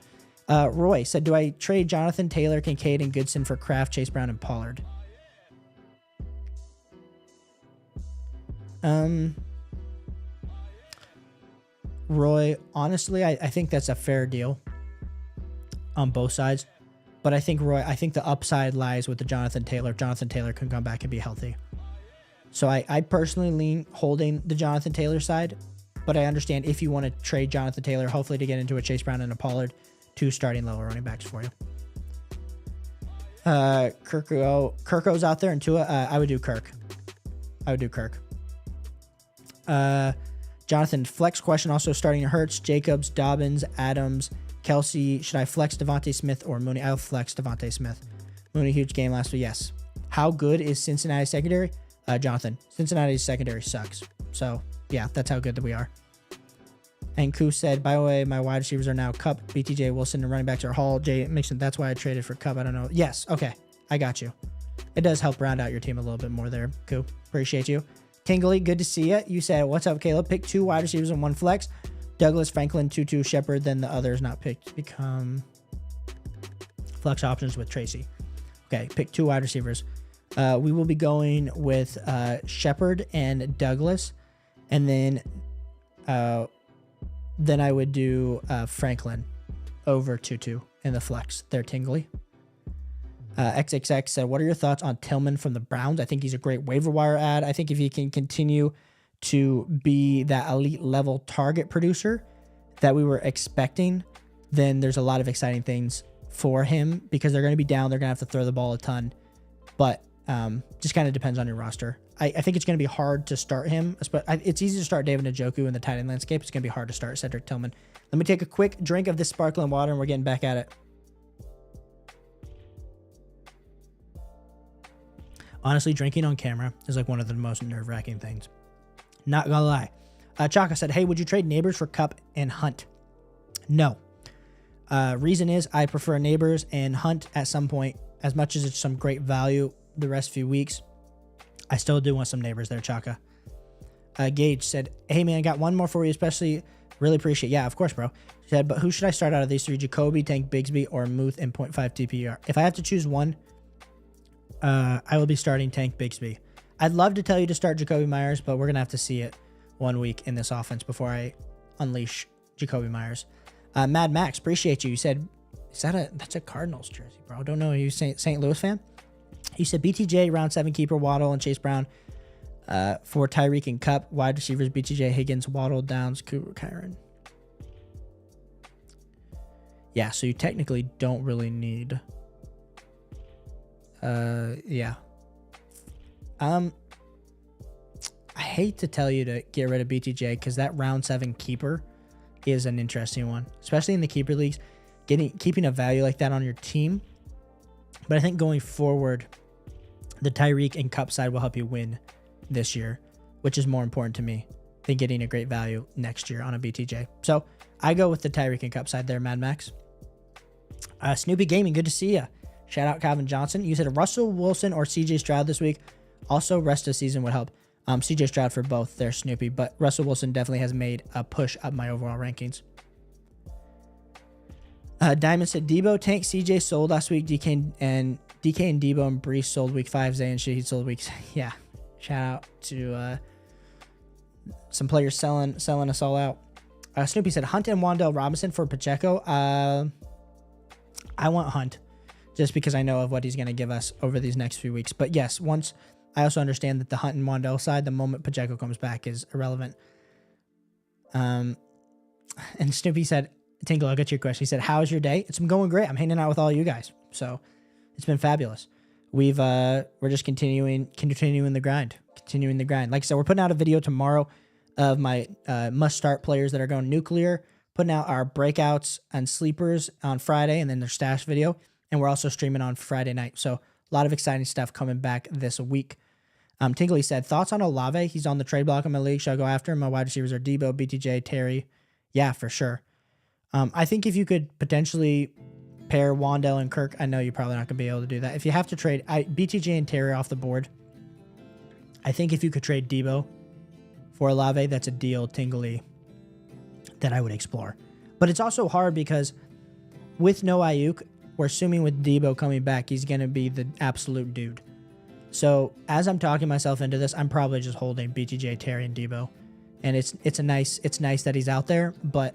Roy said, do I trade Jonathan Taylor, Kincaid, and Goodson for Kraft, Chase Brown, and Pollard? Roy, honestly, I think that's a fair deal on both sides. But I think, Roy, the upside lies with the Jonathan Taylor. Jonathan Taylor can come back and be healthy. So I personally lean holding the Jonathan Taylor side, but I understand if you want to trade Jonathan Taylor, hopefully to get into a Chase Brown and a Pollard, 2 starting level running backs for you. Kirko's out there and Tua. I would do Kirk. Jonathan, flex question also starting Hurts, Jacobs, Dobbins, Adams, Kelsey. Should I flex Devontae Smith or Mooney? I'll flex Devontae Smith. Mooney, huge game last week. Yes. How good is Cincinnati's secondary? Jonathan, Cincinnati's secondary sucks. So, yeah, that's how good that we are. And Koo said, by the way, my wide receivers are now Cup, BTJ, Wilson, and running backs are Hall, Jay Mixon. That's why I traded for Cup. I don't know. Yes. Okay. I got you. It does help round out your team a little bit more there. Koo. Appreciate you. Tingley, good to see you. You said, what's up, Caleb? Pick 2 wide receivers and 1 flex. Douglas, Franklin, Tutu, Shepard. Then the others not picked become flex options with Tracy. Okay. Pick 2 wide receivers. We will be going with Shepard and Douglas. And then I would do Franklin over Tutu in the flex. They're Tingley. XXX said, what are your thoughts on Tillman from the Browns? I think he's a great waiver wire ad. I think if he can continue to be that elite level target producer that we were expecting, then there's a lot of exciting things for him because they're going to be down. They're going to have to throw the ball a ton. But just kind of depends on your roster. I think it's going to be hard to start him. It's easy to start David Njoku in the tight end landscape. It's going to be hard to start Cedric Tillman. Let me take a quick drink of this sparkling water, and we're getting back at it. Honestly, drinking on camera is like one of the most nerve-wracking things. Not gonna lie. Chaka said, hey, would you trade Neighbors for Cup and Hunt? No. Reason is I prefer Neighbors and Hunt at some point. As much as it's some great value the rest few weeks, I still do want some Neighbors there, Chaka. Gage said, hey, man, I got one more for you, especially really appreciate. Yeah, of course, bro. He said, but who should I start out of these 3? Jacoby, Tank, Bigsby, or Muth in 0.5 TPR? If I have to choose one, I will be starting Tank Bigsby. I'd love to tell you to start Jacoby Myers, but we're going to have to see it 1 week in this offense before I unleash Jacoby Myers. Mad Max, appreciate you. You said, that's a Cardinals jersey, bro. Don't know. Are you a St. Louis fan? You said BTJ, round 7 keeper, Waddle, and Chase Brown. For Tyreek and Cup, wide receivers, BTJ, Higgins, Waddle, Downs, Cooper, Kyron. Yeah, so you technically don't really need... yeah. I hate to tell you to get rid of BTJ because that round 7 keeper is an interesting one, especially in the keeper leagues. Keeping a value like that on your team. But I think going forward, the Tyreek and Cup side will help you win this year, which is more important to me than getting a great value next year on a BTJ. So I go with the Tyreek and Cup side there, Mad Max. Snoopy Gaming, good to see you. Shout out Calvin Johnson. You said Russell Wilson or CJ Stroud this week. Also, rest of the season would help. CJ Stroud for both there, Snoopy. But Russell Wilson definitely has made a push up my overall rankings. Diamond said Debo, Tank, CJ sold last week. DK and Debo and Brees sold week 5. Zay and Shaheed sold week. Yeah. Shout out to some players selling us all out. Snoopy said Hunt and Wan'Dale Robinson for Pacheco. I want Hunt, just because I know of what he's going to give us over these next few weeks. But yes, once I also understand that the Hunt and Wan'Dale side, the moment Pacheco comes back, is irrelevant. And Snoopy said, Tinkle, I'll get your question. He said, how's your day? It's been going great. I'm hanging out with all you guys. So it's been fabulous. We're just continuing the grind. Like I said, we're putting out a video tomorrow of my must start players that are going nuclear, putting out our breakouts and sleepers on Friday, and then their stash video. And we're also streaming on Friday night. So a lot of exciting stuff coming back this week. Tingley said, thoughts on Olave? He's on the trade block in my league. Should I go after him? My wide receivers are Debo, BTJ, Terry. Yeah, for sure. I think if you could potentially pair Wan'Dale and Kirk, I know you're probably not going to be able to do that. If you have to trade BTJ and Terry off the board, I think if you could trade Debo for Olave, that's a deal, Tingley, that I would explore. But it's also hard because with no Ayuk, we're assuming with Debo coming back, he's going to be the absolute dude. So as I'm talking myself into this, I'm probably just holding BTJ, Terry, and Debo. And it's nice that he's out there, but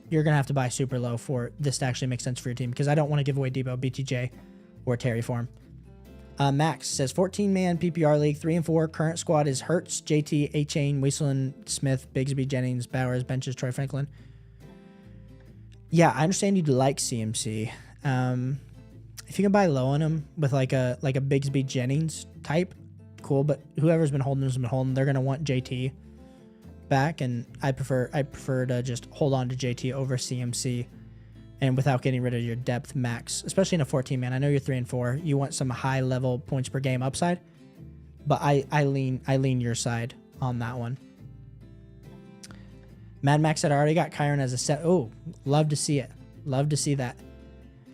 you're going to have to buy super low for this to actually make sense for your team because I don't want to give away Debo, BTJ, or Terry for him. Max says 14-man PPR league, 3 and 4. Current squad is Hurts, JT, A-Chain, Wasteland, Smith, Bigsby, Jennings, Bowers, benches, Troy Franklin. Yeah, I understand you'd like CMC. If you can buy low on him with like a Bigsby Jennings type, cool. But whoever's been holding has been holding. They're gonna want JT back, and I prefer to just hold on to JT over CMC. And without getting rid of your depth max, especially in a 14-man. I know you're 3 and 4. You want some high-level points per game upside, but I lean your side on that one. Mad Max said I already got Kyron as a set. Oh, love to see it. Love to see that.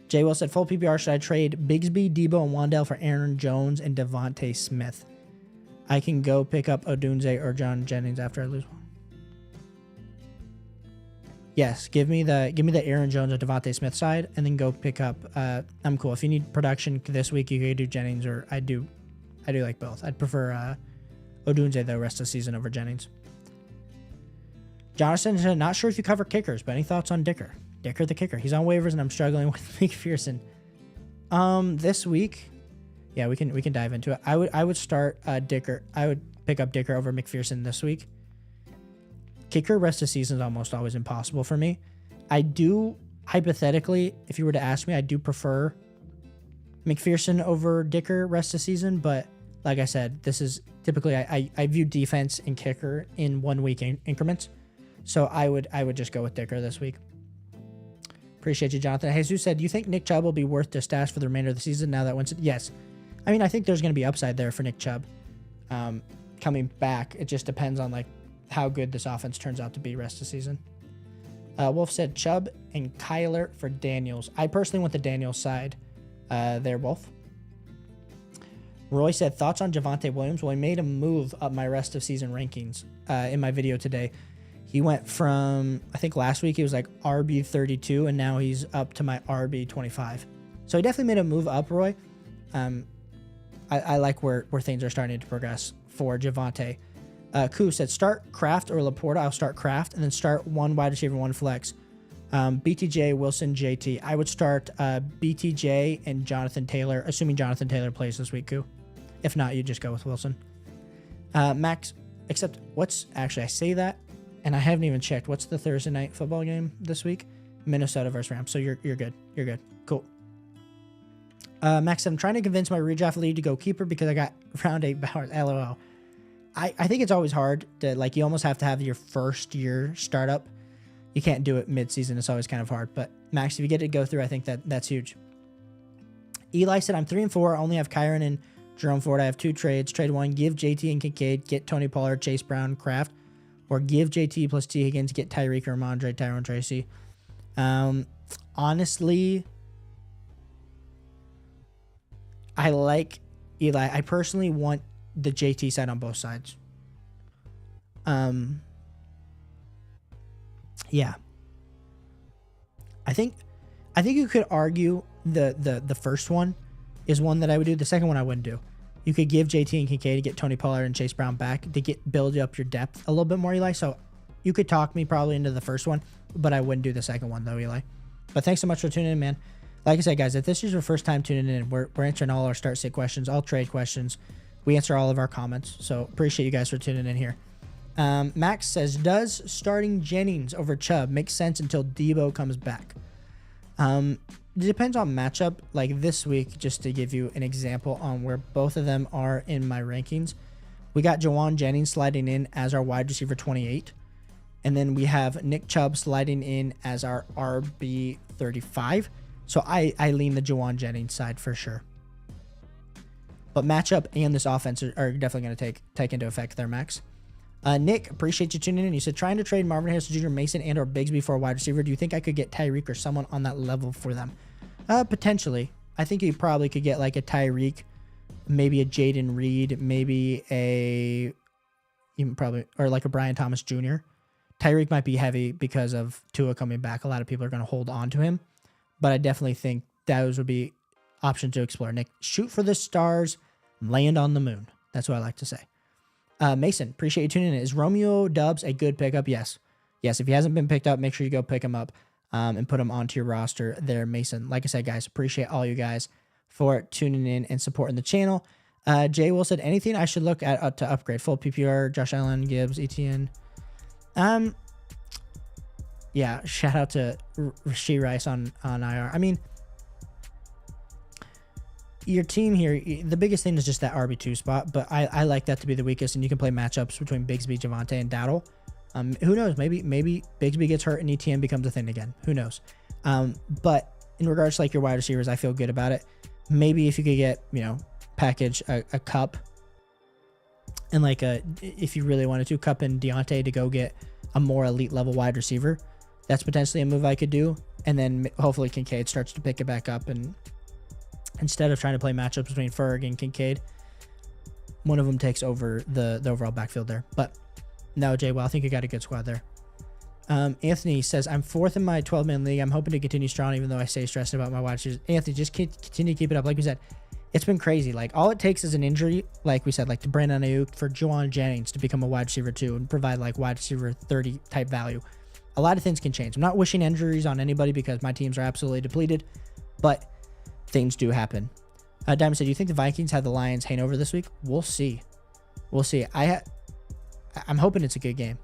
Jay Will said full PPR. Should I trade Bigsby, Debo, and Wandale for Aaron Jones and Devontae Smith? I can go pick up Odunze or John Jennings after I lose one. Yes, give me the Aaron Jones or Devontae Smith side, and then go pick up. I'm cool. If you need production this week, you could do Jennings, or I do like both. I'd prefer Odunze though rest of the season over Jennings. Jonathan said, not sure if you cover kickers, but any thoughts on Dicker? Dicker the kicker. He's on waivers, and I'm struggling with McPherson. This week, yeah, we can dive into it. I would start Dicker. I would pick up Dicker over McPherson this week. Kicker rest of season is almost always impossible for me. I do, hypothetically, if you were to ask me, I do prefer McPherson over Dicker rest of season, but like I said, this is typically, I view defense and kicker in 1 week increments, so I would just go with Dicker this week. Appreciate you, Jonathan. Jesus said, do you think Nick Chubb will be worth the stash for the remainder of the season now that Winston? Yes. I mean, I think there's going to be upside there for Nick Chubb coming back. It just depends on like how good this offense turns out to be rest of the season. Wolf said Chubb and Kyler for Daniels. I personally want the Daniels side there, Wolf. Roy said thoughts on Javonte Williams. Well, he made a move up my rest of season rankings in my video today. He went from, I think last week he was like RB 32, and now he's up to my RB 25. So he definitely made a move up, Roy. I like where things are starting to progress for Javonte. Koo said start Kraft or Laporta. I'll start Kraft and then start one wide receiver, one flex. BTJ, Wilson, JT. I would start BTJ and Jonathan Taylor, assuming Jonathan Taylor plays this week, Koo. If not, you just go with Wilson. Max, except I say that, and I haven't even checked. What's the Thursday night football game this week? Minnesota versus Rams. So you're good. You're good. Cool. Max said, I'm trying to convince my redraft league to go keeper because I got round 8 Bowers. LOL. I think it's always hard to, like, you almost have to have your first year startup. You can't do it mid-season. It's always kind of hard. But Max, if you get it to go through, I think that's huge. Eli said, I'm 3 and 4. I only have Kyron and Jerome Ford. I have 2 trades. Trade 1, give JT and Kincaid, get Tony Pollard, Chase Brown, Kraft. Or give JT plus T. Higgins, get Tyreek or Ramondre, Tyrone Tracy. Honestly, I like Eli. I personally want the JT side on both sides. Yeah. I think you could argue the first one is one that I would do. The second one I wouldn't do. You could give JT and Kincaid to get Tony Pollard and Chase Brown back to build up your depth a little bit more, Eli. So you could talk me probably into the first one, but I wouldn't do the second one though, Eli. But thanks so much for tuning in, man. Like I said, guys, if this is your first time tuning in, we're answering all our start sit questions, all trade questions. We answer all of our comments. So appreciate you guys for tuning in here. Max says, does starting Jennings over Chubb make sense until Debo comes back? It depends on matchup. Like this week, just to give you an example on where both of them are in my rankings, we got Jawan Jennings sliding in as our wide receiver 28. And then we have Nick Chubb sliding in as our RB 35. So I lean the Jawan Jennings side for sure. But matchup and this offense are definitely going to take into effect there, Max. Nick, appreciate you tuning in. You said, trying to trade Marvin Harrison Jr., Mason, and or Bigsby for a wide receiver. Do you think I could get Tyreek or someone on that level for them? Potentially. I think you probably could get like a Tyreek, maybe a Jaden Reed, maybe or like a Brian Thomas Jr. Tyreek might be heavy because of Tua coming back. A lot of people are going to hold on to him. But I definitely think those would be options to explore. Nick, shoot for the stars, land on the moon. That's what I like to say. Mason, appreciate you tuning in. Is Romeo Dubs a good pickup? Yes. Yes, if he hasn't been picked up, make sure you go pick him up and put him onto your roster there, Mason. Like I said, guys, appreciate all you guys for tuning in and supporting the channel. Jay Will said, anything I should look at to upgrade? Full PPR, Josh Allen, Gibbs, ETN. Yeah, shout out to Rasheed Rice on IR. I mean, your team here, the biggest thing is just that RB2 spot, but I like that to be the weakest, and you can play matchups between Bigsby, Javonte, and Dowdle. Who knows? Maybe Bigsby gets hurt and ETN becomes a thing again. Who knows? But in regards to like your wide receivers, I feel good about it. Maybe if you could get, package a Cup and like if you really wanted to, Cup and Deontay to go get a more elite level wide receiver, that's potentially a move I could do. And then hopefully Kincaid starts to pick it back up, and instead of trying to play matchups between Ferg and Kincaid, one of them takes over the overall backfield there. But no, Jay, well, I think you got a good squad there. Anthony says, I'm 4th in my 12-man league. I'm hoping to continue strong, even though I stay stressed about my wide receivers. Anthony, just continue to keep it up. Like we said, it's been crazy. Like, all it takes is an injury, like we said, like to Brandon Ayuk, for Juwan Jennings to become a wide receiver 2 and provide like wide receiver 30 type value. A lot of things can change. I'm not wishing injuries on anybody because my teams are absolutely depleted, but things do happen. Diamond said, do you think the Vikings have the Lions hang over this week? We'll see. We'll see. I'm hoping it's a good game.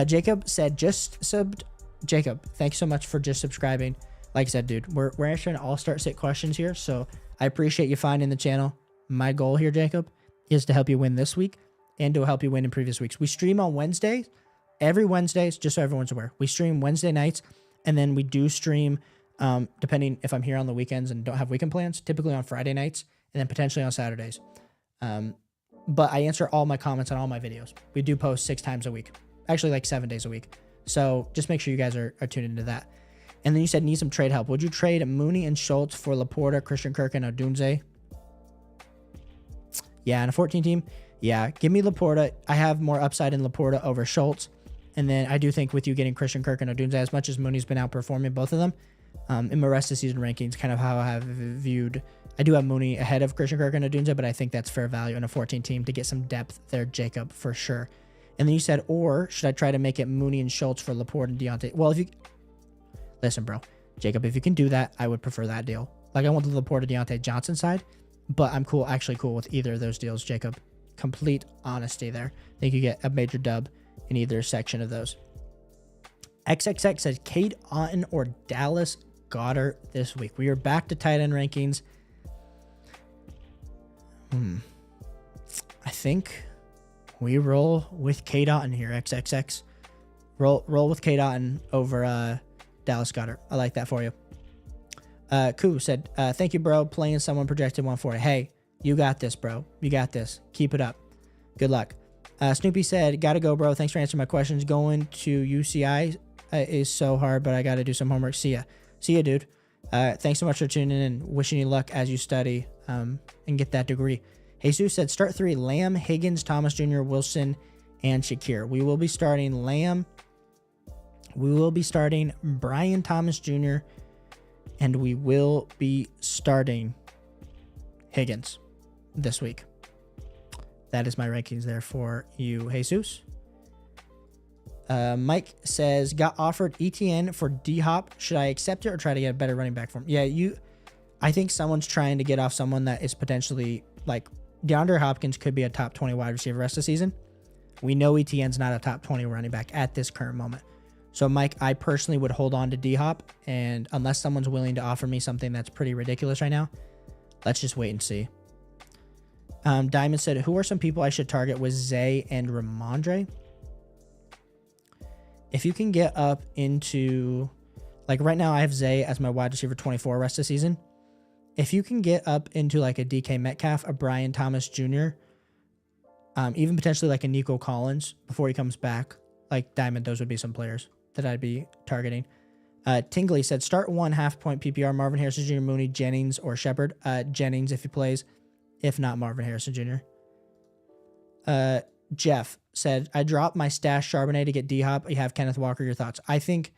Jacob said, Jacob, thanks so much for just subscribing. Like I said, dude, we're answering all start sit questions here, so I appreciate you finding the channel. My goal here, Jacob, is to help you win this week and to help you win in previous weeks. We stream on Wednesdays, every Wednesdays, just so everyone's aware. We stream Wednesday nights, and then we do stream, depending if I'm here on the weekends and don't have weekend plans, typically on Friday nights, and then potentially on Saturdays. But I answer all my comments on all my videos. We do post 6 times a week, actually like 7 days a week. So just make sure you guys are tuned into that. And then you said, need some trade help. Would you trade Mooney and Schultz for Laporta, Christian Kirk, and Odunze? Yeah, in a 14 team. Yeah, give me Laporta. I have more upside in Laporta over Schultz. And then I do think with you getting Christian Kirk and Odunze, as much as Mooney's been outperforming both of them, in my rest of season rankings, kind of how I have viewed, I do have Mooney ahead of Christian Kirk and Odunze, but I think that's fair value in a 14 team to get some depth there, Jacob, for sure. And then you said, or should I try to make it Mooney and Schultz for Laporta and Deontay? Well, if you... Listen, bro. Jacob, if you can do that, I would prefer that deal. Like, I want the Laporta Deontay Johnson side, but I'm actually cool with either of those deals, Jacob. Complete honesty there. I think you get a major dub in either section of those. XXX says, Cade Otton or Dallas Goedert this week. We are back to tight end rankings. I think we roll with Cade Otton here, XXX. Roll with Cade Otton over Dallas Goedert. I like that for you. Koo said, thank you, bro. Playing someone projected 140. Hey, you got this, bro. You got this. Keep it up. Good luck. Snoopy said, gotta go, bro. Thanks for answering my questions. Going to UCI is so hard, but I gotta do some homework. See ya. See ya, dude. Thanks so much for tuning in and wishing you luck as you study and get that degree. Jesus said, start 3, Lamb, Higgins, Thomas Jr., Wilson, and Shakir. We will be starting Lamb. We will be starting Brian Thomas Jr., and we will be starting Higgins this week. That is my rankings there for you, Jesus. Mike says, got offered ETN for D-Hop. Should I accept it or try to get a better running back for him? Yeah, I think someone's trying to get off someone that is potentially, like, DeAndre Hopkins could be a top 20 wide receiver rest of the season. We know ETN's not a top 20 running back at this current moment. So, Mike, I personally would hold on to D-Hop, and unless someone's willing to offer me something that's pretty ridiculous right now, let's just wait and see. Diamond said, who are some people I should target with Zay and Ramondre? If you can get up into, like right now I have Zay as my wide receiver 24 rest of the season. If you can get up into like a DK Metcalf, a Brian Thomas Jr., even potentially like a Nico Collins before he comes back, like Diamond, those would be some players that I'd be targeting. Tingley said, start 1 half-point PPR, Marvin Harrison Jr., Mooney, Jennings, or Shepard. Jennings if he plays. If not, Marvin Harrison Jr. Jeff said, I dropped my stash Charbonnet to get D-Hop. You have Kenneth Walker. Your thoughts? I think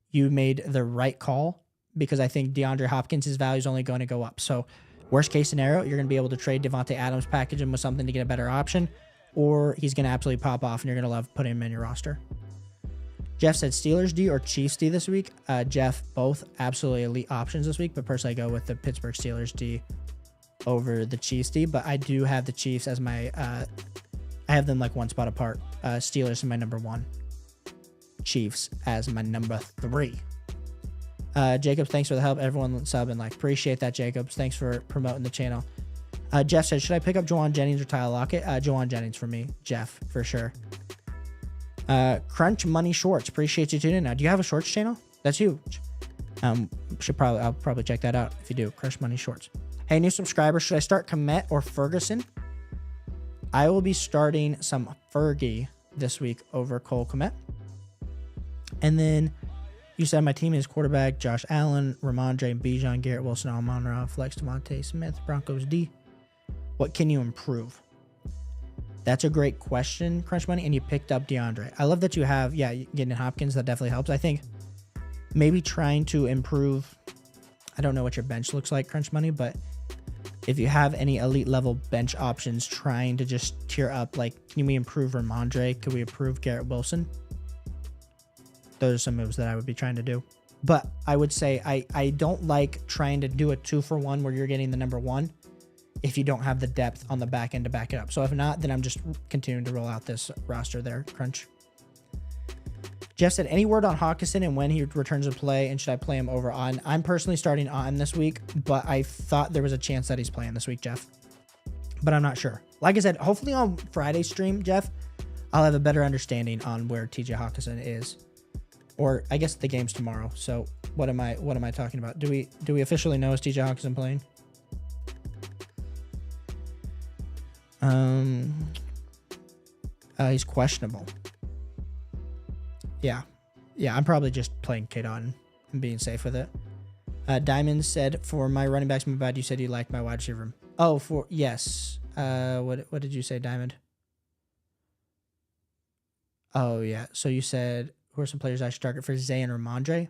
you made the right call because I think DeAndre Hopkins' value is only going to go up. So worst case scenario, you're going to be able to trade Devontae Adams, package him with something to get a better option, or he's going to absolutely pop off and you're going to love putting him in your roster. Jeff said Steelers D or Chiefs D this week. Jeff, both absolutely elite options this week, but personally I go with the Pittsburgh Steelers D over the Chiefs D, but I do have the Chiefs as my, I have them like one spot apart. Steelers is my number 1. Chiefs as my number 3. Jacobs, thanks for the help. Everyone subbing, like, appreciate that, Jacobs. Thanks for promoting the channel. Jeff said, should I pick up Jawan Jennings or Tyler Lockett? Jawan Jennings for me, Jeff, for sure. Crunch Money Shorts, appreciate you tuning in. Now, do you have a shorts channel? That's huge. I'll probably check that out if you do. Crunch Money Shorts. Hey, new subscriber, should I start Komet or Ferguson? I will be starting some Fergie this week over Cole Komet. And then you said my team is quarterback, Josh Allen, Ramondre, Bijan, Garrett Wilson, Almon-Ra, Flex, Devontae Smith, Broncos D. What can you improve? That's a great question, Crunch Money, and you picked up DeAndre. I love that you have, getting Hopkins. That definitely helps. I think maybe trying to improve, I don't know what your bench looks like, Crunch Money, but if you have any elite level bench options, trying to just tier up, like, can we improve Ramondre? Could we improve Garrett Wilson? Those are some moves that I would be trying to do. But I would say I don't like trying to do a 2-for-1 where you're getting the number 1 if you don't have the depth on the back end to back it up. So if not, then I'm just continuing to roll out this roster there, Crunch. Jeff said, any word on Hawkinson and when he returns to play, and should I play him over on? I'm personally starting on this week, but I thought there was a chance that he's playing this week, Jeff. But I'm not sure. Like I said, hopefully on Friday's stream, Jeff, I'll have a better understanding on where TJ Hawkinson is. Or I guess the game's tomorrow. So what am I talking about? Do we officially know is TJ Hawkinson playing? He's questionable. Yeah, I'm probably just playing K-Dot and being safe with it. Diamond said, for my running backs, my bad, you said you liked my wide receiver room. Oh, yes. What did you say, Diamond? Oh, yeah. So you said, who are some players I should target for Zay and Ramondre?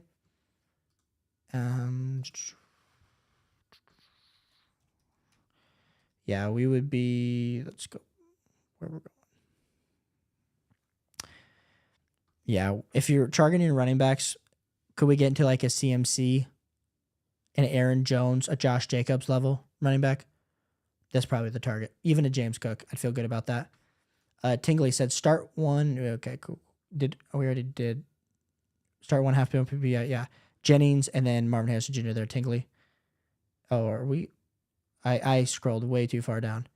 Yeah, we would be, let's go where we're going. Yeah, if you're targeting running backs, could we get into like a CMC, an Aaron Jones, a Josh Jacobs level running back? That's probably the target. Even a James Cook, I'd feel good about that. Tingley said start one. Okay, cool. We already did start one half PPI. Yeah, Jennings and then Marvin Harrison Jr. there. Tingley. Oh, are we? I scrolled way too far down.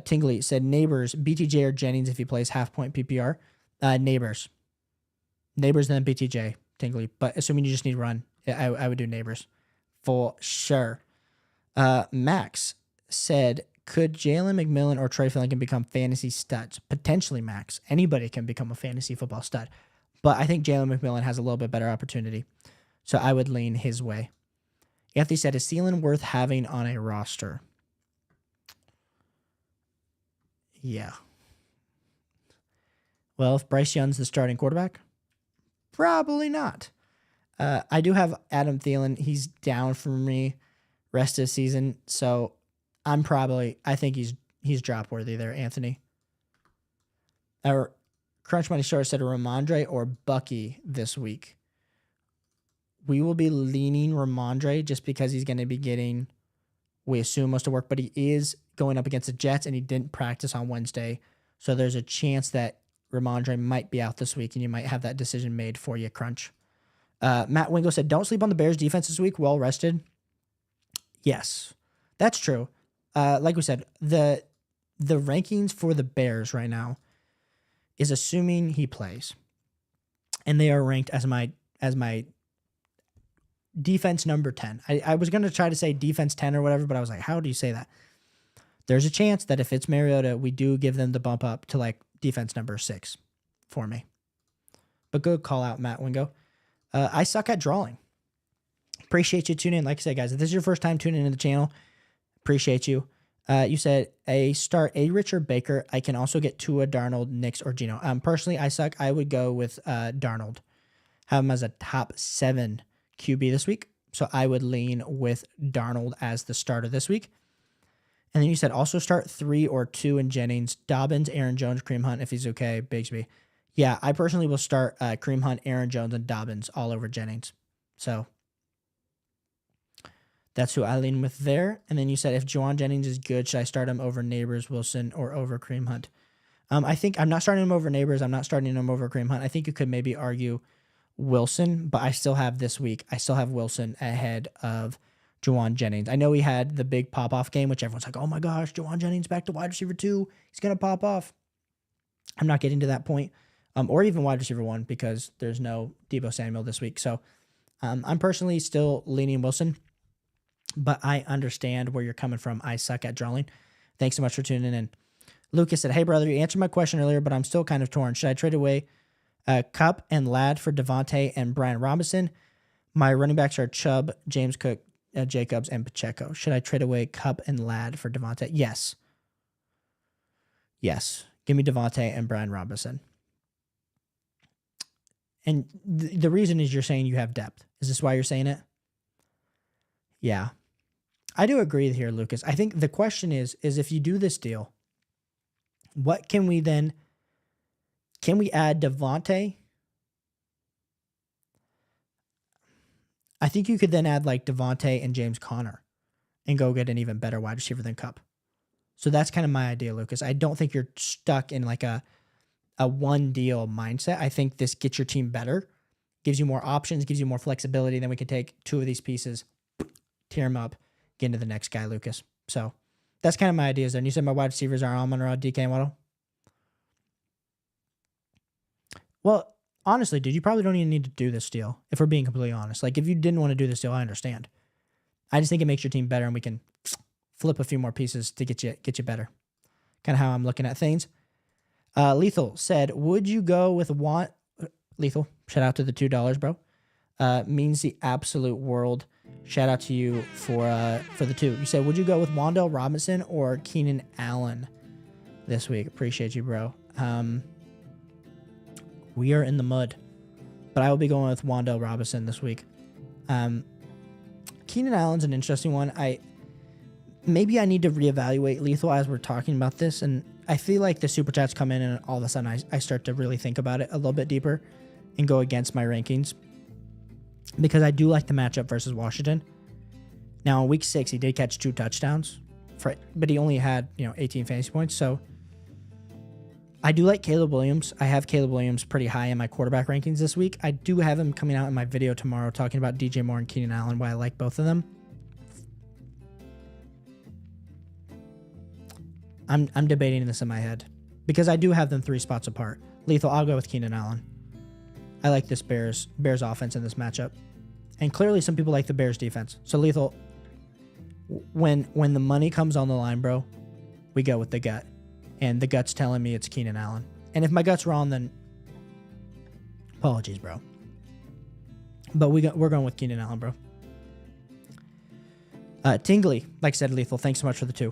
Tingley said Neighbors, BTJ or Jennings if he plays half point PPR. Neighbors and then BTJ, Tingley. But assuming you just need run, I would do Neighbors for sure. Max said, could Jalen McMillan or Trey Fillion become fantasy studs? Potentially, Max. Anybody can become a fantasy football stud. But I think Jalen McMillan has a little bit better opportunity. So I would lean his way. Anthony said, is Thielen worth having on a roster? Yeah. Well, if Bryce Young's the starting quarterback, probably not. I do have Adam Thielen. He's down for me rest of the season. So I think he's drop worthy there, Anthony. Our Crunch Money Short said Ramondre or Bucky this week. We will be leaning Ramondre just because he's going to be getting, we assume, most of work, but he is going up against the Jets and he didn't practice on Wednesday. So there's a chance that Ramondre might be out this week and you might have that decision made for you, Crunch. Matt Wingo said, don't sleep on the Bears defense this week. Well rested. Yes, that's true. Like we said, the rankings for the Bears right now is assuming he plays. And they are ranked as my defense number 10. I was going to try to say defense 10 or whatever, but I was like, how do you say that? There's a chance that if it's Mariota, we do give them the bump up to like defense number 6 for me. But good call out, Matt Wingo. I suck at drawing. Appreciate you tuning in. Like I said, guys, if this is your first time tuning into the channel, appreciate you. You said start a Richard Baker. I can also get Tua, Darnold, Nix, or Geno. Personally, I suck. I would go with Darnold. Have him as a top 7 QB this week. So I would lean with Darnold as the starter this week. And then you said also start 3 or 2 in Jennings, Dobbins, Aaron Jones, Kareem Hunt if he's okay, Bigsby. Yeah, I personally will start Kareem Hunt, Aaron Jones, and Dobbins all over Jennings. So that's who I lean with there. And then you said if Juwan Jennings is good, should I start him over Neighbors, Wilson, or over Kareem Hunt? I think I'm not starting him over Neighbors. I'm not starting him over Kareem Hunt. I think you could maybe argue Wilson, but I still have this week. I still have Wilson ahead of Juwan Jennings. I know he had the big pop-off game, which everyone's like, oh my gosh, Juwan Jennings back to wide receiver 2. He's going to pop off. I'm not getting to that point. Or even wide receiver 1 because there's no Deebo Samuel this week. So I'm personally still leaning Wilson, but I understand where you're coming from. I suck at drawing. Thanks so much for tuning in. Lucas said, hey, brother, you answered my question earlier, but I'm still kind of torn. Should I trade away Kupp and Ladd for Devontae and Brian Robinson? My running backs are Chubb, James Cook, Jacobs, and Pacheco. Should I trade away Kupp and Ladd for Devontae? Yes. Yes. Give me Devontae and Brian Robinson. And the reason is you're saying you have depth. Is this why you're saying it? Yeah. I do agree here, Lucas. I think the question is if you do this deal, what can we then... Can we add Devontae? I think you could then add like Devontae and James Conner and go get an even better wide receiver than Kupp. So that's kind of my idea, Lucas. I don't think you're stuck in like a one deal mindset. I think this gets your team better, gives you more options, gives you more flexibility. Then we can take 2 of these pieces, tear them up, get into the next guy, Lucas. So that's kind of my ideas there. And you said my wide receivers are Amon-Ra, DK, and Waddle? Well, honestly, dude, you probably don't even need to do this deal, if we're being completely honest. Like, if you didn't want to do this deal, I understand. I just think it makes your team better, and we can flip a few more pieces to get you better. Kind of how I'm looking at things. Lethal said, would you go with Lethal, shout out to the $2, bro. Means the absolute world. Shout out to you for the 2. You said, would you go with Wan'Dale Robinson or Keenan Allen this week? Appreciate you, bro. We are in the mud, but I will be going with Wan'Dale Robinson this week. Keenan Allen's an interesting one. Maybe I need to reevaluate Lethal as we're talking about this, and I feel like the super chats come in and all of a sudden I start to really think about it a little bit deeper and go against my rankings because I do like the matchup versus Washington. Now in week 6 he did catch 2 touchdowns, but he only had 18 fantasy points, so I do like Caleb Williams. I have Caleb Williams pretty high in my quarterback rankings this week. I do have him coming out in my video tomorrow talking about DJ Moore and Keenan Allen, why I like both of them. I'm debating this in my head because I do have them 3 spots apart. Lethal, I'll go with Keenan Allen. I like this Bears offense in this matchup. And clearly some people like the Bears defense. So Lethal, when the money comes on the line, bro, we go with the gut. And the gut's telling me it's Keenan Allen. And if my gut's wrong, then apologies, bro. But we're going with Keenan Allen, bro. Tingley, like I said, Lethal, thanks so much for the 2.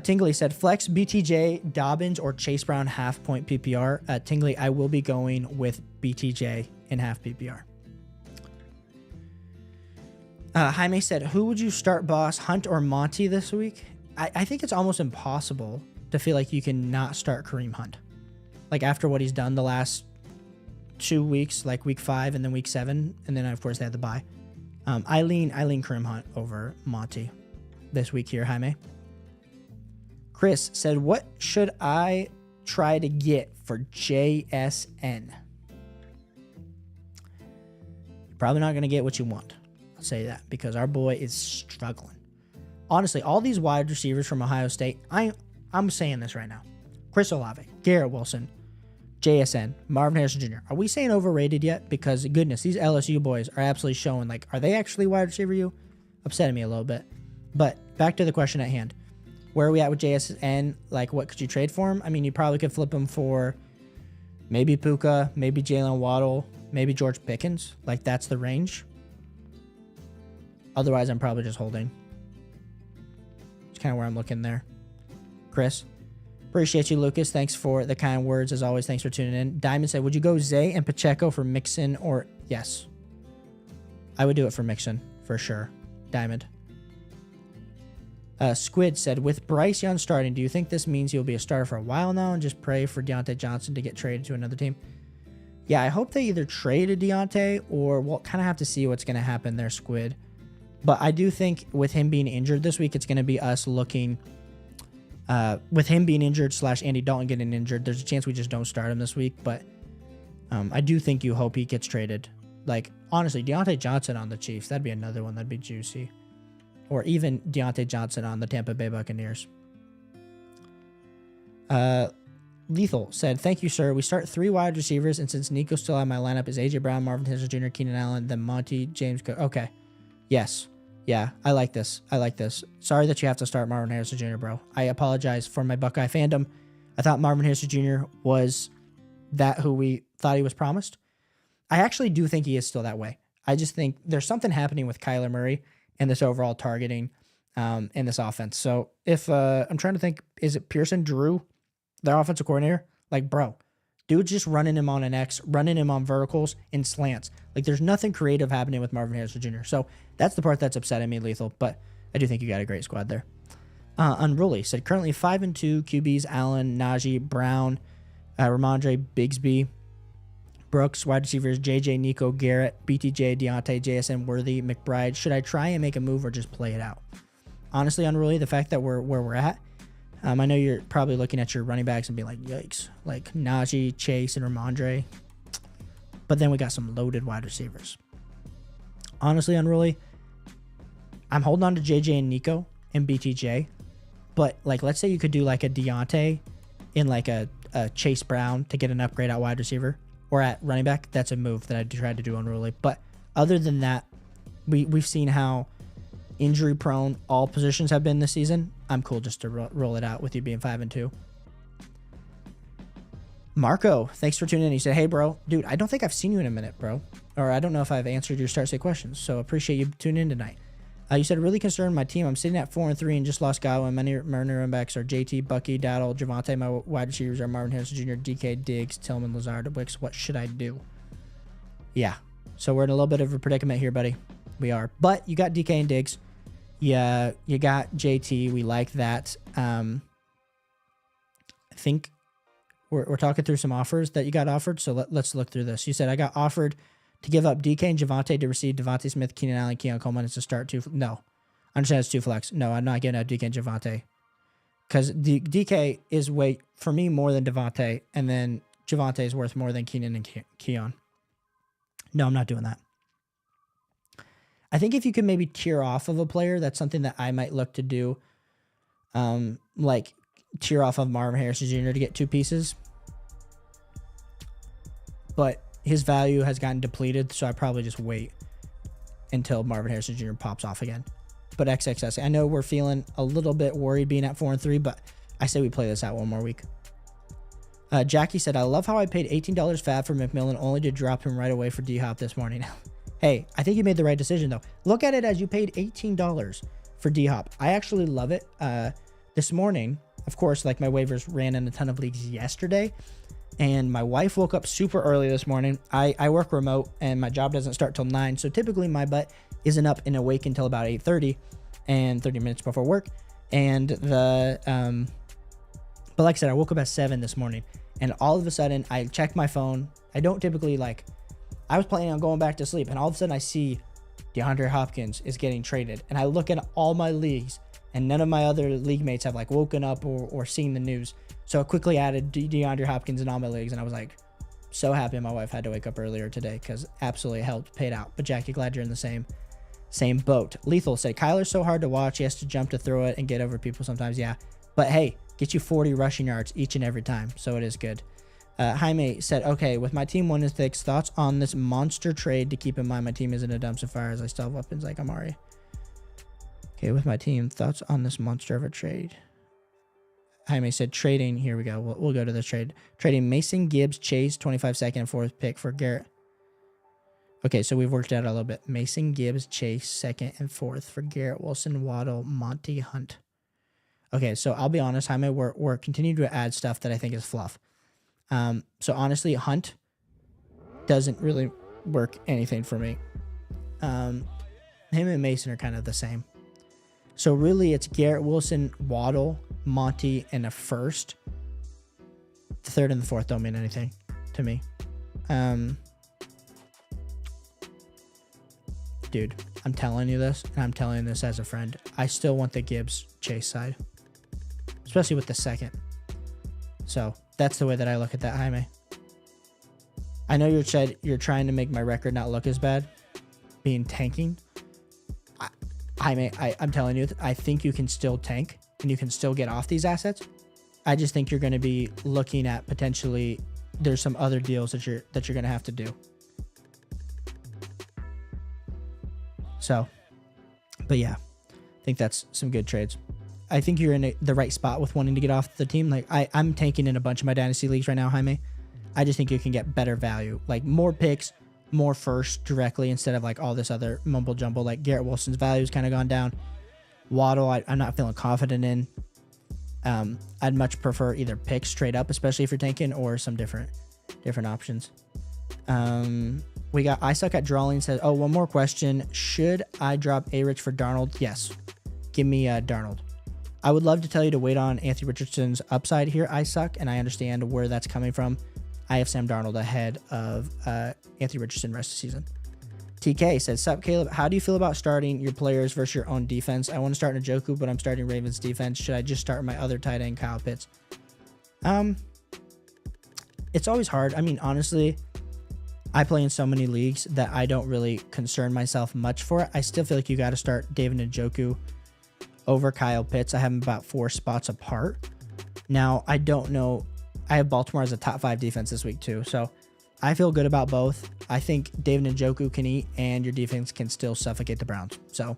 Tingley said, flex BTJ, Dobbins, or Chase Brown half-point PPR. Tingley, I will be going with BTJ in half PPR. Jaime said, who would you start, boss, Hunt or Monty this week? I think it's almost impossible to feel like you can not start Kareem Hunt. Like after what he's done the last 2 weeks, like week 5 and then week 7, and then of course they had the bye. I lean Kareem Hunt over Monty this week here, Jaime. Chris said, what should I try to get for JSN? You're probably not going to get what you want. I'll say that because our boy is struggling. Honestly, all these wide receivers from Ohio State, I'm saying this right now. Chris Olave, Garrett Wilson, JSN, Marvin Harrison Jr. Are we saying overrated yet? Because goodness, these LSU boys are absolutely showing, like, are they actually wide receiver you? Upsetting me a little bit. But back to the question at hand. Where are we at with JSN? Like, what could you trade for him? I mean, you probably could flip him for maybe Puka, maybe Jalen Waddle, maybe George Pickens. Like, that's the range. Otherwise, I'm probably just holding. It's kind of where I'm looking there. Chris, appreciate you, Lucas. Thanks for the kind words. As always, thanks for tuning in. Diamond said, would you go Zay and Pacheco for Mixon or... Yes. I would do it for Mixon, for sure. Diamond. Squid said, with Bryce Young starting, do you think this means he'll be a starter for a while now and just pray for Deontay Johnson to get traded to another team? Yeah, I hope they either trade Deontay or we'll kind of have to see what's going to happen there, Squid. But I do think with him being injured this week, it's going to be us looking... with him being injured / Andy Dalton getting injured, there's a chance we just don't start him this week. But I do think you hope he gets traded. Like, honestly, Deontay Johnson on the Chiefs, that'd be another one that'd be juicy. Or even Deontay Johnson on the Tampa Bay Buccaneers. Lethal said, thank you, sir. We start 3 wide receivers, and since Nico's still out of my lineup, is A.J. Brown, Marvin Harrison Jr., Keenan Allen, then Monty, James Cook. Okay. Yes. Yeah, I like this. I like this. Sorry that you have to start Marvin Harrison Jr., bro. I apologize for my Buckeye fandom. I thought Marvin Harrison Jr. was that who we thought he was promised. I actually do think he is still that way. I just think there's something happening with Kyler Murray and this overall targeting in this offense. So if I'm trying to think, is it Pearson Drew, their offensive coordinator? Like, bro, dude's just running him on an X, running him on verticals and slants. Like, there's nothing creative happening with Marvin Harrison Jr. So that's the part that's upsetting me, Lethal. But I do think you got a great squad there. Unruly said, currently 5-2 QBs, Allen, Najee, Brown, Ramondre, Bigsby, Brooks, wide receivers, JJ, Nico, Garrett, BTJ, Deontay, JSN, Worthy, McBride. Should I try and make a move or just play it out? Honestly, Unruly, the fact that we're where we're at, I know you're probably looking at your running backs and being like, yikes, like Najee, Chase, and Ramondre. But then we got some loaded wide receivers. Honestly, Unruly, I'm holding on to JJ and Nico and BTJ. But, like, let's say you could do, like, a Deontay in, like, a Chase Brown to get an upgrade at wide receiver or at running back. That's a move that I tried to do Unruly. But other than that, we've seen how injury-prone all positions have been this season. I'm cool just to roll it out with you being 5-2. Marco, thanks for tuning in. He said, hey, bro. Dude, I don't think I've seen you in a minute, bro. Or I don't know if I've answered your start-say questions. So appreciate you tuning in tonight. You said, really concerned my team. I'm sitting at 4-3 and just lost Godwin. My running backs are JT, Bucky, Dowdle, Javonte. My wide receivers are Marvin Harrison Jr., DK, Diggs, Tillman, Lazard, Wicks. What should I do? Yeah. So we're in a little bit of a predicament here, buddy. We are. But you got DK and Diggs. Yeah, you got JT. We like that. I think we're talking through some offers that you got offered. So let's look through this. You said, I got offered to give up DK and Javonte to receive Devontae Smith, Keenan Allen, Keon Coleman. It's a start two. No. I understand it's 2 flex. No, I'm not getting out DK and Javonte. Because DK is weight for me more than Devontae, and then Javonte is worth more than Keenan and Keon. No, I'm not doing that. I think if you could maybe tier off of a player, that's something that I might look to do. Like tier off of Marvin Harrison Jr. to get 2 pieces. But his value has gotten depleted, so I probably just wait until Marvin Harrison Jr. pops off again. But XXS, I know we're feeling a little bit worried being at 4-3, but I say we play this out one more week. Jackie said, I love how I paid $18 fab for McMillan only to drop him right away for D-Hop this morning. Hey, I think you made the right decision, though. Look at it as you paid $18 for D-Hop. I actually love it. This morning, of course, like my waivers ran in a ton of leagues yesterday, and my wife woke up super early this morning. I work remote, and my job doesn't start till 9, so typically my butt isn't up and awake until about 8:30 and 30 minutes before work. And but like I said, I woke up at 7 this morning, and all of a sudden I checked my phone. I don't typically I was planning on going back to sleep, and all of a sudden I see DeAndre Hopkins is getting traded, and I look at all my leagues, and none of my other league mates have woken up or seen the news. So I quickly added DeAndre Hopkins in all my leagues, and I was so happy my wife had to wake up earlier today because absolutely helped, paid out. But Jackie, glad you're in the same boat. Lethal said, Kyler's so hard to watch. He has to jump to throw it and get over people sometimes. Yeah, but hey, get you 40 rushing yards each and every time, so it is good. Jaime said, okay, with my team 1-6, thoughts on this monster trade to keep in mind my team isn't a dumpster fire as I still have weapons like Amari. Okay, with my team, thoughts on this monster of a trade. Jaime said trading, here we go, we'll go to the trade. Trading Mason Gibbs, Chase, 22nd, 4th pick for Garrett. Okay, so we've worked out a little bit. Mason Gibbs, Chase, 2nd and 4th for Garrett Wilson, Waddle, Monty Hunt. Okay, so I'll be honest, Jaime, we're continuing to add stuff that I think is fluff. So honestly, Hunt doesn't really work anything for me. Him and Mason are kind of the same. So really, it's Garrett Wilson, Waddle, Monty, and a first. The third and the fourth don't mean anything to me. Dude, I'm telling you this, and I'm telling you this as a friend. I still want the Gibbs Chase side, especially with the second. So that's the way that I look at that, Jaime. I know you're trying to make my record not look as bad, being tanking. I'm telling you, I think you can still tank and you can still get off these assets. I just think you're going to be looking at potentially there's some other deals that you're going to have to do. So, but yeah, I think that's some good trades. I think you're in the right spot with wanting to get off the team. Like I'm tanking in a bunch of my dynasty leagues right now, Jaime. I just think you can get better value, like more picks, more first directly instead of like all this other mumble jumble. Like Garrett Wilson's value's kind of gone down. Waddle, I'm not feeling confident in. I'd much prefer either picks straight up, especially if you're tanking, or some different options. We got I Suck at Drawing says, oh, one more question. Should I drop A-Rich for Darnold? Yes. Give me Darnold. I would love to tell you to wait on Anthony Richardson's upside here. I suck, and I understand where that's coming from. I have Sam Darnold ahead of Anthony Richardson rest of the season. TK says, sup, Caleb? How do you feel about starting your players versus your own defense? I want to start Njoku, but I'm starting Ravens defense. Should I just start my other tight end, Kyle Pitts? It's always hard. I mean, honestly, I play in so many leagues that I don't really concern myself much for it. I still feel like you got to start David Njoku over Kyle Pitts. I have them about 4 spots apart. Now, I don't know. I have Baltimore as a top 5 defense this week too. So I feel good about both. I think David Njoku can eat and your defense can still suffocate the Browns. So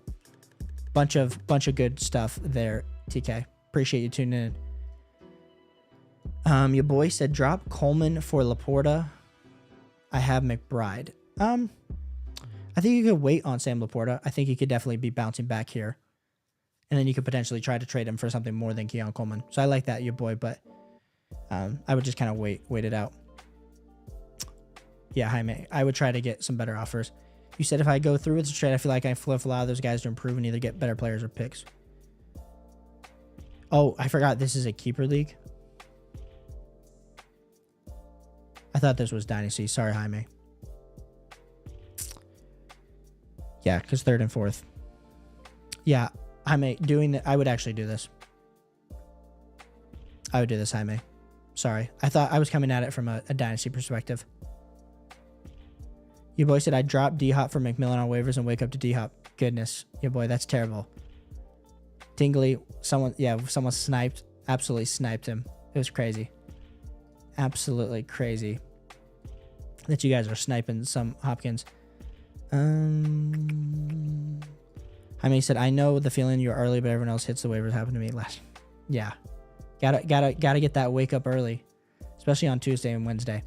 bunch of good stuff there, TK. Appreciate you tuning in. Your boy said drop Coleman for Laporta. I have McBride. I think you could wait on Sam Laporta. I think he could definitely be bouncing back here. And then you could potentially try to trade him for something more than Keon Coleman. So I like that, your boy, but I would just kind of wait it out. Yeah, Jaime, I would try to get some better offers. You said if I go through with the trade, I feel like I flip a lot of those guys to improve and either get better players or picks. Oh, I forgot this is a keeper league. I thought this was Dynasty. Sorry, Jaime. Yeah, because 3rd and 4th. Yeah, Jaime, I would actually do this. I would do this, Jaime. Sorry. I thought I was coming at it from a Dynasty perspective. Your boy said I dropped D-Hop for McMillan on waivers and wake up to D-Hop. Goodness. Your boy, that's terrible. Tingly, someone sniped. Absolutely sniped him. It was crazy. Absolutely crazy that you guys are sniping some Hopkins. Jaime said, I know the feeling you're early, but everyone else hits the waivers. Happened to me last. Yeah. Gotta get that wake up early, especially on Tuesday and Wednesday.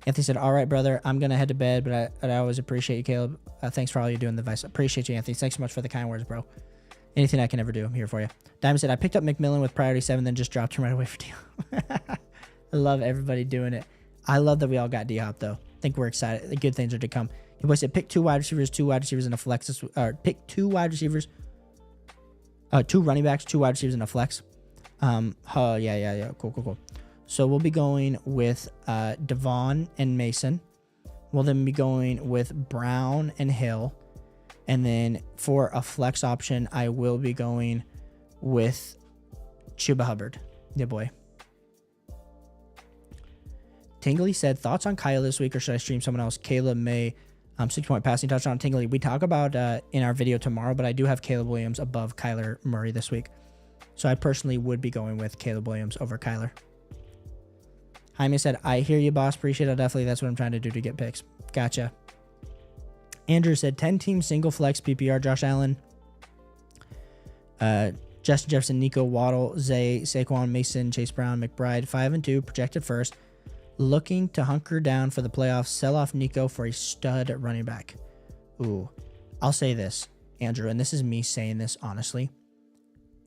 Anthony said, all right, brother, I'm going to head to bed, but I always appreciate you, Caleb. Thanks for all you're doing the advice. Appreciate you, Anthony. Thanks so much for the kind words, bro. Anything I can ever do, I'm here for you. Diamond said, I picked up McMillan with priority 7, then just dropped him right away for deal. I love everybody doing it. I love that we all got D-Hop, though. I think we're excited. The good things are to come. Your boy said, pick 2 wide receivers, 2 wide receivers, and a flex. Or pick 2 wide receivers, 2 running backs, 2 wide receivers, and a flex. Yeah. Cool. So we'll be going with Devon and Mason. We'll then be going with Brown and Hill. And then for a flex option, I will be going with Chuba Hubbard. Yeah, boy. Tingley said, thoughts on Kyle this week, or should I stream someone else? Caleb May, 6-point passing touchdown. Tingley, we talk about in our video tomorrow, but I do have Caleb Williams above Kyler Murray this week. So I personally would be going with Caleb Williams over Kyler. Jaime said, I hear you, boss. Appreciate it. Definitely. That's what I'm trying to do to get picks. Gotcha. Andrew said, 10-team single flex PPR. Josh Allen, Justin Jefferson, Nico, Waddle, Zay, Saquon, Mason, Chase Brown, McBride, 5-2, projected first. Looking to hunker down for the playoffs. Sell off Nico for a stud running back. Ooh. I'll say this, Andrew, and this is me saying this honestly.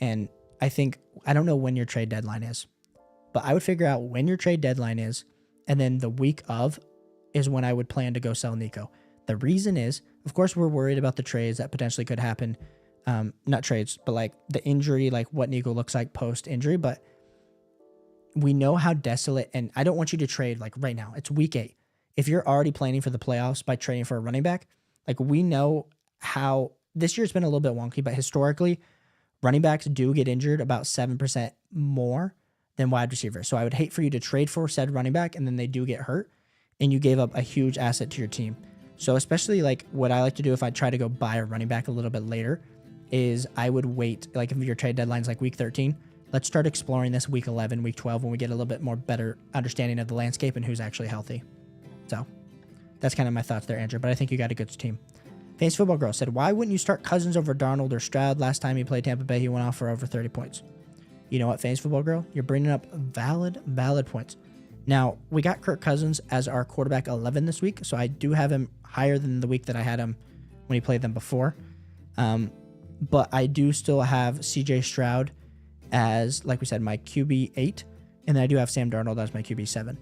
And I don't know when your trade deadline is, but I would figure out when your trade deadline is, and then the week of is when I would plan to go sell Nico. The reason is, of course, we're worried about the trades that potentially could happen not trades, but like the injury, like what Nico looks like post injury. But we know how desolate, and I don't want you to trade like right now. It's week 8. If you're already planning for the playoffs by trading for a running back, like we know how this year's been a little bit wonky, but historically, running backs do get injured about 7% more than wide receivers. So I would hate for you to trade for said running back and then they do get hurt and you gave up a huge asset to your team. So especially like what I like to do if I try to go buy a running back a little bit later is I would wait, like if your trade deadline's like week 13, let's start exploring this week 11, week 12 when we get a little bit more better understanding of the landscape and who's actually healthy. So that's kind of my thoughts there, Andrew, but I think you got a good team. Fantasy Football Girl said, why wouldn't you start Cousins over Darnold or Stroud? Last time he played Tampa Bay, he went off for over 30 points. You know what, Fantasy Football Girl? You're bringing up valid points. Now, we got Kirk Cousins as our quarterback 11 this week, so I do have him higher than the week that I had him when he played them before. But I do still have CJ Stroud as, like we said, my QB 8, and then I do have Sam Darnold as my QB 7.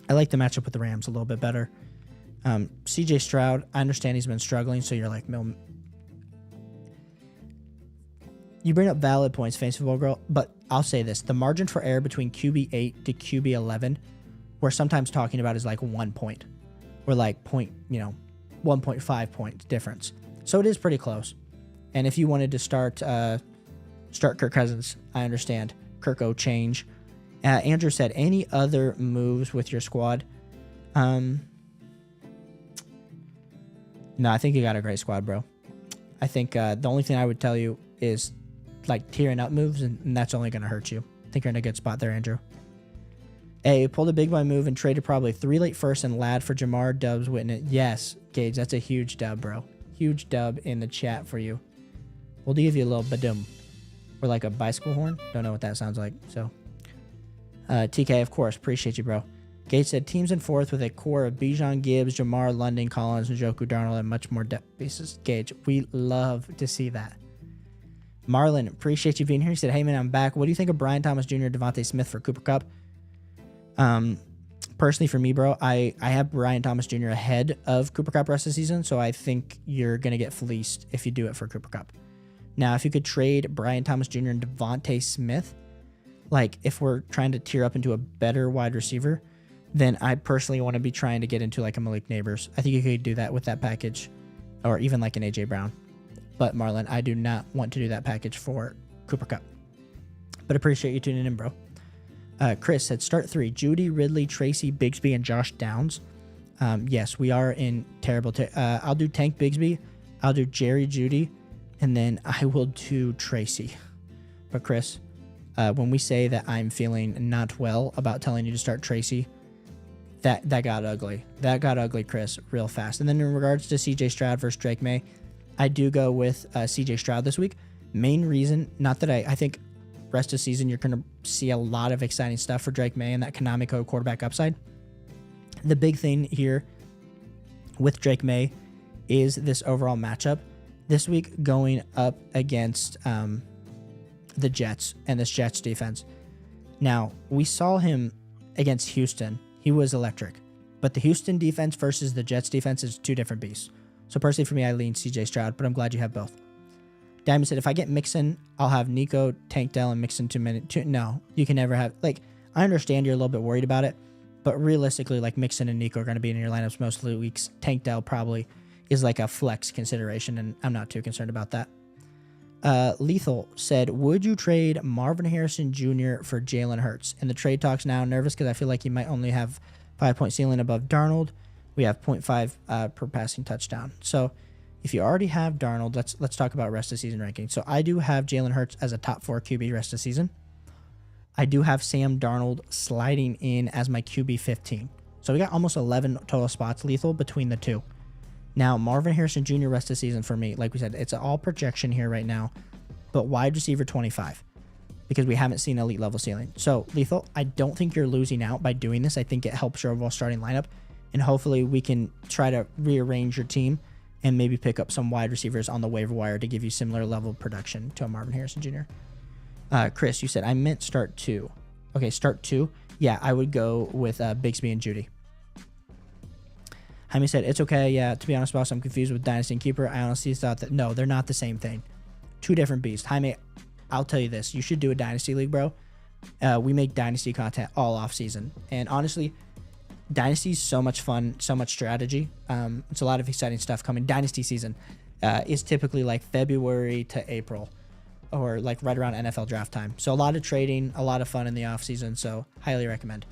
I like the matchup with the Rams a little bit better. CJ Stroud, I understand he's been struggling, so you're like, Mil, you bring up valid points, Fantasy Football Girl, but I'll say this. The margin for error between QB 8 to QB 11, we're sometimes talking about is like 1 point. We're like 1.5 point difference. So it is pretty close. And if you wanted to start Kirk Cousins, I understand. Kirko change. Andrew said, any other moves with your squad? No, I think you got a great squad, bro. I think the only thing I would tell you is like tearing up moves, and that's only going to hurt you. I think you're in a good spot there, Andrew. A, pulled a big boy move and traded probably 3 late firsts and Lad for Jamar. Dubs witness. Yes, Gage, that's a huge dub, bro. Huge dub in the chat for you. We'll give you a little badum. Or like a bicycle horn. Don't know what that sounds like. So, TK, of course. Appreciate you, bro. Gage said, teams in 4th with a core of Bijan, Gibbs, Jamar, London, Collins, Njoku, Darnold, and much more depth pieces. Gage, we love to see that. Marlon, appreciate you being here. He said, hey, man, I'm back. What do you think of Brian Thomas Jr., Devontae Smith for Cooper Kupp? Personally, for me, bro, I have Brian Thomas Jr. ahead of Cooper Kupp rest of the season, so I think you're going to get fleeced if you do it for Cooper Kupp. Now, if you could trade Brian Thomas Jr. and Devontae Smith, like if we're trying to tier up into a better wide receiver, then I personally want to be trying to get into like a Malik Neighbors. I think you could do that with that package, or even like an A.J. Brown. But Marlon, I do not want to do that package for Cooper Kupp. But appreciate you tuning in, bro. Chris said, start 3. Judy, Ridley, Tracy, Bigsby, and Josh Downs. Yes, we are in terrible... I'll do Tank Bigsby. I'll do Jerry Judy. And then I will do Tracy. But Chris, when we say that I'm feeling not well about telling you to start Tracy, that got ugly. That got ugly, Chris, real fast. And then in regards to CJ Stroud versus Drake May, I do go with CJ Stroud this week. Main reason, not that I think rest of the season you're going to see a lot of exciting stuff for Drake May and that Konami quarterback upside. The big thing here with Drake May is this overall matchup this week going up against the Jets and this Jets defense. Now, we saw him against Houston. He was electric. But the Houston defense versus the Jets defense is 2 different beasts. So personally for me, I lean CJ Stroud, but I'm glad you have both. Diamond said, if I get Mixon, I'll have Nico, Tank Dell, and Mixon 2 minutes. No, you can never have... Like, I understand you're a little bit worried about it, but realistically, like, Mixon and Nico are going to be in your lineups most of the weeks. Tank Dell probably is like a flex consideration, and I'm not too concerned about that. Lethal said, would you trade Marvin Harrison Jr. for Jalen Hurts? In the trade talks now, nervous because I feel like he might only have 5-point ceiling above Darnold. We have 0.5 per passing touchdown. So if you already have Darnold, let's talk about rest of season ranking. So I do have Jalen Hurts as a top 4 QB rest of season. I do have Sam Darnold sliding in as my QB 15. So we got almost 11 total spots, Lethal, between the 2. Now, Marvin Harrison Jr. rest of season for me, like we said, it's all projection here right now, but wide receiver 25 because we haven't seen elite level ceiling. So, Lethal, I don't think you're losing out by doing this. I think it helps your overall starting lineup, and hopefully we can try to rearrange your team and maybe pick up some wide receivers on the waiver wire to give you similar level of production to a Marvin Harrison Jr. Chris, you said, I meant start 2. Okay, start 2. Yeah, I would go with Bigsby and Judy. Jaime said, it's okay. Yeah, to be honest, boss, I'm confused with Dynasty and Keeper. I honestly thought that, no, they're not the same thing. Two different beasts. Jaime, I'll tell you this. You should do a Dynasty League, bro. We make Dynasty content all off season. And honestly, Dynasty is so much fun, so much strategy. It's a lot of exciting stuff coming. Dynasty season is typically like February to April, or like right around NFL draft time. So a lot of trading, a lot of fun in the off season. So highly recommend.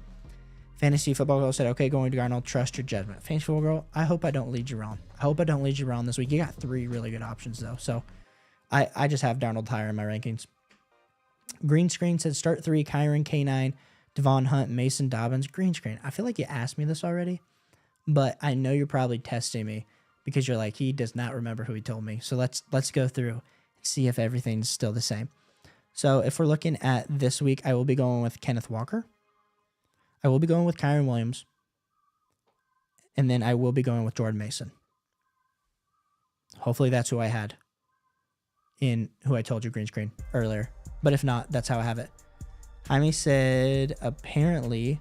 Fantasy Football Girl said, okay, going to Arnold, trust your judgment. Fantasy Football Girl, I hope I don't lead you wrong. I hope I don't lead you wrong this week. You got 3 really good options, though. So I just have Darnold higher in my rankings. Green Screen said, start 3, Kyron, K9, Devon Hunt, Mason Dobbins. Green Screen, I feel like you asked me this already, but I know you're probably testing me because you're like, he does not remember who he told me. So let's go through and see if everything's still the same. So if we're looking at this week, I will be going with Kenneth Walker. I will be going with Kyron Williams. And then I will be going with Jordan Mason. Hopefully that's who I had in who I told you green screen earlier. But if not, that's how I have it. Jaime said, apparently,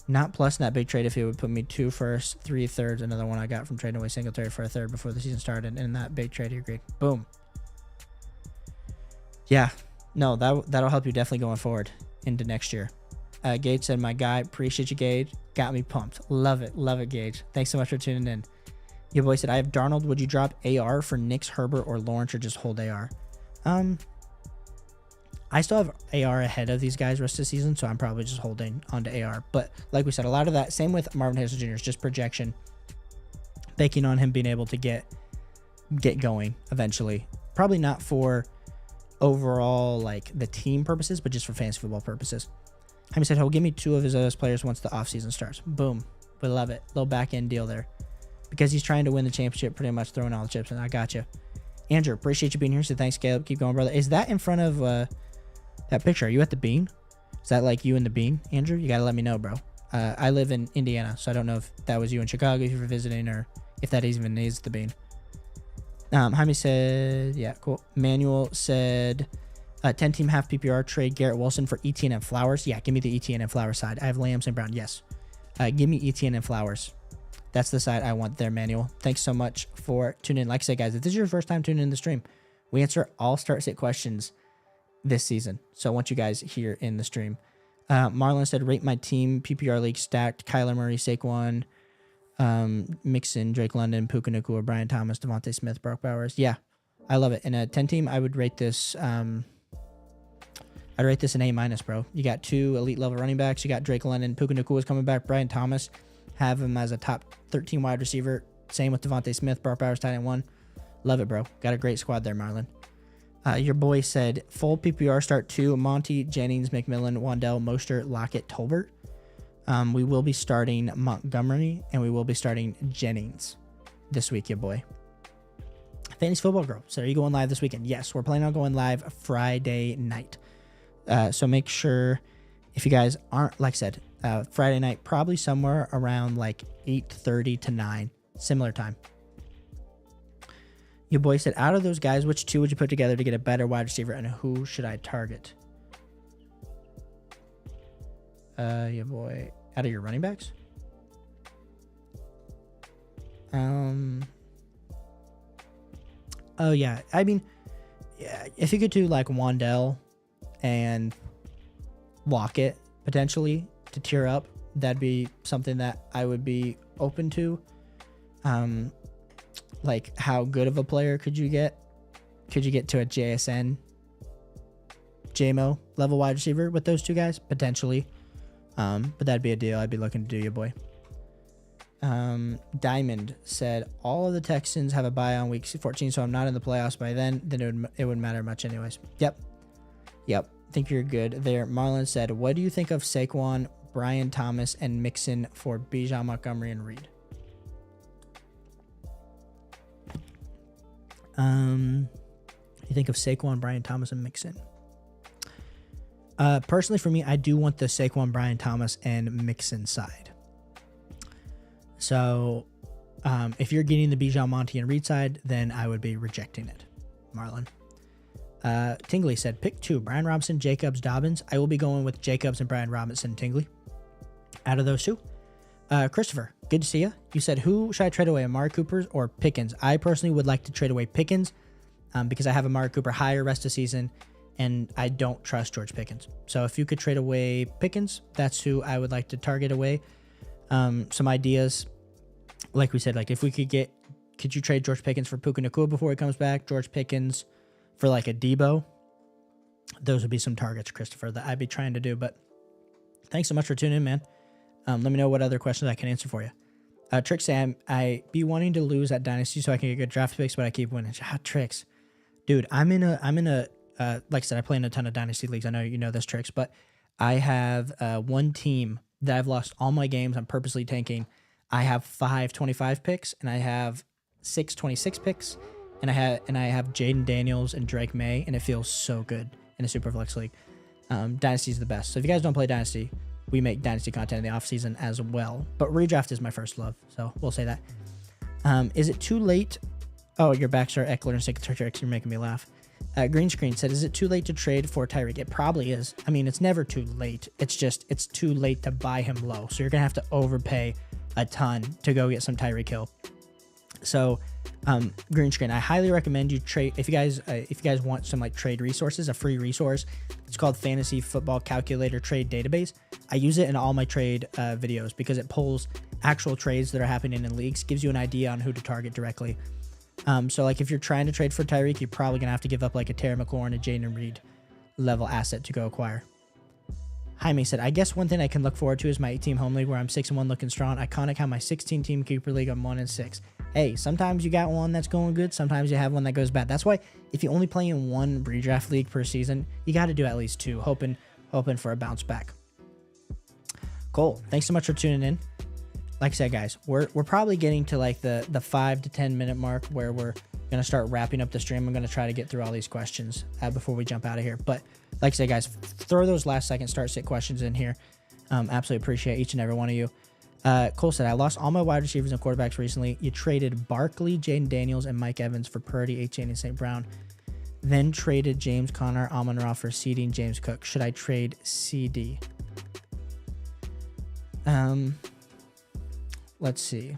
not plus in that big trade if it would put me 2 firsts, 3 thirds, another one I got from trading away Singletary for a third before the season started. And in that big trade, he agreed. Boom. Yeah. No, that'll help you definitely going forward into next year. Gage said, my guy, appreciate you, Gage. Got me pumped. Love it, Gage. Thanks so much for tuning in. Your boy said, I have Darnold. Would you drop AR for Nix, Herbert, or Lawrence, or just hold AR? I still have AR ahead of these guys rest of the season, so I'm probably just holding onto AR. But like we said, a lot of that, same with Marvin Harrison Jr., is just projection, banking on him being able to get going eventually. Probably not for overall like the team purposes, but just for fantasy football purposes. Jaime said he'll give me 2 of his other players once the offseason starts. Boom. We love it. Little back end deal there. Because he's trying to win the championship, pretty much throwing all the chips in. I got you. Andrew, appreciate you being here. So thanks, Caleb. Keep going, brother. Is that in front of that picture? Are you at the Bean? Is that like you and the Bean, Andrew? You got to let me know, bro. I live in Indiana, so I don't know if that was you in Chicago if you were visiting or if that even is the Bean. Jaime said, yeah, cool. Manuel said, 10-team half PPR trade Garrett Wilson for Etienne and Flowers. Yeah, give me the Etienne and Flowers side. I have Lambs and Brown. Yes. Give me Etienne and Flowers. That's the side I want there, Manuel. Thanks so much for tuning in. Like I said, guys, if this is your first time tuning in the stream, we answer all start-sit questions this season. So I want you guys here in the stream. Marlon said, rate my team PPR league stacked. Kyler Murray, Saquon, Mixon, Drake London, Puka Nacua, Brian Thomas, Devontae Smith, Brock Bowers. Yeah, I love it. In a 10-team, I would rate this... I'd rate this an A-, bro. You got 2 elite level running backs. You got Drake London. Puka Nacua is coming back. Brian Thomas. Have him as a top 13 wide receiver. Same with Devontae Smith. Brock Bowers, tight end 1. Love it, bro. Got a great squad there, Marlon. Your boy said, full PPR start 2. Monty, Jennings, McMillan, Wandell, Mostert, Lockett, Tolbert. We will be starting Montgomery, and we will be starting Jennings this week, your boy. Fantasy Football Girl. So are you going live this weekend? Yes, we're planning on going live Friday night. So make sure, if you guys aren't, like I said, Friday night, probably somewhere around like 8:30 to 9, similar time. Your boy said, out of those guys, which 2 would you put together to get a better wide receiver, and who should I target? Your boy, out of your running backs? Oh yeah, I mean, yeah, if you could do like Wandell and Lockett potentially to tier up, that'd be something that I would be open to. Like, how good of a player could you get? Could you get to a JSN, JMO level wide receiver with those 2 guys? Potentially. But that'd be a deal I'd be looking to do, your boy. Diamond said, all of the Texans have a bye on week 14, so I'm not in the playoffs by then it wouldn't matter much anyways. Yep. I think you're good there. Marlon said, what do you think of Saquon, Brian Thomas, and Mixon for Bijan, Montgomery, and Reed? You think of Saquon, Brian Thomas, and Mixon? Personally, for me, I do want the Saquon, Brian Thomas, and Mixon side. So, if you're getting the Bijan, Monty, and Reed side, then I would be rejecting it, Marlon. Tingley said, pick 2, Brian Robinson, Jacobs, Dobbins. I will be going with Jacobs and Brian Robinson, Tingley. Out of those 2, Christopher, good to see you. You said, who should I trade away, Amari Cooper or Pickens? I personally would like to trade away Pickens because I have Amari Cooper higher rest of season, and I don't trust George Pickens. So if you could trade away Pickens, that's who I would like to target away. Some ideas, like we said, like if we could you trade George Pickens for Puka Nacua before he comes back? George Pickens for like a Debo? Those would be some targets, Christopher, that I'd be trying to do. But thanks so much for tuning in, man. Let me know what other questions I can answer for you. Tricks say I be wanting to lose at Dynasty so I can get good draft picks, but I keep winning. Tricks, dude. I'm in a like I said, I play in a ton of Dynasty leagues. I know you know this, Tricks, but I have one team that I've lost all my games. I'm purposely tanking. I have 5 25 picks, and I have 6 26 picks, and I have Jaden Daniels and Drake May, and it feels so good in a Superflex league. Dynasty is the best. So if you guys don't play Dynasty, we make Dynasty content in the off season as well. But redraft is my first love, so we'll say that. Is it too late? Oh, your backs are Eckler and Signature Tricks. You're making me laugh. Green Screen said, is it too late to trade for Tyreek? It probably is. I mean, it's never too late. It's just, it's too late to buy him low. So you're going to have to overpay a ton to go get some Tyreek Hill. So, Green Screen, I highly recommend you trade. If you guys want some like trade resources, a free resource, it's called Fantasy Football Calculator Trade Database. I use it in all my trade videos because it pulls actual trades that are happening in leagues, gives you an idea on who to target directly. So like if you're trying to trade for Tyreek, you're probably gonna have to give up like a Terry McLaurin, a Jaden Reed level asset to go acquire. Jaime said, I guess one thing I can look forward to is my 8-team home league where I'm 6-1 looking strong. Iconic how my 16-team keeper league I'm 1-6. Hey, sometimes you got one that's going good. Sometimes you have one that goes bad. That's why if you only play in one redraft league per season, you got to do at least 2, hoping for a bounce back. Cool. Thanks so much for tuning in. Like I said, guys, we're probably getting to like the 5 to 10 minute mark where we're going to start wrapping up the stream. I'm going to try to get through all these questions before we jump out of here. But like I said, guys, throw those last second start sit questions in here. Absolutely appreciate each and every one of you. Cole said, I lost all my wide receivers and quarterbacks recently. You traded Barkley, Jaden Daniels, and Mike Evans for Purdy, Etienne, and St. Brown. Then traded James Conner, Amon-Ra for CD and James Cook. Should I trade CD? Let's see.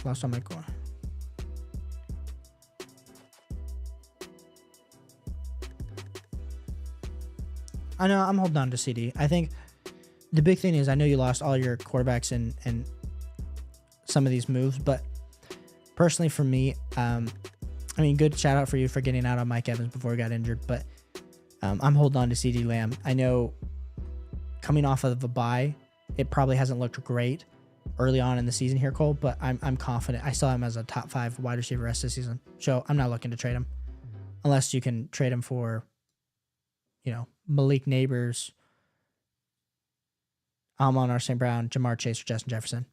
Lost all my core. I know I'm holding on to CD. I think the big thing is I know you lost all your quarterbacks and some of these moves, but personally for me, I mean, good shout out for you for getting out on Mike Evans before he got injured, but I'm holding on to CD Lamb. I know coming off of a bye, it probably hasn't looked great early on in the season here, Cole, but I'm confident. I saw him as a top 5 wide receiver rest of the season, so I'm not looking to trade him unless you can trade him for, you know, Malik Neighbors, Amon-Ra St. Brown, Jamar Chase, or Justin Jefferson.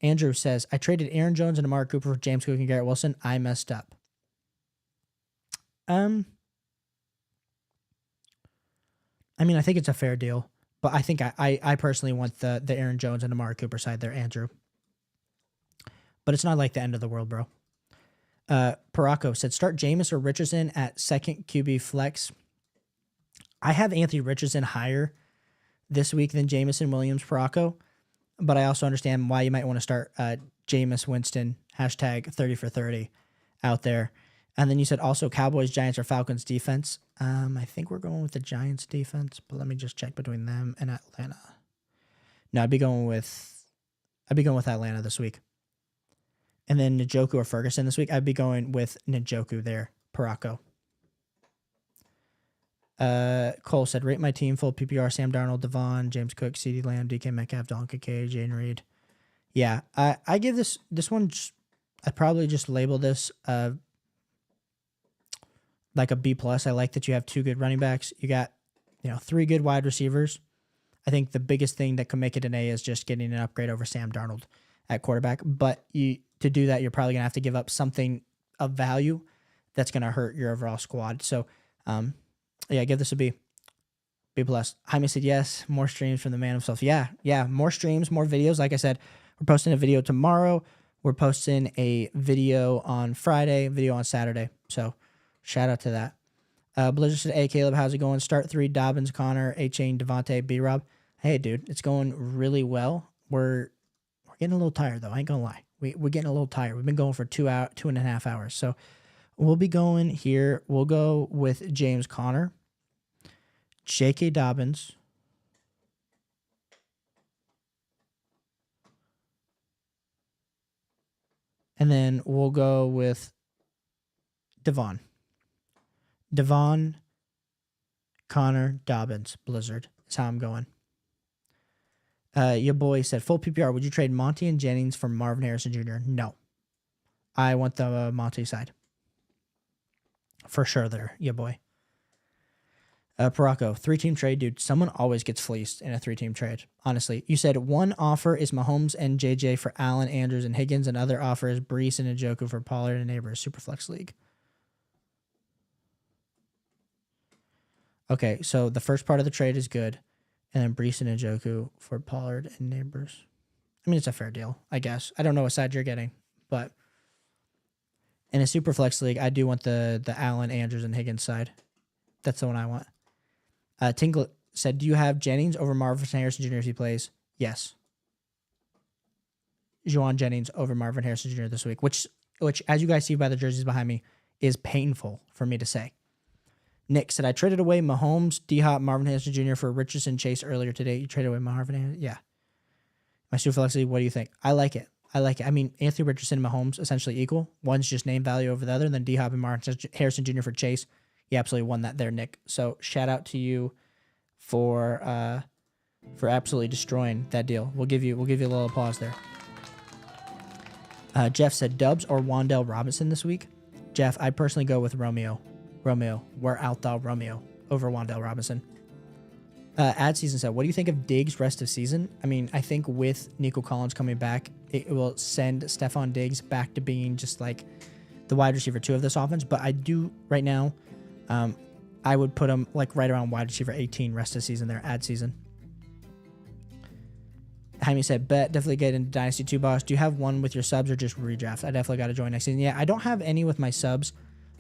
Andrew says, I traded Aaron Jones and Amari Cooper for James Cook and Garrett Wilson. I messed up. I mean, I think it's a fair deal, but I think I personally want the Aaron Jones and Amari Cooper side there, Andrew. But it's not like the end of the world, bro. Paraco said, start Jameis or Richardson at second QB flex. I have Anthony Richardson higher this week than Jamison Williams, Paraco, but I also understand why you might want to start Jameis Winston, hashtag 30 for 30 out there. And then you said also Cowboys, Giants, or Falcons defense. I think we're going with the Giants defense, but let me just check between them and Atlanta. No, I'd be going with Atlanta this week. And then Njoku or Ferguson this week. I'd be going with Njoku there, Paraco. Cole said, rate my team full PPR, Sam Darnold, Devon, James Cook, CeeDee Lamb, DK Metcalf, Dalton Kincaid, Jayden Reed. Yeah, I give this one, I'd probably just label this like a B+. I like that you have 2 good running backs. You got, 3 good wide receivers. I think the biggest thing that can make it an A is just getting an upgrade over Sam Darnold at quarterback. But to do that, you're probably going to have to give up something of value that's going to hurt your overall squad. So, yeah, give this a B. B+. Jaime said, yes, more streams from the man himself. Yeah, more streams, more videos. Like I said, we're posting a video tomorrow. We're posting a video on Friday, video on Saturday. So, shout out to that. Blizzard said, hey, Caleb, how's it going? Start 3, Dobbins, Connor, A-Chain, Devontae, B-Rob. Hey, dude, it's going really well. We're We're getting a little tired, though. I ain't going to lie. We're getting a little tired. We've been going for 2.5 hours. So we'll be going here. We'll go with James Conner, J.K. Dobbins, and then we'll go with Devon. Devon, Connor, Dobbins, Blizzard is how I'm going. Your boy said, full PPR, would you trade Monty and Jennings for Marvin Harrison Jr.? No. I want the Monty side. For sure there, your boy. Paraco, 3-team trade, dude. Someone always gets fleeced in a 3-team trade. Honestly, you said one offer is Mahomes and JJ for Allen, Andrews, and Higgins. Another offer is Brees and Njoku for Pollard and Neighbors, Superflex League. Okay, so the first part of the trade is good. And then Brees and Njoku for Pollard and Neighbors. I mean, it's a fair deal, I guess. I don't know what side you're getting, but in a Superflex League, I do want the Allen, Andrews, and Higgins side. That's the one I want. Tingle said, do you have Jennings over Marvin Harrison Jr. if he plays? Yes. Juwan Jennings over Marvin Harrison Jr. this week, which, as you guys see by the jerseys behind me, is painful for me to say. Nick said, I traded away Mahomes, D-Hop, Marvin Harrison Jr. for Richardson Chase earlier today. You traded away Marvin Harrison? Yeah. My Superflex League, what do you think? I like it. I mean, Anthony Richardson and Mahomes essentially equal. One's just name value over the other, and then D-Hop and Marvin Harrison Jr. for Chase. You absolutely won that there, Nick. So shout out to you for absolutely destroying that deal. We'll give you a little applause there. Jeff said, Dubs or Wan'Dale Robinson this week? Jeff, I personally go with Romeo. We're out thou Romeo over Wan'Dale Robinson. Ad season said, what do you think of Diggs rest of season? I mean, I think with Nico Collins coming back, it will send Stephon Diggs back to being just like the wide receiver 2 of this offense. But I do right now, I would put him like right around wide receiver 18 rest of season there, ad season. Jaime said, bet, definitely get into Dynasty 2, boss. Do you have one with your subs or just redraft? I definitely got to join next season. Yeah, I don't have any with my subs.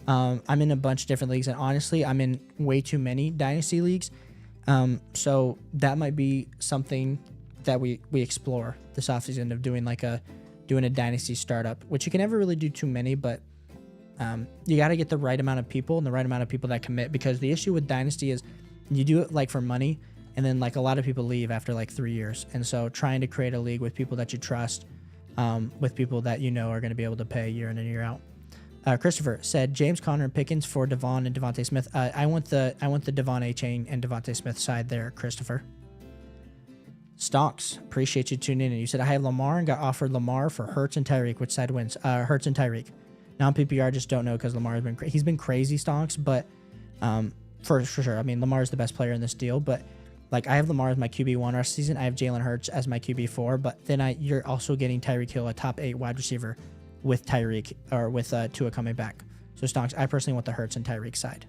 I'm in a bunch of different leagues, and honestly, I'm in way too many Dynasty leagues. So that might be something that we explore this offseason of doing a Dynasty startup, which you can never really do too many, but you got to get the right amount of people and the right amount of people that commit, because the issue with Dynasty is you do it like for money, and then like a lot of people leave after like 3 years. And so trying to create a league with people that you trust, with people that you know are going to be able to pay year in and year out. Christopher said, James Conner and Pickens for Devon and Devontae Smith. I want the Devon A-Chain and Devontae Smith side there, Christopher. Stonks, appreciate you tuning in. You said, I have Lamar and got offered Lamar for Hurts and Tyreek. Which side wins? Hurts and Tyreek. Non-PPR, just don't know because Lamar has been he's been crazy, Stonks, but for sure. I mean, Lamar is the best player in this deal, but like I have Lamar as my QB1 rest season. I have Jalen Hurts as my QB4, but then you're also getting Tyreek Hill, a top 8 wide receiver, with Tyreek or with Tua coming back. So Stonks, I personally want the Hurts and Tyreek side.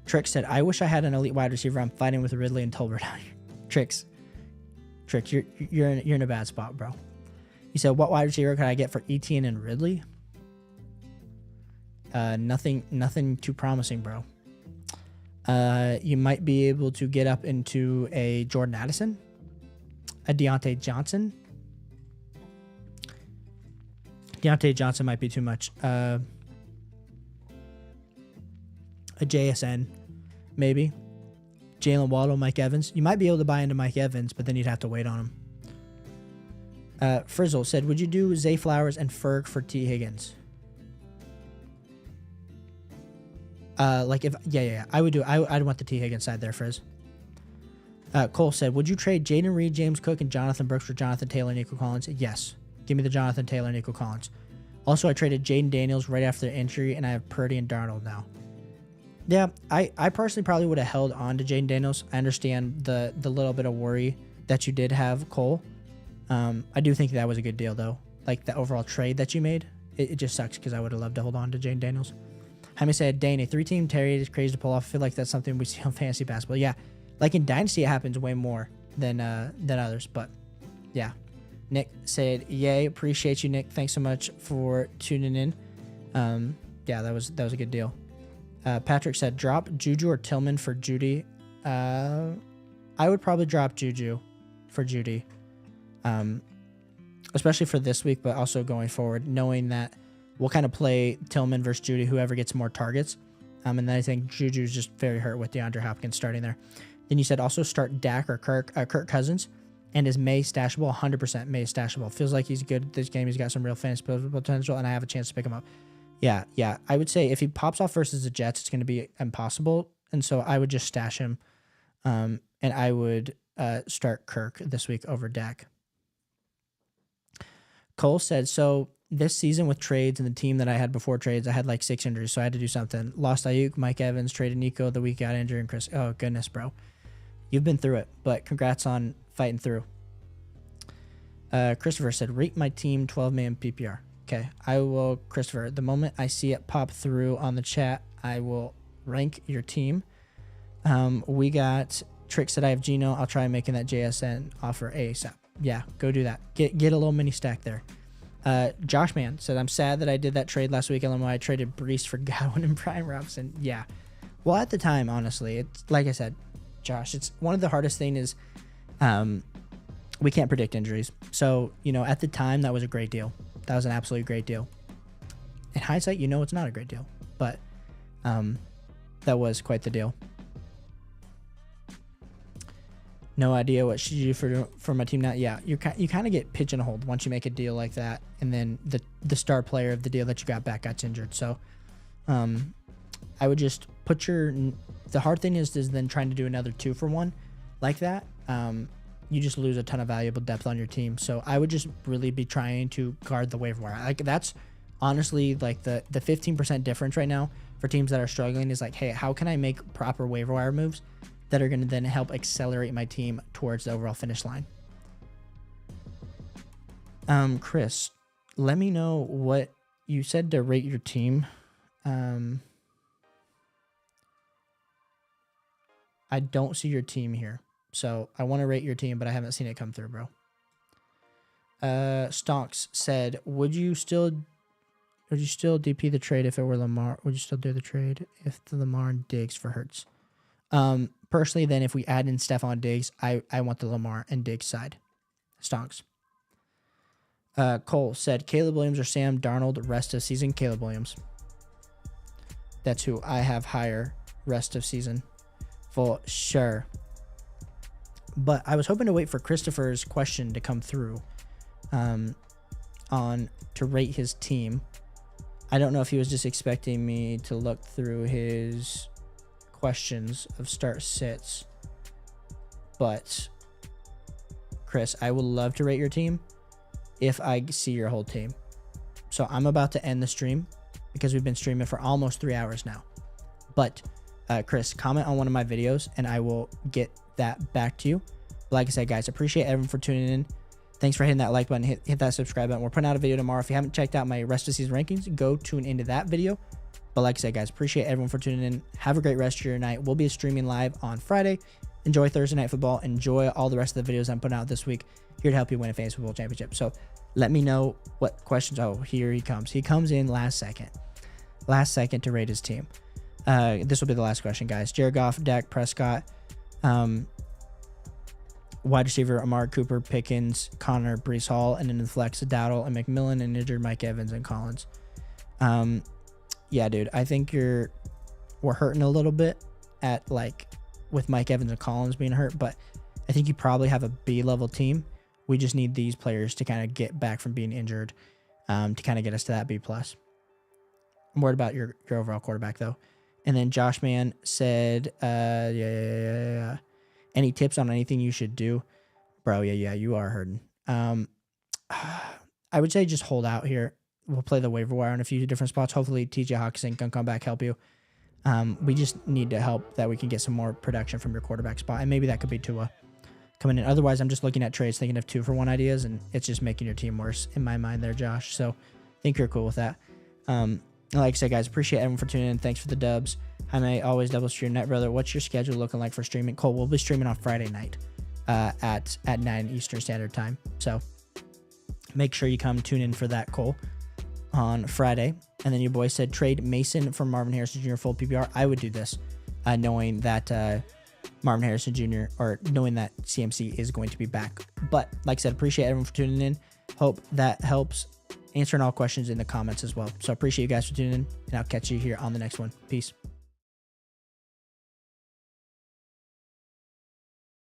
Trick said, I wish I had an elite wide receiver. I'm fighting with Ridley and Tolbert. Trick, you're in a bad spot, bro. He said, what wide receiver could I get for Etienne and Ridley? Nothing too promising, bro. You might be able to get up into a Jordan Addison, a Deontay Johnson. Deontay Johnson might be too much. A JSN, maybe. Jalen Waddle, Mike Evans. You might be able to buy into Mike Evans, but then you'd have to wait on him. Frizzle said, would you do Zay Flowers and Ferg for T. Higgins? I would do. I'd want the T. Higgins side there, Frizz. Cole said, would you trade Jaden Reed, James Cook, and Jonathan Brooks for Jonathan Taylor and Nico Collins? Yes. Give me the Jonathan Taylor and Nico Collins. Also, I traded Jaden Daniels right after the injury, and I have Purdy and Darnold now. Yeah, I personally probably would have held on to Jaden Daniels. I understand the little bit of worry that you did have, Cole. I do think that was a good deal, though. Like, the overall trade that you made, it just sucks because I would have loved to hold on to Jaden Daniels. Jaime said, Dane, a 3-team trade is crazy to pull off. I feel like that's something we see on fantasy basketball. Yeah, like in Dynasty, it happens way more than others, but yeah. Nick said, yay, appreciate you, Nick. Thanks so much for tuning in. Yeah, that was a good deal. Patrick said, drop Juju or Tillman for Judy. I would probably drop Juju for Judy. especially for this week, but also going forward, knowing that we'll kind of play Tillman versus Judy, whoever gets more targets. And then I think Juju's just very hurt with DeAndre Hopkins starting there. Then you said also start Dak or Kirk Cousins. And is May stashable? 100% May stashable. Feels like he's good this game. He's got some real fantasy potential, and I have a chance to pick him up. Yeah. I would say if he pops off versus the Jets, it's going to be impossible. And so I would just stash him. And I would start Kirk this week over Dak. Cole said, so this season with trades and the team that I had before trades, I had like 6 injuries, so I had to do something. Lost Ayuk, Mike Evans, traded Nico the week got injured, and Chris. Oh, goodness, bro. You've been through it, but congrats on fighting through. Christopher said, rate my team 12-man PPR. Okay, I will, Christopher, the moment I see it pop through on the chat, I will rank your team. We got Trick said I have Gino. I'll try making that JSN offer ASAP. Yeah, go do that. Get a little mini stack there. Josh Man said, I'm sad that I did that trade last week. I traded Brees for Godwin and Brian Robinson. Yeah. Well, at the time, honestly, it's like I said, Josh, it's one of the hardest things is we can't predict injuries. So, at the time, that was a great deal. That was an absolutely great deal. In hindsight, it's not a great deal, but that was quite the deal. No idea what should you do for my team now. Yeah, you kind of get pigeonholed once you make a deal like that, and then the star player of the deal that you got back got injured. So, I would just put the hard thing is then trying to do another 2-for-1 like that. You just lose a ton of valuable depth on your team. So I would just really be trying to guard the waiver wire. Like that's honestly like the 15% difference right now for teams that are struggling is like, hey, how can I make proper waiver wire moves that are going to then help accelerate my team towards the overall finish line? Chris, let me know what you said to rate your team. I don't see your team here. So I want to rate your team, but I haven't seen it come through, bro. Stonks said, would you still DP the trade if it were Lamar? Would you still do the trade if the Lamar and Diggs for Hurts? Personally, then if we add in Stephon Diggs, I want the Lamar and Diggs side. Stonks. Cole said, Caleb Williams or Sam Darnold rest of season? Caleb Williams. That's who I have higher rest of season. For sure. But I was hoping to wait for Christopher's question to come through on to rate his team. I don't know if he was just expecting me to look through his questions of start sits. But Chris, I would love to rate your team if I see your whole team. So I'm about to end the stream because we've been streaming for almost 3 hours now. But Chris, comment on one of my videos and I will get that back to you. Like I said, guys, appreciate everyone for tuning in. Thanks for hitting that like button, hit that subscribe button. We're putting out a video tomorrow. If you haven't checked out my rest of season rankings, go tune into that video. But like I said, guys, appreciate everyone for tuning in. Have a great rest of your night. We'll be streaming live on Friday. Enjoy Thursday Night Football. Enjoy all the rest of the videos I'm putting out this week here to help you win a fantasy football championship. So let me know what questions. Oh, here he comes. He comes in last second to rate his team. This will be the last question, guys. Jared Goff, Dak Prescott, wide receiver Amari Cooper, Pickens, Connor, Breece Hall, and then the flex Dowdle and McMillan, and injured Mike Evans and Collins. Yeah, dude, I think we're hurting a little bit at like with Mike Evans and Collins being hurt, but I think you probably have a B-level team. We just need these players to kind of get back from being injured to kind of get us to that B+. I'm worried about your overall quarterback though. And then Josh Man said, yeah. Any tips on anything you should do? Bro, yeah, you are hurting. I would say just hold out here. We'll play the waiver wire on a few different spots. Hopefully TJ Hawkinson can come back, help you. We just need to help that we can get some more production from your quarterback spot. And maybe that could be Tua coming in. Otherwise, I'm just looking at trades, thinking of 2-for-1 ideas, and it's just making your team worse in my mind there, Josh. So I think you're cool with that. Like I said, guys, appreciate everyone for tuning in. Thanks for the dubs. I may always double stream night, brother. What's your schedule looking like for streaming? Cole, we'll be streaming on Friday night at 9 Eastern Standard Time. So make sure you come tune in for that, Cole, on Friday. And then your boy said trade Mason for Marvin Harrison Jr. full PPR. I would do this, knowing that Marvin Harrison Jr. or knowing that CMC is going to be back. But like I said, appreciate everyone for tuning in. Hope that helps answering all questions in the comments as well. So I appreciate you guys for tuning in, and I'll catch you here on the next one. Peace.